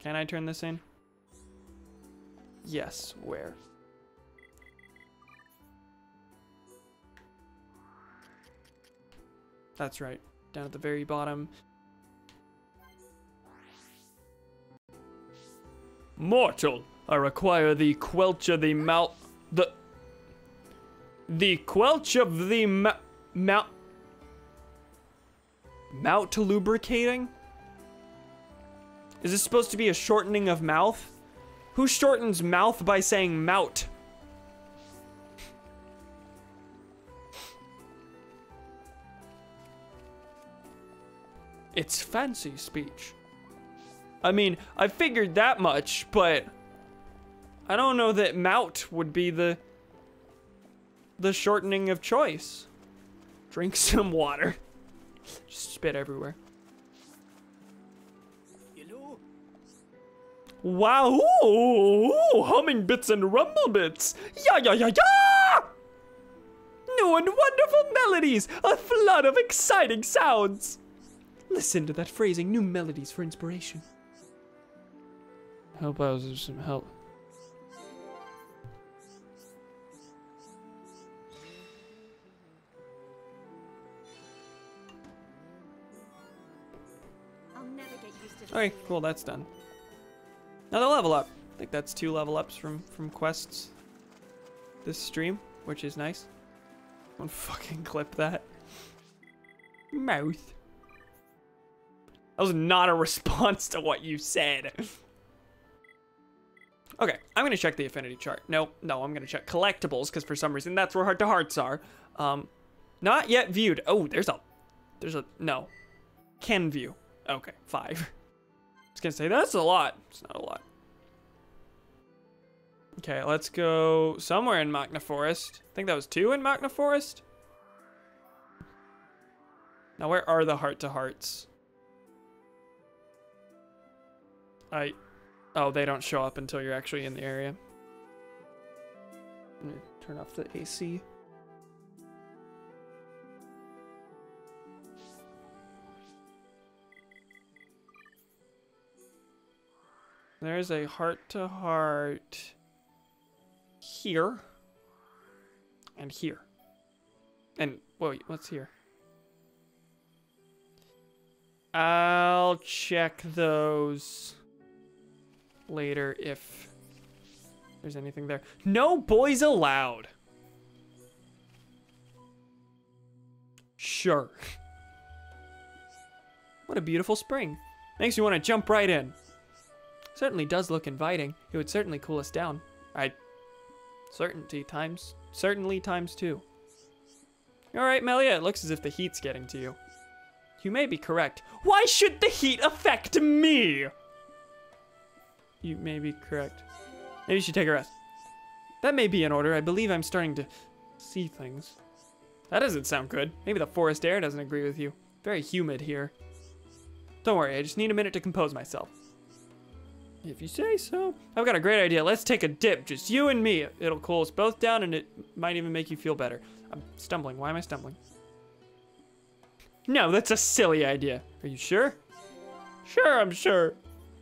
Can I turn this in? Yes, where? That's right, down at the very bottom. Mortal, I require the quelch of the the quelch of the mouth lubricating? Is this supposed to be a shortening of mouth? Who shortens mouth by saying mout? It's fancy speech. I mean, I figured that much, but I don't know that mout would be the shortening of choice. Drink some water. Just spit everywhere. Hello? Wow! Ooh, humming bits and rumble bits. Yeah, yeah, yeah, yeah! New and wonderful melodies. A flood of exciting sounds. Listen to that phrasing. New melodies for inspiration. Help out with some help. Okay, cool, that's done. Another level up. I think that's 2 level ups from quests this stream, which is nice. Don't fucking clip that. Mouth. That was not a response to what you said. Okay, I'm gonna check the affinity chart. No, I'm gonna check collectibles, because for some reason that's where heart-to-hearts are. Not yet viewed. Oh, there's a, no. Can view. Okay, 5. I was gonna say, that's a lot. It's not a lot. Okay, let's go somewhere in Magna Forest. I think that was 2 in Magna Forest. Now, where are the heart-to-hearts? Oh, they don't show up until you're actually in the area. I'm gonna turn off the AC. There's a heart-to-heart here and here. And, whoa, what's here? I'll check those later if there's anything there. No boys allowed. Sure. What a beautiful spring. Makes you want to jump right in. Certainly does look inviting. It would certainly cool us down. Certainly times 2. Alright, Melia, it looks as if the heat's getting to you. You may be correct. Why should the heat affect me? You may be correct. Maybe you should take a rest. That may be in order. I believe I'm starting to see things. That doesn't sound good. Maybe the forest air doesn't agree with you. Very humid here. Don't worry, I just need a minute to compose myself. If you say so. I've got a great idea. Let's take a dip, just you and me. It'll cool us both down and it might even make you feel better. I'm stumbling. Why am I stumbling? No, that's a silly idea. Are you sure? Sure, I'm sure.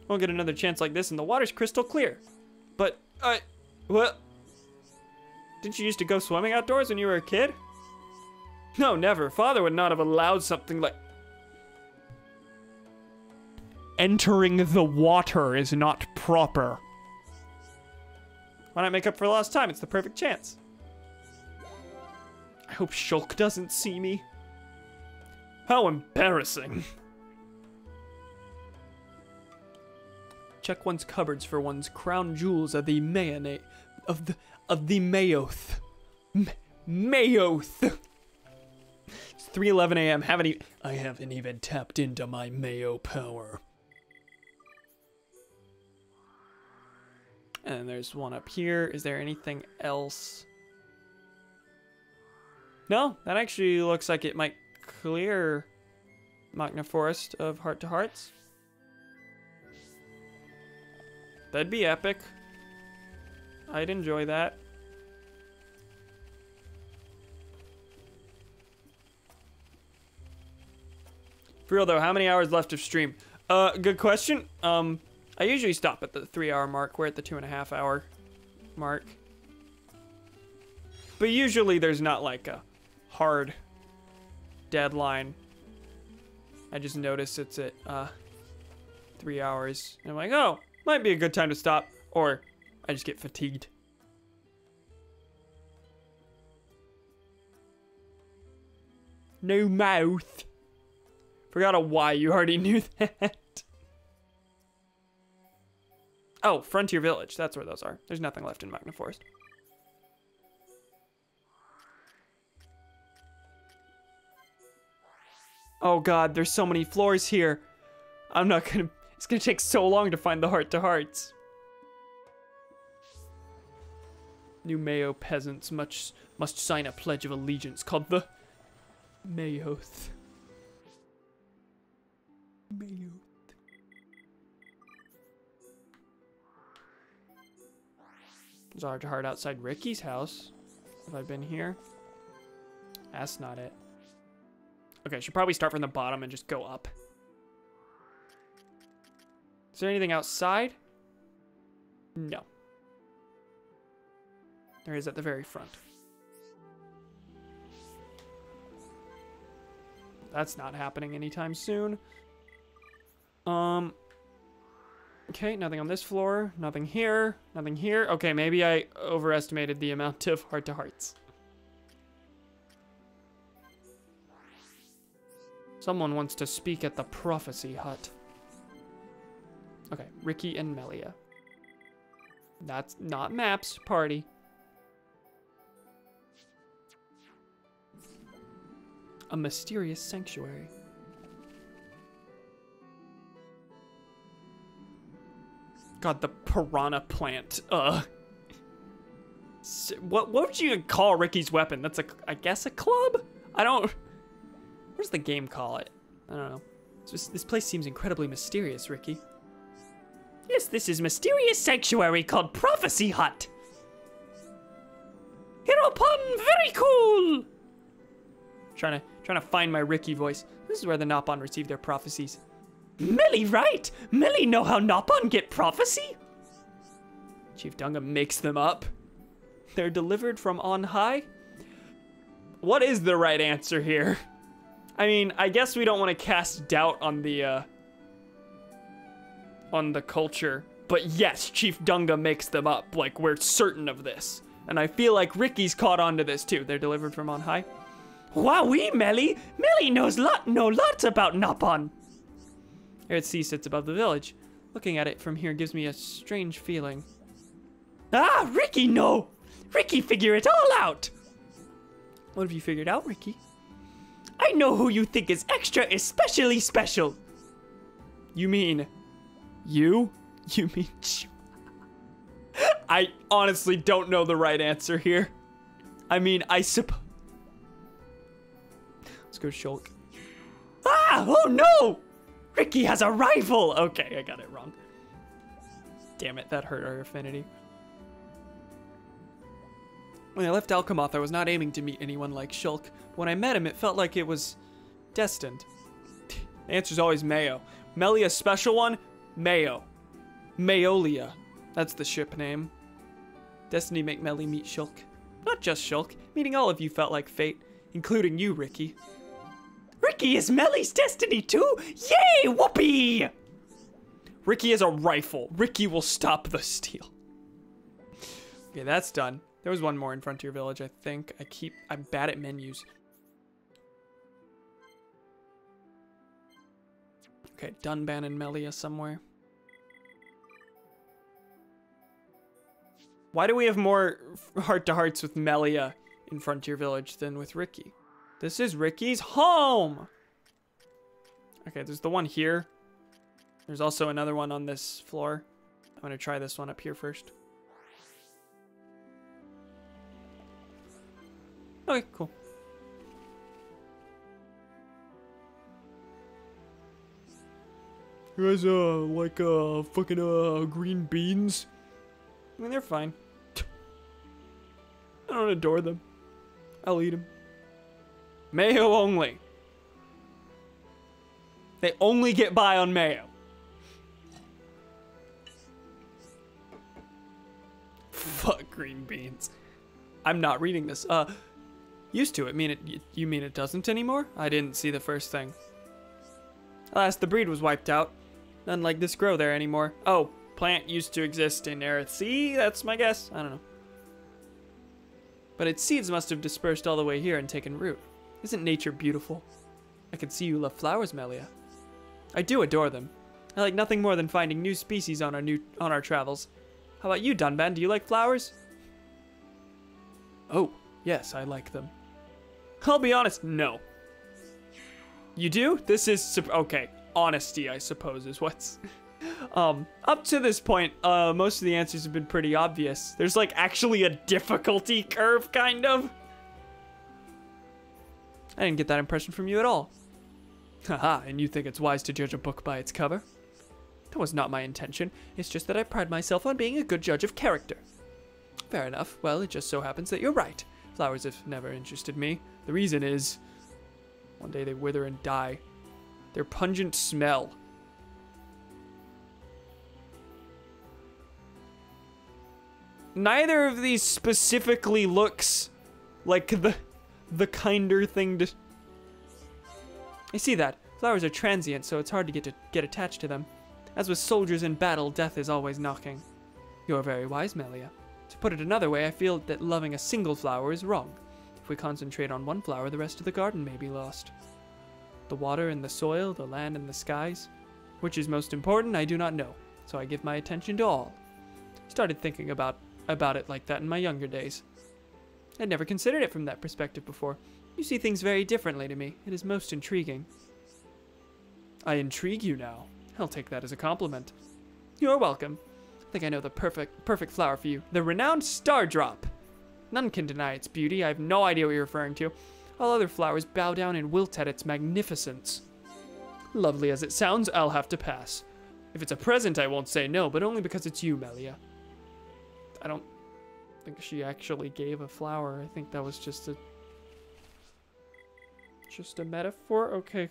Won't get another chance like this and the water's crystal clear. But, what? Didn't you used to go swimming outdoors when you were a kid? No, never. Father would not have allowed something like... Entering the water is not proper. Why not make up for lost time? It's the perfect chance. I hope Shulk doesn't see me. How embarrassing. Check one's cupboards for one's crown jewels of the mayonnaise of the Mayoth. Mayoth. It's 3:11 a.m. I haven't even tapped into my Mayo power. And there's one up here. Is there anything else? No, that actually looks like it might clear Magna Forest of heart-to-hearts. That'd be epic. I'd enjoy that. For real though, how many hours left of stream? Good question. I usually stop at the 3-hour mark. We're at the 2.5 hour mark. But usually there's not like a hard deadline. I just notice it's at 3 hours. And I'm like, oh, might be a good time to stop. Or I just get fatigued. No mouth. Forgot a Y, you already knew that. Oh, Frontier Village, that's where those are. There's nothing left in Magna Forest. Oh god, there's so many floors here. It's gonna take so long to find the heart-to-hearts. New Mayo peasants must sign a pledge of allegiance called the Mayoth. Mayoth. There's a heart-to-heart outside Ricky's house. Have I been here? That's not it. Okay, I should probably start from the bottom and just go up. Is there anything outside? No. There is at the very front. That's not happening anytime soon. Okay, nothing on this floor. Nothing here. Nothing here. Okay, maybe I overestimated the amount of heart-to-hearts. Someone wants to speak at the prophecy hut. Okay, Ricky and Melia. That's not maps, party. A mysterious sanctuary. God, the piranha plant. What would you even call Ricky's weapon? That's I guess a club? I don't... What does the game call it? I don't know. It's just, this place seems incredibly mysterious, Ricky. Yes, this is mysterious sanctuary called Prophecy Hut. Hereupon, very cool. Trying to find my Ricky voice. This is where the Nopon receive their prophecies. Melly, right? Melly know how Nopon get prophecy? Chief Dunga makes them up. They're delivered from on high? What is the right answer here? I mean, I guess we don't want to cast doubt on the culture. But yes, Chief Dunga makes them up. Like, we're certain of this. And I feel like Ricky's caught on to this too. They're delivered from on high. Wowee, Melly! Melly knows lots about Nopon. Arid Sea sits above the village. Looking at it from here gives me a strange feeling. Ah, Ricky, no! Ricky, figure it all out! What have you figured out, Ricky? I know who you think is extra especially special. You mean you? You mean I honestly don't know the right answer here. I mean, I suppose. Let's go Shulk. Ah! Oh no! Ricky has a rival! Okay, I got it wrong. Damn it, that hurt our affinity. When I left Alchemoth, I was not aiming to meet anyone like Shulk. But when I met him, it felt like it was destined. The answer's always Mayo. Melia special one? Mayo. Mayolia. That's the ship name. Destiny make Melly meet Shulk. Not just Shulk. Meeting all of you felt like fate. Including you, Ricky. Ricky is Melly's destiny too? Yay, whoopee! Ricky is a rifle. Ricky will stop the steal. Okay, that's done. There was one more in Frontier Village, I think. I'm bad at menus. Okay, Dunban and Melia somewhere. Why do we have more heart-to-hearts with Melia in Frontier Village than with Ricky? This is Ricky's home! Okay, there's the one here. There's also another one on this floor. I'm gonna try this one up here first. Okay, cool. You guys, like, fucking, green beans? I mean, they're fine. I don't adore them. I'll eat them. Mayo only. They only get by on mayo. Fuck green beans. I'm not reading this. Used to it. You mean it doesn't anymore? I didn't see the first thing. Alas, the breed was wiped out. None like this grow there anymore. Oh, plant used to exist in Arid Sea? That's my guess. I don't know. But its seeds must have dispersed all the way here and taken root. Isn't nature beautiful? I can see you love flowers, Melia. I do adore them. I like nothing more than finding new species on our travels. How about you, Dunban? Do you like flowers? Oh, yes, I like them. I'll be honest, no. You do? This is okay. Honesty, I suppose, is what's up to this point. Most of the answers have been pretty obvious. There's like actually a difficulty curve, kind of. I didn't get that impression from you at all. Haha, and you think it's wise to judge a book by its cover? That was not my intention. It's just that I pride myself on being a good judge of character. Fair enough. Well, it just so happens that you're right. Flowers have never interested me. The reason is, one day they wither and die. Their pungent smell. Neither of these specifically looks like the kinder thing to... I see that. Flowers are transient, so it's hard to get attached to them. As with soldiers in battle, death is always knocking. You're very wise, Melia. To put it another way, I feel that loving a single flower is wrong. If we concentrate on one flower, the rest of the garden may be lost. The water and the soil, the land and the skies. Which is most important, I do not know, so I give my attention to all. Started thinking about it like that in my younger days. I'd never considered it from that perspective before. You see things very differently to me. It is most intriguing. I intrigue you now. I'll take that as a compliment. You're welcome. I think I know the perfect flower for you. The renowned Stardrop. None can deny its beauty. I have no idea what you're referring to. All other flowers bow down and wilt at its magnificence. Lovely as it sounds, I'll have to pass. If it's a present, I won't say no, but only because it's you, Melia. I don't think she actually gave a flower. I think that was just a metaphor. Okay.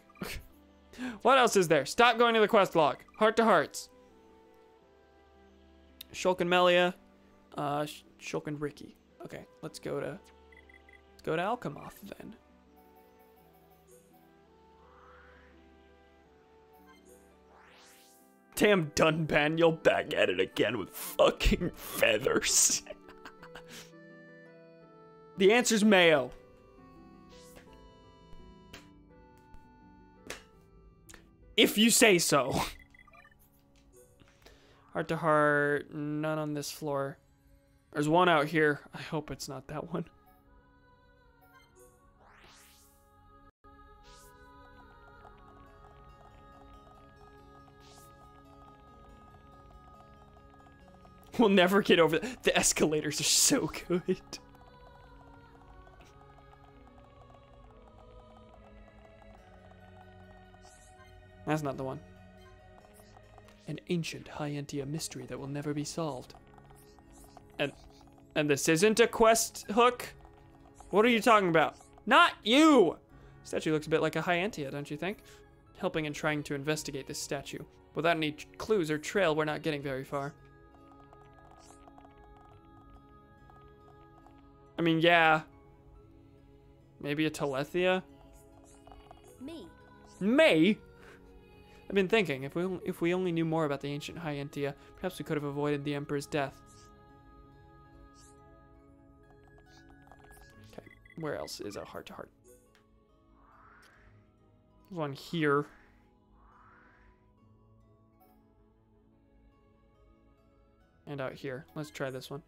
What else is there? Stop going to the quest log. Heart to hearts. Shulk and Melia. Shulk and Ricky. Okay, let's go to Alchemoth then. Damn Dunban, you'll back at it again with fucking feathers. The answer's mayo. If you say so. Heart to heart, none on this floor. There's one out here. I hope it's not that one. We'll never get over that. The escalators are so good. That's not the one. An ancient Hyantia mystery that will never be solved. And this isn't a quest hook? What are you talking about? Not you! Statue looks a bit like a Hyantia, don't you think? Helping and trying to investigate this statue. Without any clues or trail, we're not getting very far. I mean, yeah. Maybe a Telethia? Me. May? I've been thinking, if we only knew more about the ancient Hyantia, perhaps we could have avoided the Emperor's death. Okay, where else is a heart to heart? There's one here. And out here. Let's try this one.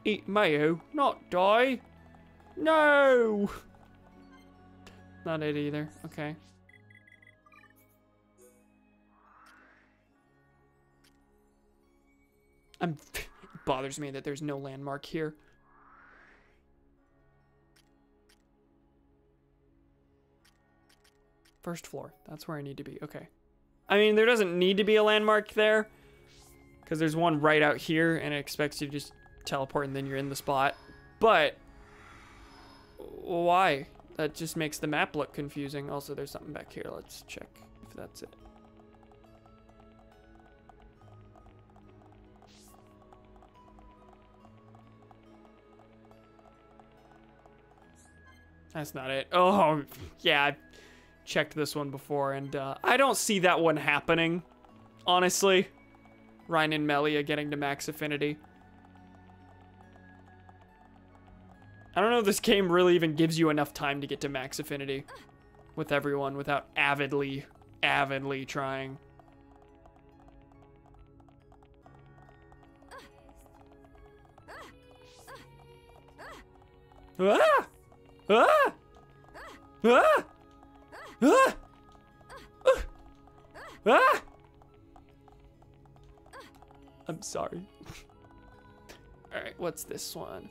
Eat mayo, not die. No! Not it either. Okay. It bothers me that there's no landmark here. First floor. That's where I need to be. Okay. I mean, there doesn't need to be a landmark there, because there's one right out here, and it expects you to just teleport and then you're in the spot. But why? That just makes the map look confusing. Also, there's something back here. Let's check if that's it. That's not it. Oh, yeah, I checked this one before, and I don't see that one happening, honestly. Ryan and Melia getting to max affinity. I don't know if this game really even gives you enough time to get to max affinity with everyone without avidly trying. Ah! Ah! Ah! Ah! Ah! I'm sorry. Alright, what's this one?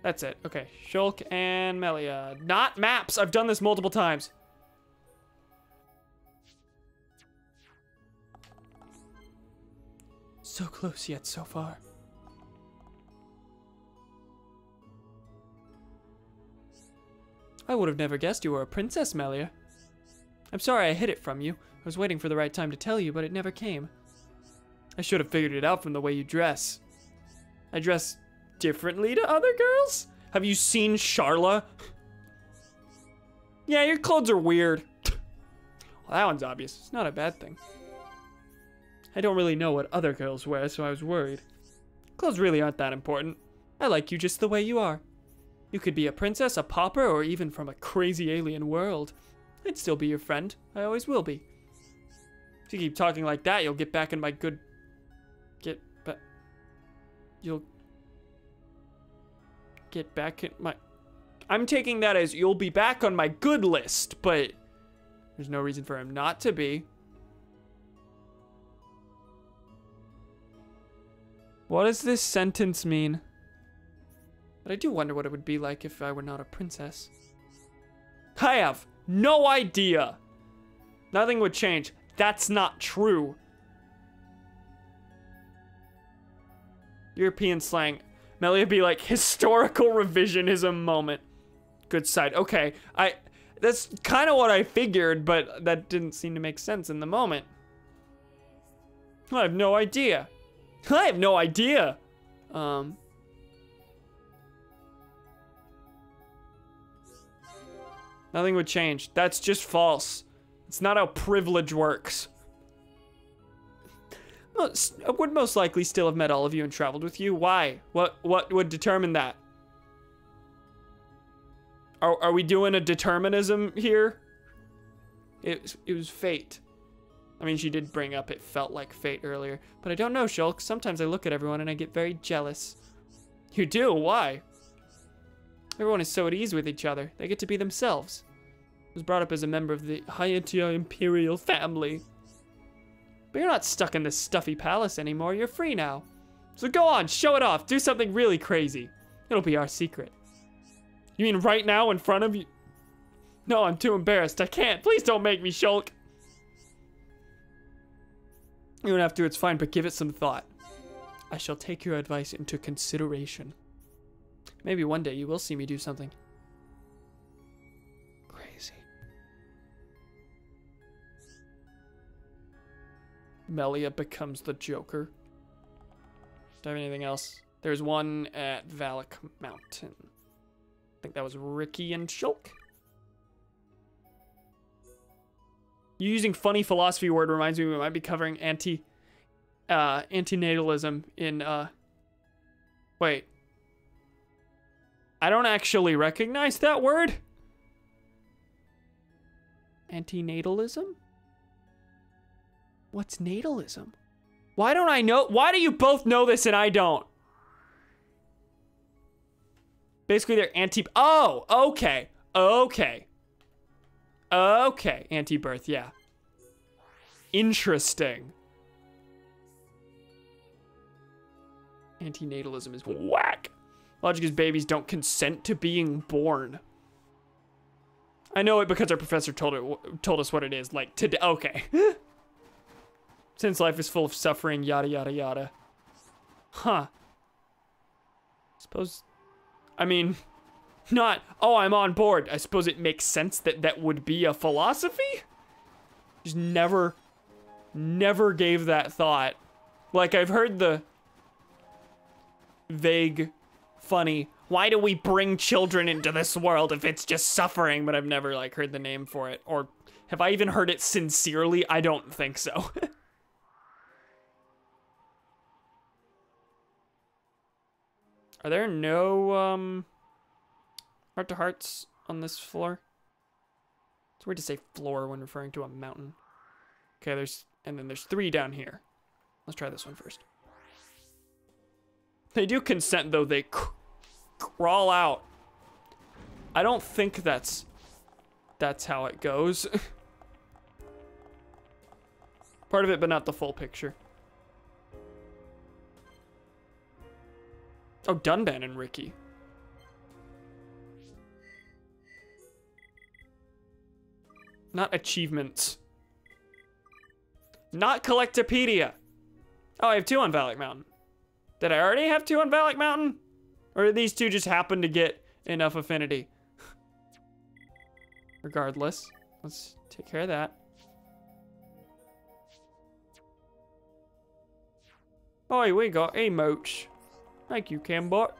That's it. Okay, Shulk and Melia. Not maps! I've done this multiple times. So close yet so far. I would have never guessed you were a princess, Melia. I'm sorry I hid it from you. I was waiting for the right time to tell you, but it never came. I should have figured it out from the way you dress. I dress differently to other girls? Have you seen Charla? Yeah, your clothes are weird. Well, that one's obvious. It's not a bad thing. I don't really know what other girls wear, so I was worried. Clothes really aren't that important. I like you just the way you are. You could be a princess, a pauper, or even from a crazy alien world. I'd still be your friend. I always will be. If you keep talking like that, you'll get back in my good... You'll... Get back in my... I'm taking that as you'll be back on my good list, but... There's no reason for him not to be. What does this sentence mean? But I do wonder what it would be like if I were not a princess. I have no idea. Nothing would change. That's not true. European slang. Melly would be like, historical revisionism moment. Good side. Okay, that's kind of what I figured, but that didn't seem to make sense in the moment. I have no idea. I have no idea. Nothing would change. That's just false. It's not how privilege works. I would most likely still have met all of you and traveled with you. Why? What would determine that? Are we doing a determinism here? It was fate. I mean, she did bring up it felt like fate earlier. But I don't know, Shulk. Sometimes I look at everyone and I get very jealous. You do? Why? Everyone is so at ease with each other. They get to be themselves. I was brought up as a member of the Hayatia Imperial family. But you're not stuck in this stuffy palace anymore. You're free now. So go on, show it off. Do something really crazy. It'll be our secret. You mean right now in front of you? No, I'm too embarrassed. I can't. Please don't make me, Shulk. You don't have to, it's fine, but give it some thought. I shall take your advice into consideration. Maybe one day you will see me do something crazy. Melia becomes the Joker. Do I have anything else? There's one at Valak Mountain. I think that was Ricky and Shulk. You using funny philosophy word reminds me we might be covering antinatalism in, wait. I don't actually recognize that word. Antinatalism? What's natalism? Why don't I know? Why do you both know this and I don't? Basically, they're oh, okay. Okay. Okay. Anti-birth, yeah. Interesting. Antinatalism is whack. Logic is babies don't consent to being born. I know it because our professor told us what it is. Like, today. Okay. Since life is full of suffering, yada, yada, yada. Huh. Suppose... I mean, not, oh, I'm on board. I suppose it makes sense that that would be a philosophy? Just never gave that thought. Like, I've heard the vague, funny, why do we bring children into this world if it's just suffering? But I've never, like, heard the name for it. Or have I even heard it sincerely? I don't think so. Are there no, heart-to-hearts on this floor? It's weird to say floor when referring to a mountain. Okay, and then there's 3 down here. Let's try this one first. They do consent, though. They crawl out. I don't think that's how it goes. Part of it, but not the full picture. Oh, Dunban and Ricky. Not achievements. Not Collectopedia. Oh, I have 2 on Valak Mountain. Did I already have 2 on Valak Mountain? Or did these 2 just happen to get enough affinity? Regardless, let's take care of that. Oh, we got emotes. Thank you, Cambot.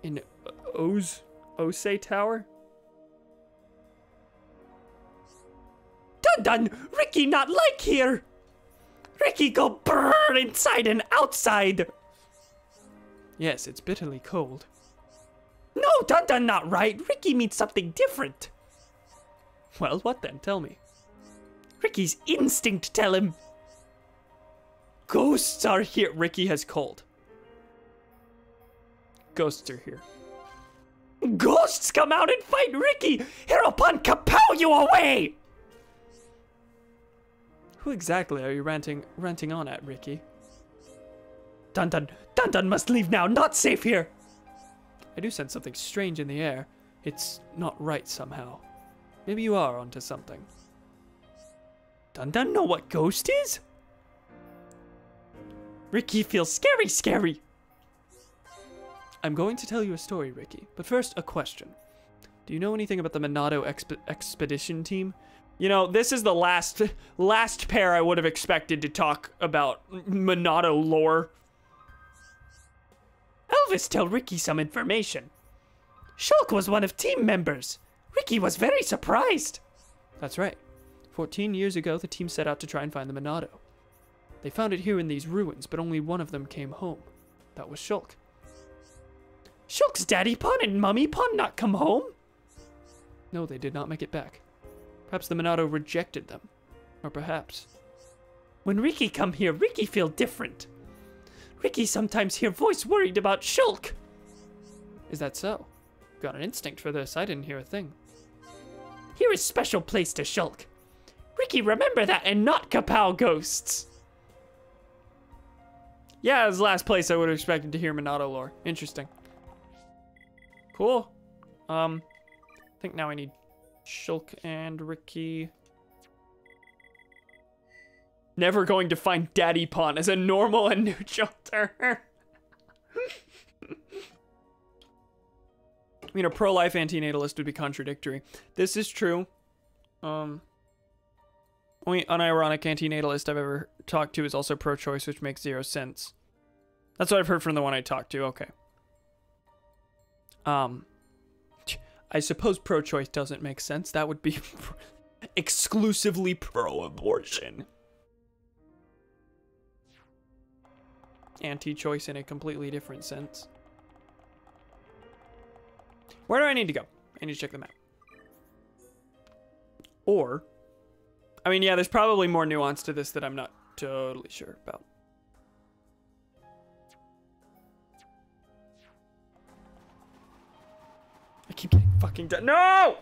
In Ose Tower? Dun! Ricky not like here! Ricky go burn inside and outside! Yes, it's bitterly cold. No, Dun not right! Ricky means something different! Well, what then? Tell me. Ricky's instinct tell him. Ghosts are here. Ricky has cold. Ghosts are here. Ghosts come out and fight Ricky! Hereupon kapow you away! Who exactly are you ranting on at, Ricky? Dun must leave now, not safe here! I do sense something strange in the air. It's not right somehow. Maybe you are onto something. Dun Dun know what ghost is? Ricky feels scary. I'm going to tell you a story, Ricky. But first, a question. Do you know anything about the Monado expedition team? You know, this is the last pair I would have expected to talk about Monado lore. Elvis tell Ricky some information. Shulk was one of team members. Ricky was very surprised. That's right. 14 years ago, the team set out to try and find the Monado. They found it here in these ruins, but only one of them came home. That was Shulk. Shulk's Daddy Pun and Mummy Pun not come home? No, they did not make it back. Perhaps the Monado rejected them. Or perhaps... When Ricky come here, Ricky feel different. Ricky sometimes hear voice worried about Shulk. Is that so? Got an instinct for this. I didn't hear a thing. Here is special place to Shulk. Ricky, remember that and not Kapow ghosts. Yeah, it was the last place I would have expected to hear Monado lore. Interesting. Cool. I think now I need Shulk and Ricky. Never going to find Daddy Pun as a normal and neutral term. I mean, a pro-life antinatalist would be contradictory. This is true. Only unironic antinatalist I've ever talked to is also pro-choice, which makes 0 sense. That's what I've heard from the one I talked to. Okay. I suppose pro-choice doesn't make sense. That would be exclusively pro-abortion. Anti-choice in a completely different sense. Where do I need to go? I need to check the map. Or, I mean, yeah, there's probably more nuance to this that I'm not totally sure about. I keep getting fucking done. No!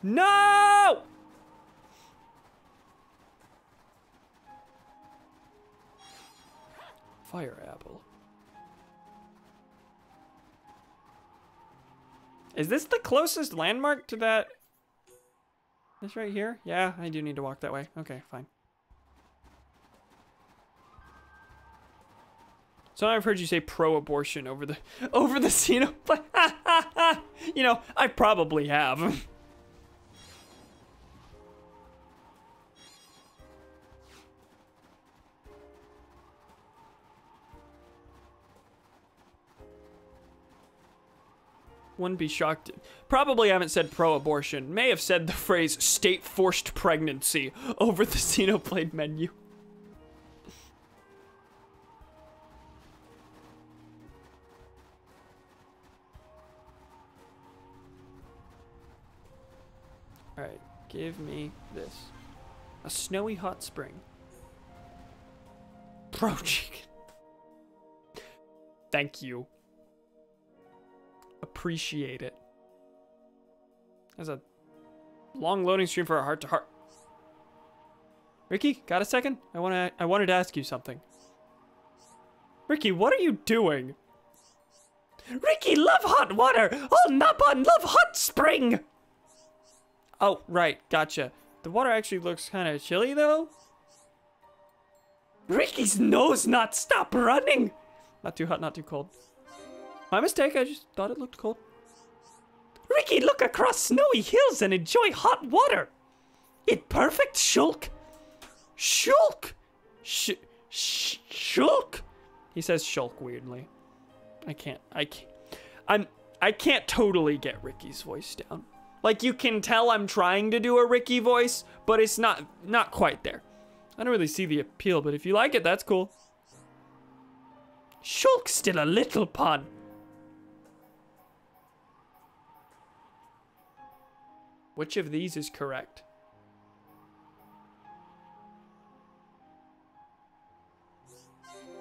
No! Fire apple. Is this the closest landmark to that? This right here? Yeah, I do need to walk that way. Okay, fine. So I've heard you say pro-abortion over the Xenoblade. You know, I probably have. Wouldn't be shocked. Probably haven't said pro-abortion. May have said the phrase state-forced pregnancy over the Xenoblade menu. Alright, give me this. A snowy hot spring. Pro chicken. Thank you. Appreciate it. There's a long loading screen for a heart-to-heart. Ricky, got a second? I wanted to ask you something. Ricky, what are you doing? Ricky, love hot water! Oh, Napon, love hot spring! Oh, right, gotcha. The water actually looks kind of chilly, though. Ricky's nose not stop running! Not too hot, not too cold. My mistake, I just thought it looked cold. Ricky, look across snowy hills and enjoy hot water. It perfect, Shulk. Shulk! Shulk? He says Shulk weirdly. I can't totally get Ricky's voice down. Like, you can tell I'm trying to do a Ricky voice, but it's not quite there. I don't really see the appeal, but if you like it, that's cool. Shulk's still a little pun. Which of these is correct?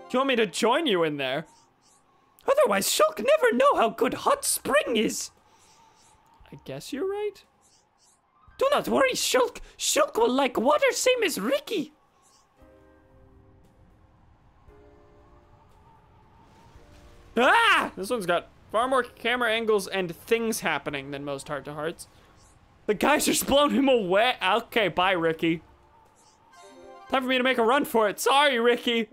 Do you want me to join you in there? Otherwise, Shulk never know how good hot spring is. I guess you're right. Do not worry, Shulk. Shulk will like water same as Ricky. Ah! This one's got far more camera angles and things happening than most heart-to-hearts. The guys just blown him away. Okay, bye, Ricky. Time for me to make a run for it. Sorry, Ricky.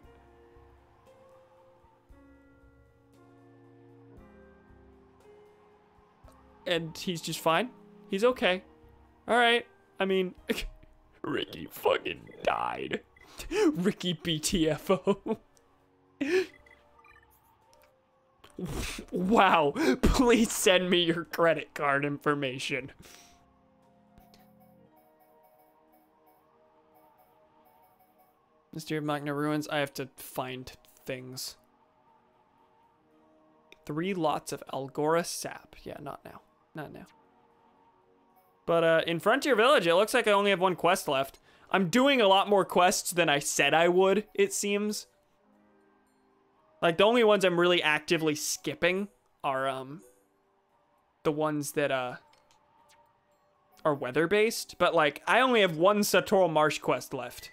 And he's just fine. He's okay. All right. I mean, Ricky fucking died. Ricky BTFO. Wow. Please send me your credit card information. Mystery of Magna Ruins. I have to find things. 3 lots of Algora sap. Yeah, not now. Not now. But in Frontier Village, it looks like I only have 1 quest left. I'm doing a lot more quests than I said I would, it seems. Like, the only ones I'm really actively skipping are the ones that are weather-based. But, like, I only have 1 Satoral Marsh quest left.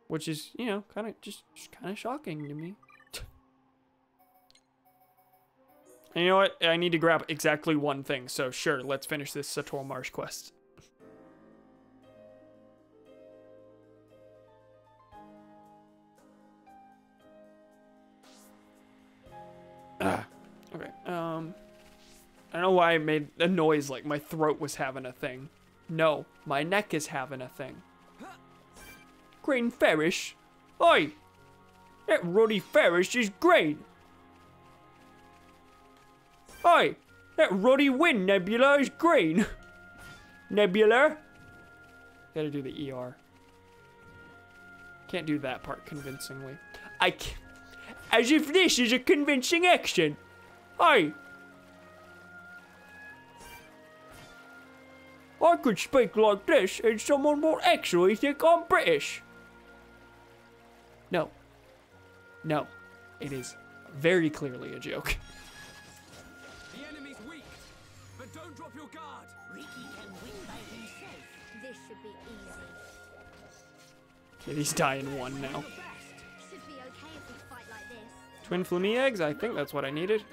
Which is, you know, kind of just kind of shocking to me. And you know what? I need to grab exactly 1 thing. So sure, let's finish this Satoral Marsh quest. Okay. I don't know why I made a noise like my throat was having a thing. No, my neck is having a thing. Green Ferris? Oi! That ruddy Ferris is green. Oi! That ruddy wind nebula is green. Nebula? Gotta do the ER. Can't do that part convincingly. I can't. As if this is a convincing action. Oi! I could speak like this and someone will actually think I'm British. No. No. It is very clearly a joke. The enemy's weak, but don't drop your guard. Ricky can win by himself. This should be easy. Okay, he's dying 1 now. Should be okay if we fight like this. Twin Flummy eggs? I think that's what I needed.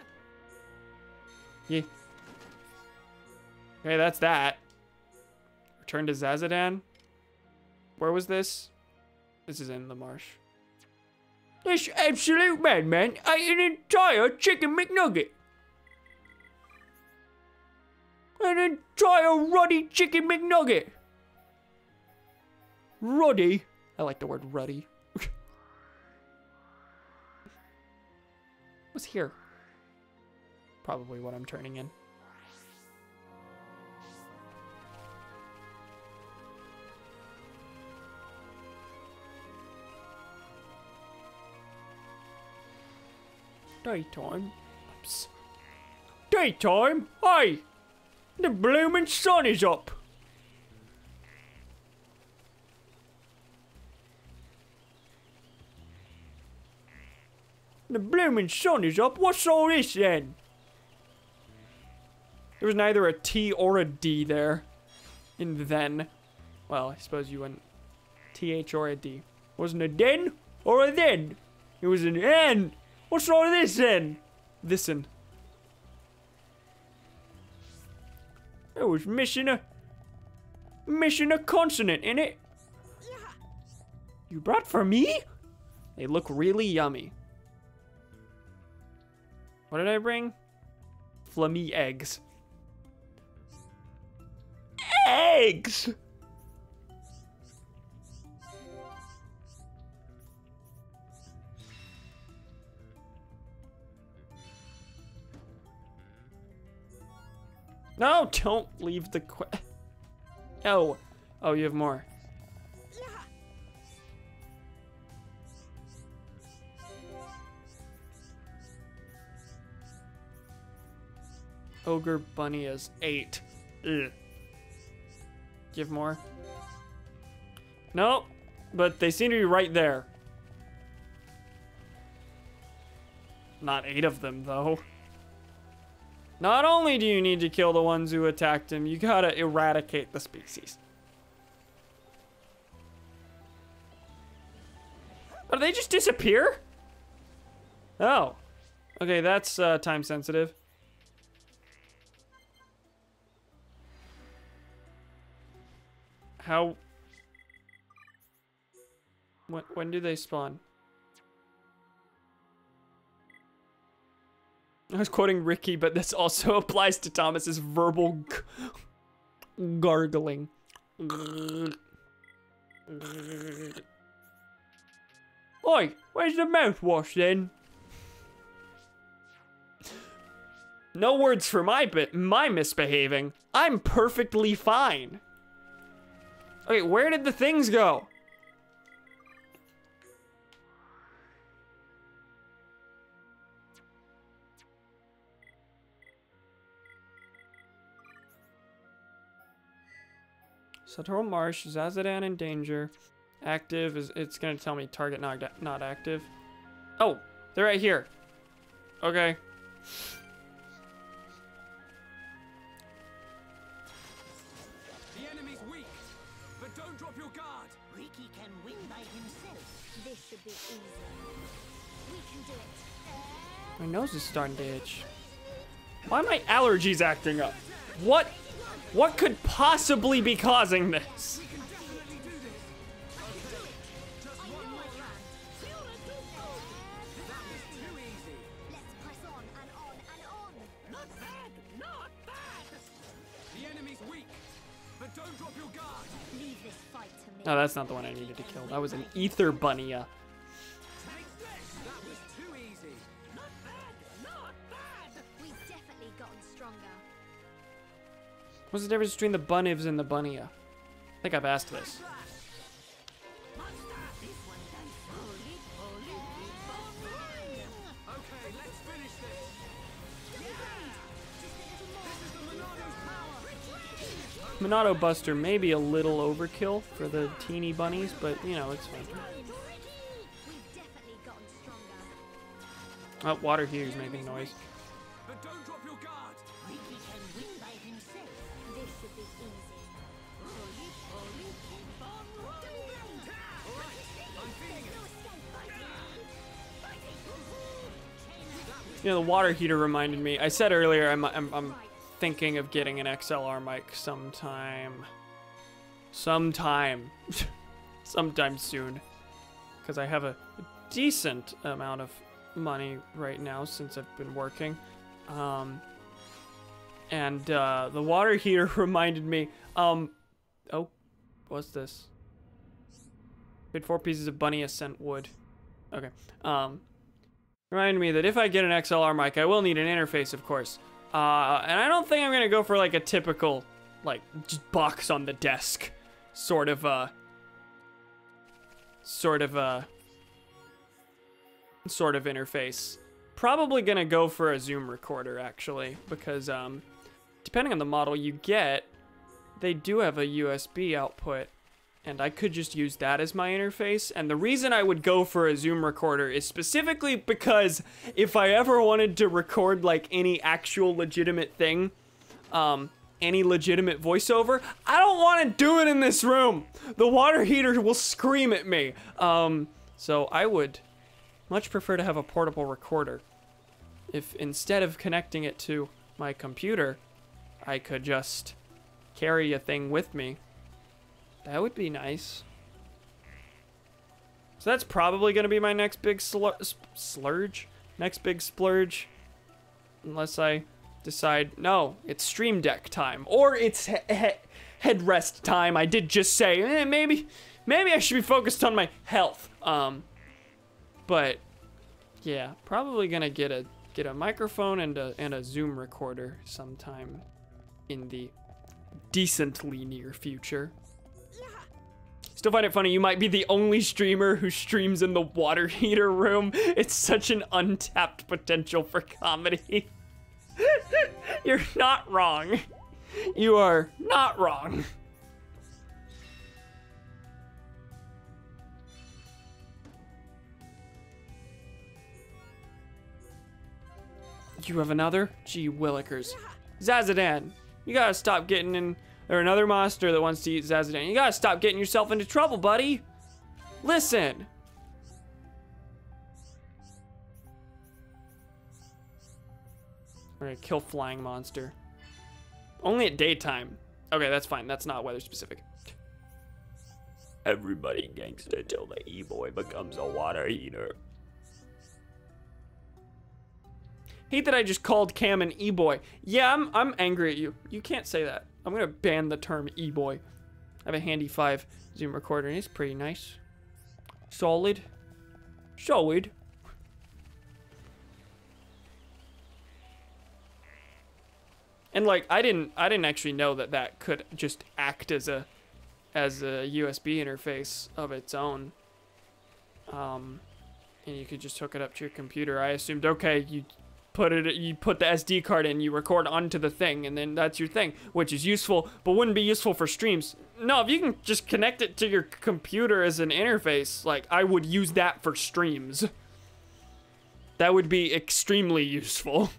Yeah. Okay, that's that. Return to Zazadan. Where was this? This is in the marsh. This absolute madman ate an entire chicken McNugget. An entire ruddy chicken McNugget. Ruddy. I like the word ruddy. What's here? Probably what I'm turning in. Daytime? Daytime? Hey! The bloomin' sun is up! The bloomin' sun is up? What's all this then? There was neither a T or a D there. In then. Well, I suppose you went TH or a D. Wasn't a den or a then. It was an N. What's all this then? This'n. It was missing a consonant in it. You brought for me? They look really yummy. What did I bring? Flummy eggs. Eggs! No, don't leave the Oh. Oh, you have more. Ogre Bunny is 8. Ugh. Give more. No, but they seem to be right there. Not 8 of them, though. Not only do you need to kill the ones who attacked him, you gotta eradicate the species. Oh, they just disappear? Oh. Okay, that's time sensitive. How? When do they spawn? I was quoting Ricky, but this also applies to Thomas's verbal gargling. Oi, where's the mouthwash then? No words for my misbehaving. I'm perfectly fine. Okay, where did the things go? Satoral Marsh, Zazadan in danger. Active is, it's gonna tell me target not active. Oh, they're right here. Okay. The enemy's weak, but don't drop your guard. Ricky can win by himself. This should be easy. We can do it. My nose is starting to itch. Why are my allergies acting up? What could possibly be causing this? We can definitely do this. Just one more round. That was too easy. Let's press on and on and on. Not bad, not bad. The enemy's weak, but don't drop your guard. Leave this fight to me. No, that's not the one I needed to kill. That was an ether bunny. Take this. That was too easy. Not bad, not bad. We've definitely gotten stronger. What's the difference between the bunnives and the bunny? I think I've asked this. Okay, let's finish this. This is the Monado's power. Monado Buster may be a little overkill for the teeny bunnies, but you know, it's fine. We've definitely gotten stronger. Oh, water heater's making noise. But don't drop your guard. Ricky can win by himself. This should be easy. I'm feeling it. You know, the water heater reminded me. I said earlier I'm thinking of getting an XLR mic sometime sometime soon, because I have a decent amount of money right now since I've been working. And the water heater reminded me, oh, what's this? Paid 4 pieces of bunny ascent wood. Okay. Reminded me that if I get an XLR mic, I will need an interface, of course. And I don't think I'm gonna go for like a typical, like, just box on the desk sort of interface. Probably gonna go for a Zoom recorder, actually, because depending on the model you get, they do have a USB output, and I could just use that as my interface. And the reason I would go for a Zoom recorder is specifically because if I ever wanted to record like any actual legitimate thing, any legitimate voiceover, I don't want to do it in this room. The water heater will scream at me. So I would much prefer to have a portable recorder. If instead of connecting it to my computer, I could just carry a thing with me. That would be nice. So that's probably going to be my next big splurge. Next big splurge. Unless I decide, no, it's Stream Deck time. Or it's headrest time. I did just say, maybe I should be focused on my health. But yeah, probably going to get a microphone and a Zoom recorder sometime in the decently near future. Still find it funny, you might be the only streamer who streams in the water heater room. It's such an untapped potential for comedy. You're not wrong. You are not wrong. You have another? Gee willikers. Zazadan, you gotta stop getting in. Or another monster that wants to eat Zazadan. You gotta stop getting yourself into trouble, buddy. Listen. We're gonna kill flying monster. Only at daytime. Okay, that's fine. That's not weather specific. Everybody gangsta till the E-boy becomes a water heater. Hate that I just called Cam an E-boy. Yeah, I'm angry at you. You can't say that. I'm gonna ban the term E-boy. I have a handy 5 zoom recorder and it's pretty nice. Solid. Solid. And like I didn't actually know that that could just act as a USB interface of its own. And you could just hook it up to your computer. I assumed, okay, you put the SD card in, you record onto the thing, and then that's your thing, which is useful, but wouldn't be useful for streams. No, if you can just connect it to your computer as an interface, like I would use that for streams. That would be extremely useful.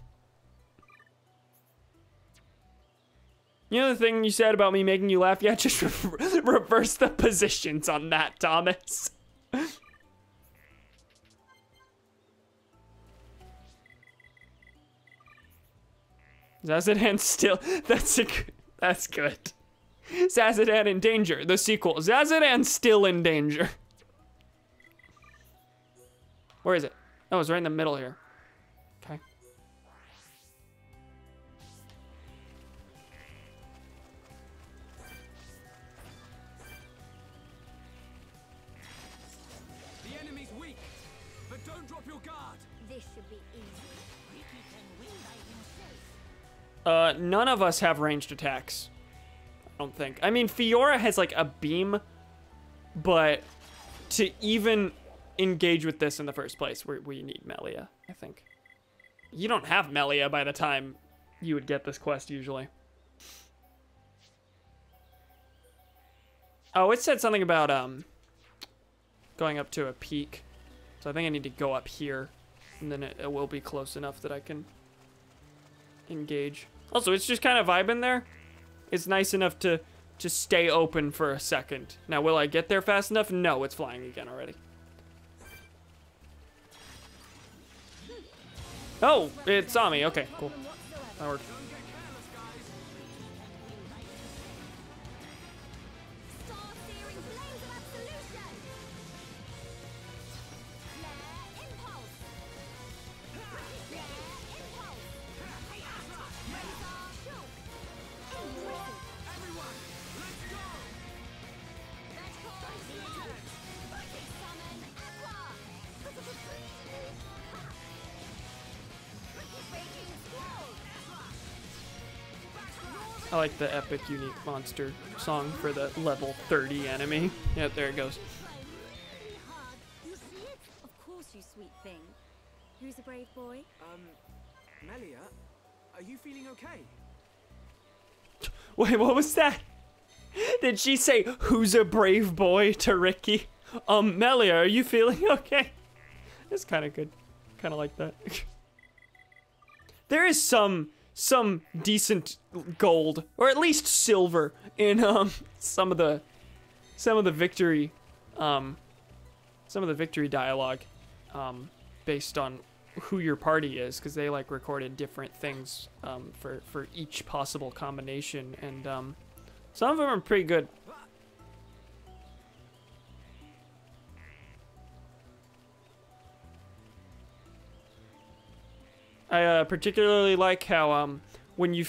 You know the thing you said about me making you laugh? Yeah, just reverse the positions on that, Thomas. Zazadan still, that's good. Zazadan in danger, the sequel. Zazadan still in danger. Where is it? Oh, it's right in the middle here. Okay. The enemy's weak, but don't drop your guard. This should be easy. Ricky can win by himself. None of us have ranged attacks. I don't think. I mean, Fiora has like a beam, but to even engage with this in the first place, we need Melia, I think. You don't have Melia by the time you would get this quest usually. Oh, it said something about going up to a peak. So I think I need to go up here, and then it will be close enough that I can engage. Also, it's just kind of vibing there. It's nice enough to stay open for a second. Now, will I get there fast enough? No, it's flying again already. Oh, it saw me. Okay, cool. That worked. Star-searing flames of absolution. Flare impulse. Flare impulse. Razor shock. Impressive. Everyone, let's go! Let's go. Summon aqua. Breaking squall. I like the epic unique monster song for the level 30 enemy. Yeah, there it goes. Really hard. You see it? Of course, you sweet thing. Who's a brave boy? Melia, are you feeling okay? Wait, what was that? Did she say, "Who's a brave boy" to Ricky? Melia, are you feeling okay? It's kind of good. Kind of like that. There is some decent gold, or at least silver, in some of the victory dialogue, based on who your party is, because they like recorded different things for each possible combination, and some of them are pretty good. I particularly like how when you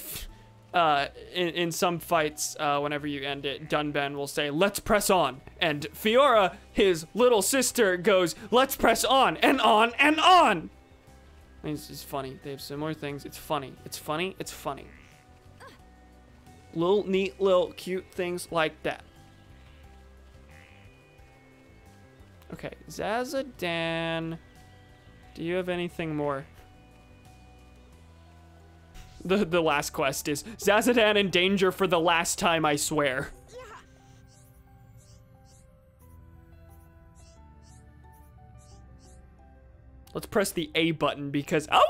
in some fights, whenever you end it, Dunban will say, "Let's press on," and Fiora, his little sister, goes, "Let's press on and on and on." And it's just funny. They have similar things. It's funny. It's funny. It's funny. Little neat, little cute things like that. Okay, Zazadan, do you have anything more? The last quest is Zazadan in danger for the last time, I swear. Let's press the A button because that's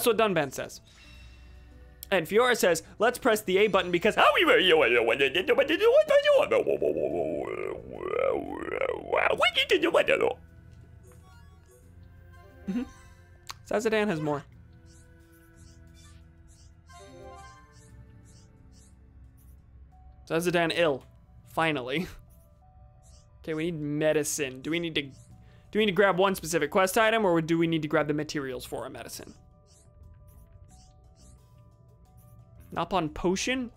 what Dunban says. And Fiora says, "Let's press the A button because Zazadan has more. Zazadan ill. Finally. Okay, we need medicine. Do we need to grab one specific quest item, or do we need to grab the materials for a medicine? Napon potion?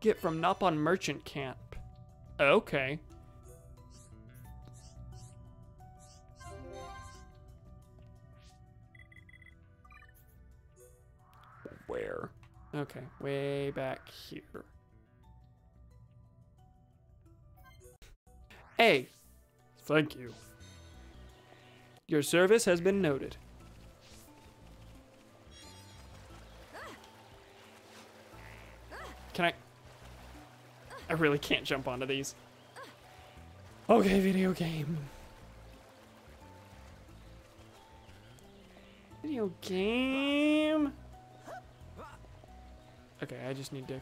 Get from Napon merchant camp. Okay. Where? Okay, way back here. Hey, thank you. Your service has been noted. Can I really can't jump onto these. Okay, video game. Video game. Okay, I just need to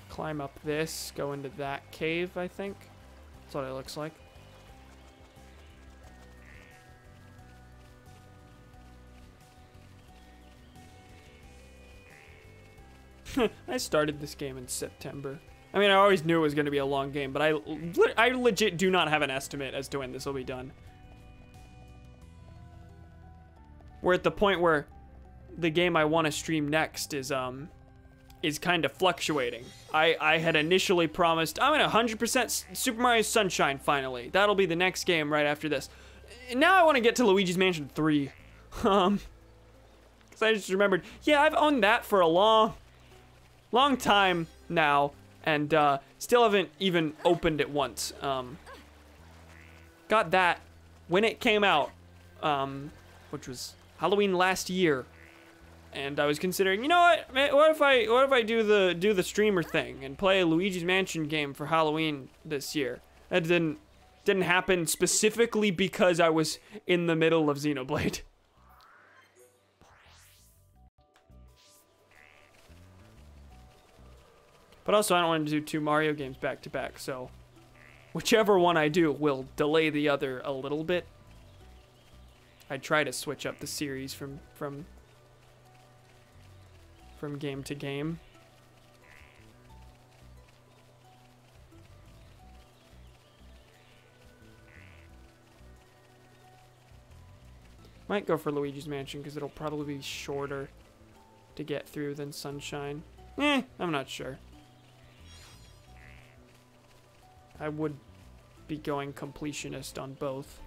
climb up this, go into that cave, I think. That's what it looks like. I started this game in September. I mean, I always knew it was going to be a long game, but I legit do not have an estimate as to when this will be done. We're at the point where the game I want to stream next is kind of fluctuating. I had initially promised I'm at 100% Super Mario Sunshine finally. That'll be the next game right after this. Now I want to get to Luigi's Mansion 3. Because I just remembered, yeah, I've owned that for a long time now, and still haven't even opened it once. Got that when it came out, which was Halloween last year. And I was considering, you know what? Man, what if I do the streamer thing and play a Luigi's Mansion game for Halloween this year? That didn't happen specifically because I was in the middle of Xenoblade. But also, I don't want to do 2 Mario games back to back, so whichever one I do will delay the other a little bit. I try to switch up the series from game to game. Might go for Luigi's Mansion because it'll probably be shorter to get through than Sunshine. I'm not sure. I would be going completionist on both.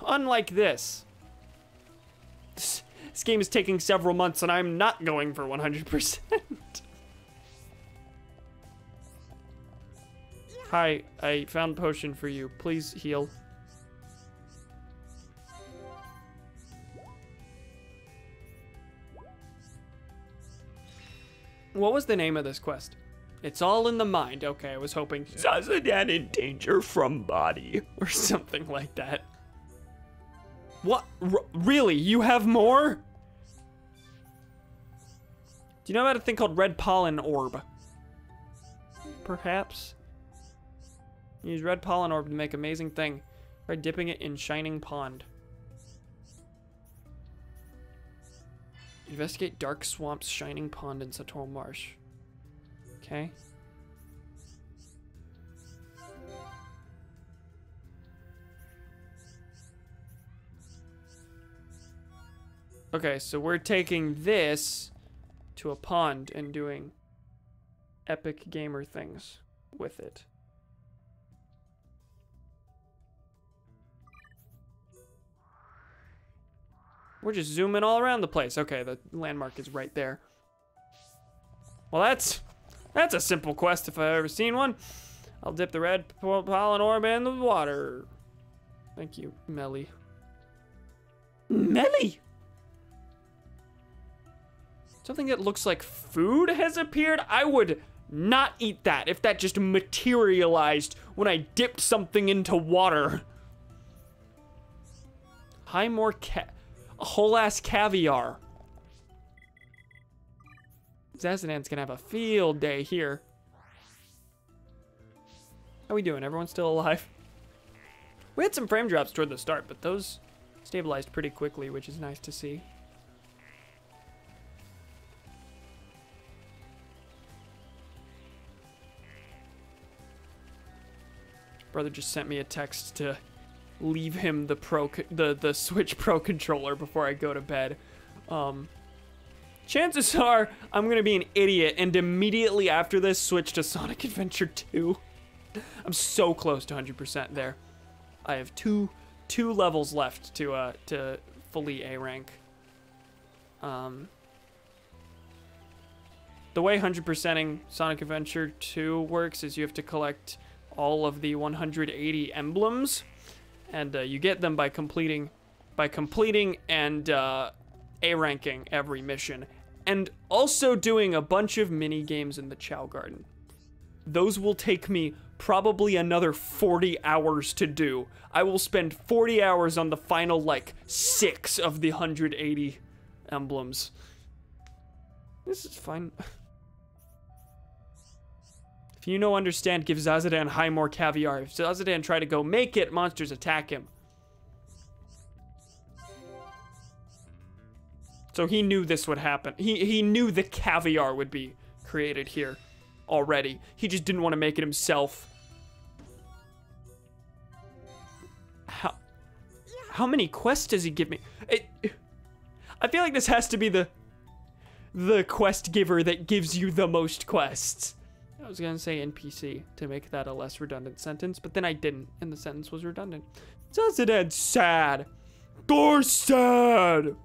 Unlike this. This game is taking several months and I'm not going for 100%. Hi, I found potion for you. Please heal. What was the name of this quest? It's all in the mind. Okay, I was hoping Zazadan in danger from body or something like that. What? Really? You have more? Do you know about a thing called red pollen orb? Perhaps? Use red pollen orb to make amazing thing. Try dipping it in shining pond. Investigate dark swamps, shining pond, and Satoral Marsh. Okay. Okay, so we're taking this to a pond and doing epic gamer things with it. We're just zooming all around the place. Okay, the landmark is right there. Well, that's a simple quest if I've ever seen one. I'll dip the red pollen orb in the water. Thank you, Melly. Melly! Something that looks like food has appeared? I would not eat that if that just materialized when I dipped something into water. Hi, more a whole ass caviar. Zazadan's gonna have a field day here. How we doing? Everyone's still alive? We had some frame drops toward the start, but those stabilized pretty quickly, which is nice to see. Brother just sent me a text to leave him the Switch Pro controller before I go to bed. Chances are I'm gonna be an idiot and immediately after this switch to Sonic Adventure 2. I'm so close to 100% there. I have two levels left to fully A rank. The way 100%ing Sonic Adventure 2 works is you have to collect all of the 180 emblems, and you get them by completing and A ranking every mission, and also doing a bunch of mini games in the Chow Garden. Those will take me probably another 40 hours to do. I will spend 40 hours on the final, like, 6 of the 180 emblems. This is fine. If you know understand, give Zazadan high more caviar. If Zazadan try to go make it, monsters attack him. So he knew this would happen. He knew the caviar would be created here already. He just didn't want to make it himself. How many quests does he give me? I feel like this has to be the quest giver that gives you the most quests. I was gonna say NPC to make that a less redundant sentence, but then I didn't, and the sentence was redundant. Zazadan's sad. They're sad.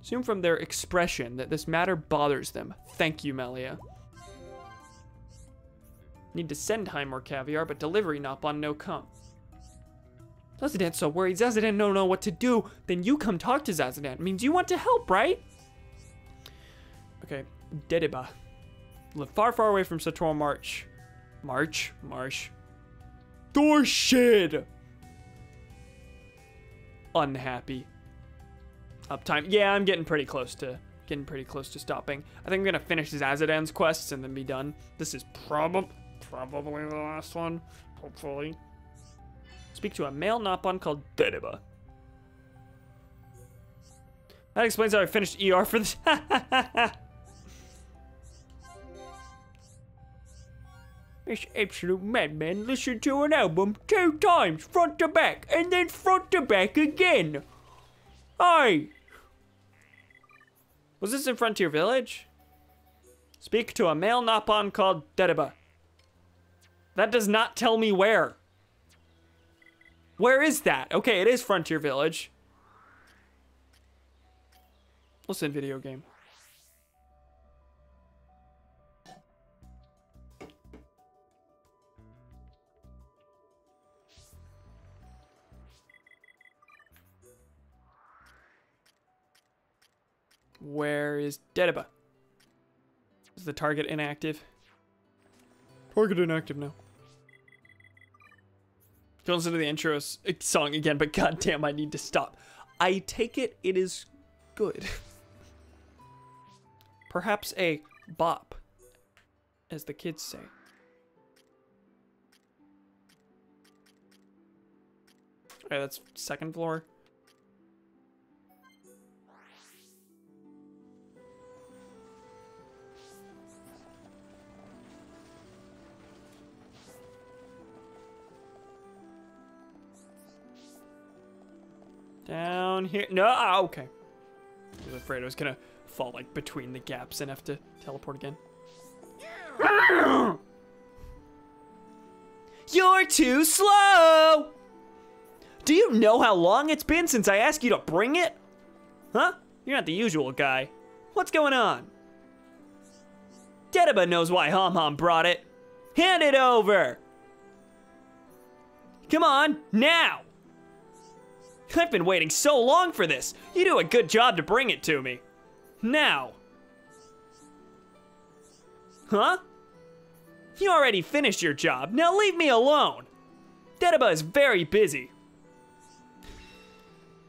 Assume from their expression that this matter bothers them. Thank you, Melia. Need to send high more caviar, but delivery Nopon no come. Zazadan's so worried. Zazadan don't know what to do. Then you come talk to Zazadan. Means you want to help, right? Okay, Dediba. Live far, far away from Satoral Marsh. Dorshid! Unhappy. Uptime. Yeah, I'm getting pretty close to stopping. I think I'm gonna finish Zazadan's quests and then be done. This is probably the last one, hopefully. Speak to a male Nopon called Dediba. That explains how I finished ER for this. This absolute madman listened to an album 2 times, front to back, and then front to back again. Hey! Was this in Frontier Village? Speak to a male Nopon called Dediba. That does not tell me where. Where is that? Okay, it is Frontier Village. Listen, video game. Where is Dediba? Is the target inactive? Target inactive now. Don't listen to the intro song again, but goddamn, I need to stop. I take it is good. Perhaps a bop, as the kids say. Okay, that's 2nd floor. Down here. No, okay. I was afraid I was gonna fall like between the gaps and have to teleport again. You're too slow! Do you know how long it's been since I asked you to bring it? Huh? You're not the usual guy. What's going on? Dediba knows why Hom Hom brought it. Hand it over! Come on, now! I've been waiting so long for this. You do a good job to bring it to me. Now. Huh? You already finished your job. Now leave me alone. Dediba is very busy.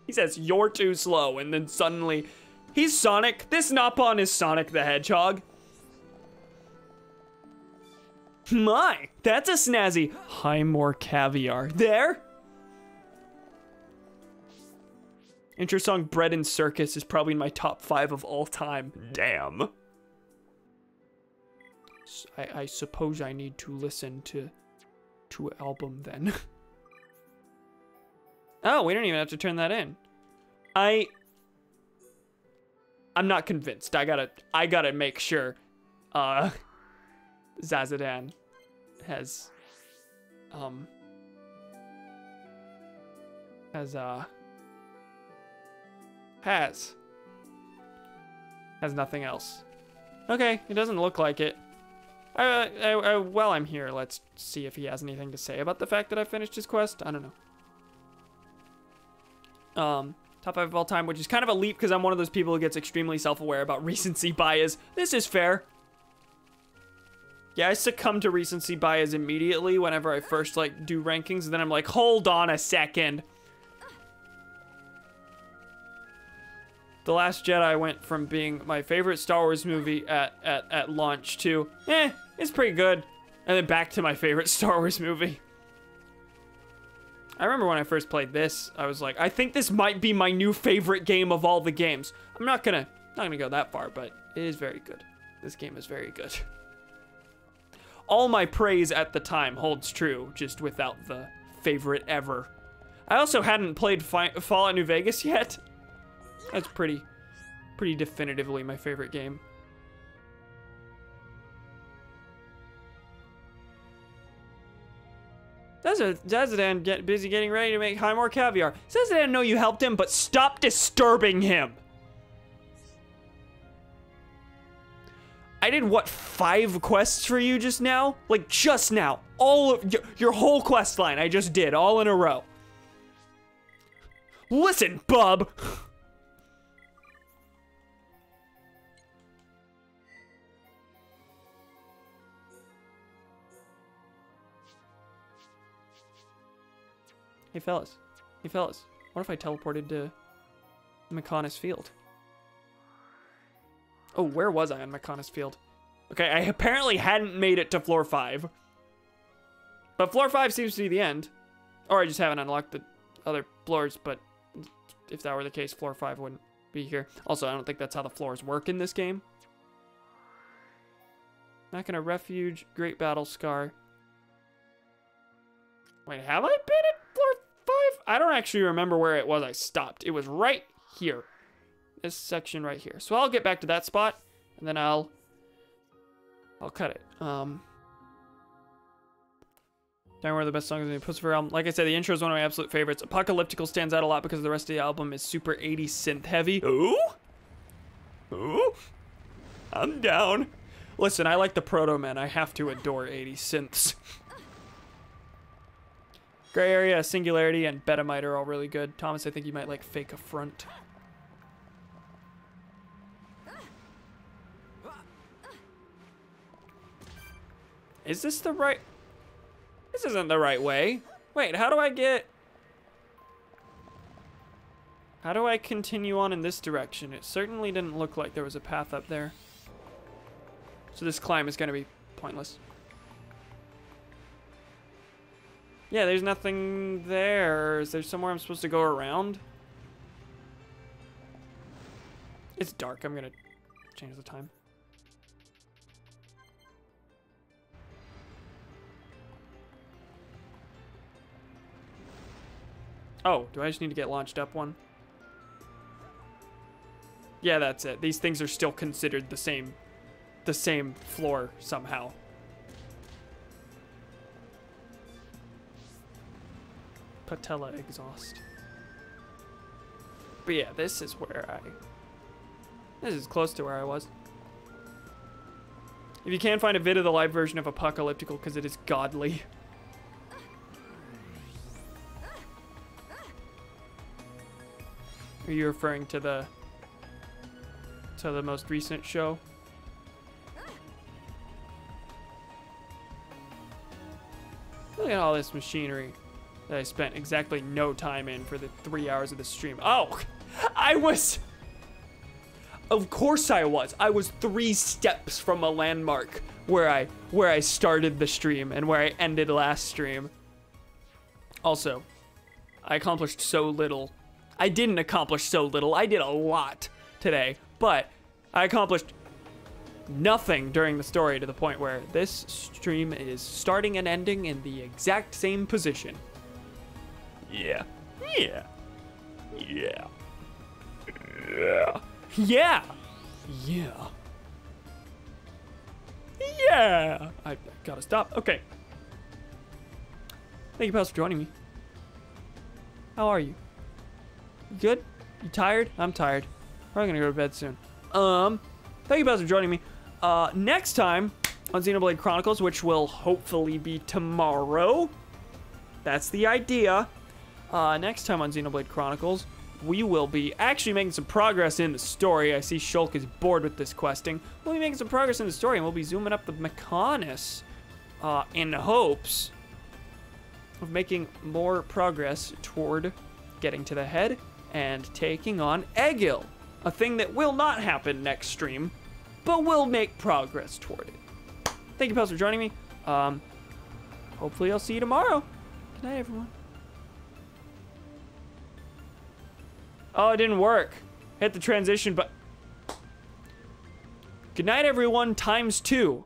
He says, you're too slow, and then suddenly, he's Sonic. This Nopon is Sonic the Hedgehog. My, that's a snazzy high more caviar. There? Intro song Bread and Circus is probably in my top 5 of all time. Damn. I suppose I need to listen to to album then. Oh, we don't even have to turn that in. I'm not convinced. I gotta make sure Zazadan has nothing else. Okay, it doesn't look like it. While I'm here, let's see if he has anything to say about the fact that I finished his quest. I don't know. Top 5 of all time, which is kind of a leap because I'm one of those people who gets extremely self-aware about recency bias. This is fair. Yeah, I succumb to recency bias immediately whenever I first, like, do rankings, and then I'm like, hold on a second. The Last Jedi went from being my favorite Star Wars movie at launch to, it's pretty good, and then back to my favorite Star Wars movie. I remember when I first played this, I was like, I think this might be my new favorite game of all the games. I'm not gonna go that far, but it is very good. This game is very good. All my praise at the time holds true, just without the favorite ever. I also hadn't played Fallout New Vegas yet. That's pretty definitively my favorite game. Zazadan get busy getting ready to make Highmore caviar. Zazadan know you helped him, but stop disturbing him. I did, what, 5 quests for you just now? Like, just now. All of your whole quest line I just did, all in a row. Listen, bub. Hey fellas, what if I teleported to McConaughey's Field? Oh, where was I on McConaughey's Field? Okay, I apparently hadn't made it to floor 5. But floor 5 seems to be the end. Or I just haven't unlocked the other floors, but if that were the case, floor 5 wouldn't be here. Also, I don't think that's how the floors work in this game. Back in a refuge, Great Battle Scar. Wait, have I been at floor 5? I don't actually remember where it was I stopped. It was right here. This section right here. So I'll get back to that spot, and then I'll cut it. Tell me where the best songs in the Pussifer album. Like I said, the intro is one of my absolute favorites. Apocalyptical stands out a lot because the rest of the album is super 80s synth heavy. Ooh? Ooh? I'm down. Listen, I like the Proto Men. I have to adore 80s synths. Gray Area, Singularity, and Betamite are all really good. Thomas, I think you might like Fake Affront. Is this the right... This isn't the right way. Wait, how do I get... How do I continue on in this direction? It certainly didn't look like there was a path up there. So this climb is going to be pointless. Yeah, there's nothing there. Is there somewhere I'm supposed to go around? It's dark. I'm going to change the time. Oh, do I just need to get launched up one? Yeah, that's it. These things are still considered the same floor somehow. Patella exhaust. But yeah, this is close to where I was. If you can find a vid of the live version of Apocalyptical, because it is godly. Are you referring to the most recent show? Look at all this machinery that I spent exactly no time in for the 3 hours of the stream. Oh, of course I was. I was 3 steps from a landmark where I started the stream and where I ended last stream. Also, I accomplished so little. I didn't accomplish so little. I did a lot today, but I accomplished nothing during the story to the point where this stream is starting and ending in the exact same position. Yeah. Yeah. Yeah. Yeah. Yeah. Yeah. Yeah. I gotta stop. Okay. Thank you, pals, for joining me. How are you? You good? You tired? I'm tired. Probably gonna go to bed soon. Thank you, pals, for joining me. Next time on Xenoblade Chronicles, which will hopefully be tomorrow. That's the idea. Next time on Xenoblade Chronicles, we will be actually making some progress in the story. I see Shulk is bored with this questing. We'll be making some progress in the story, and we'll be zooming up the Mechonis in hopes of making more progress toward getting to the head and taking on Egil. A thing that will not happen next stream, but will make progress toward it. Thank you, pals, for joining me. Hopefully I'll see you tomorrow. Good night, everyone. Oh, it didn't work. Hit the transition, but... Good night, everyone, ×2.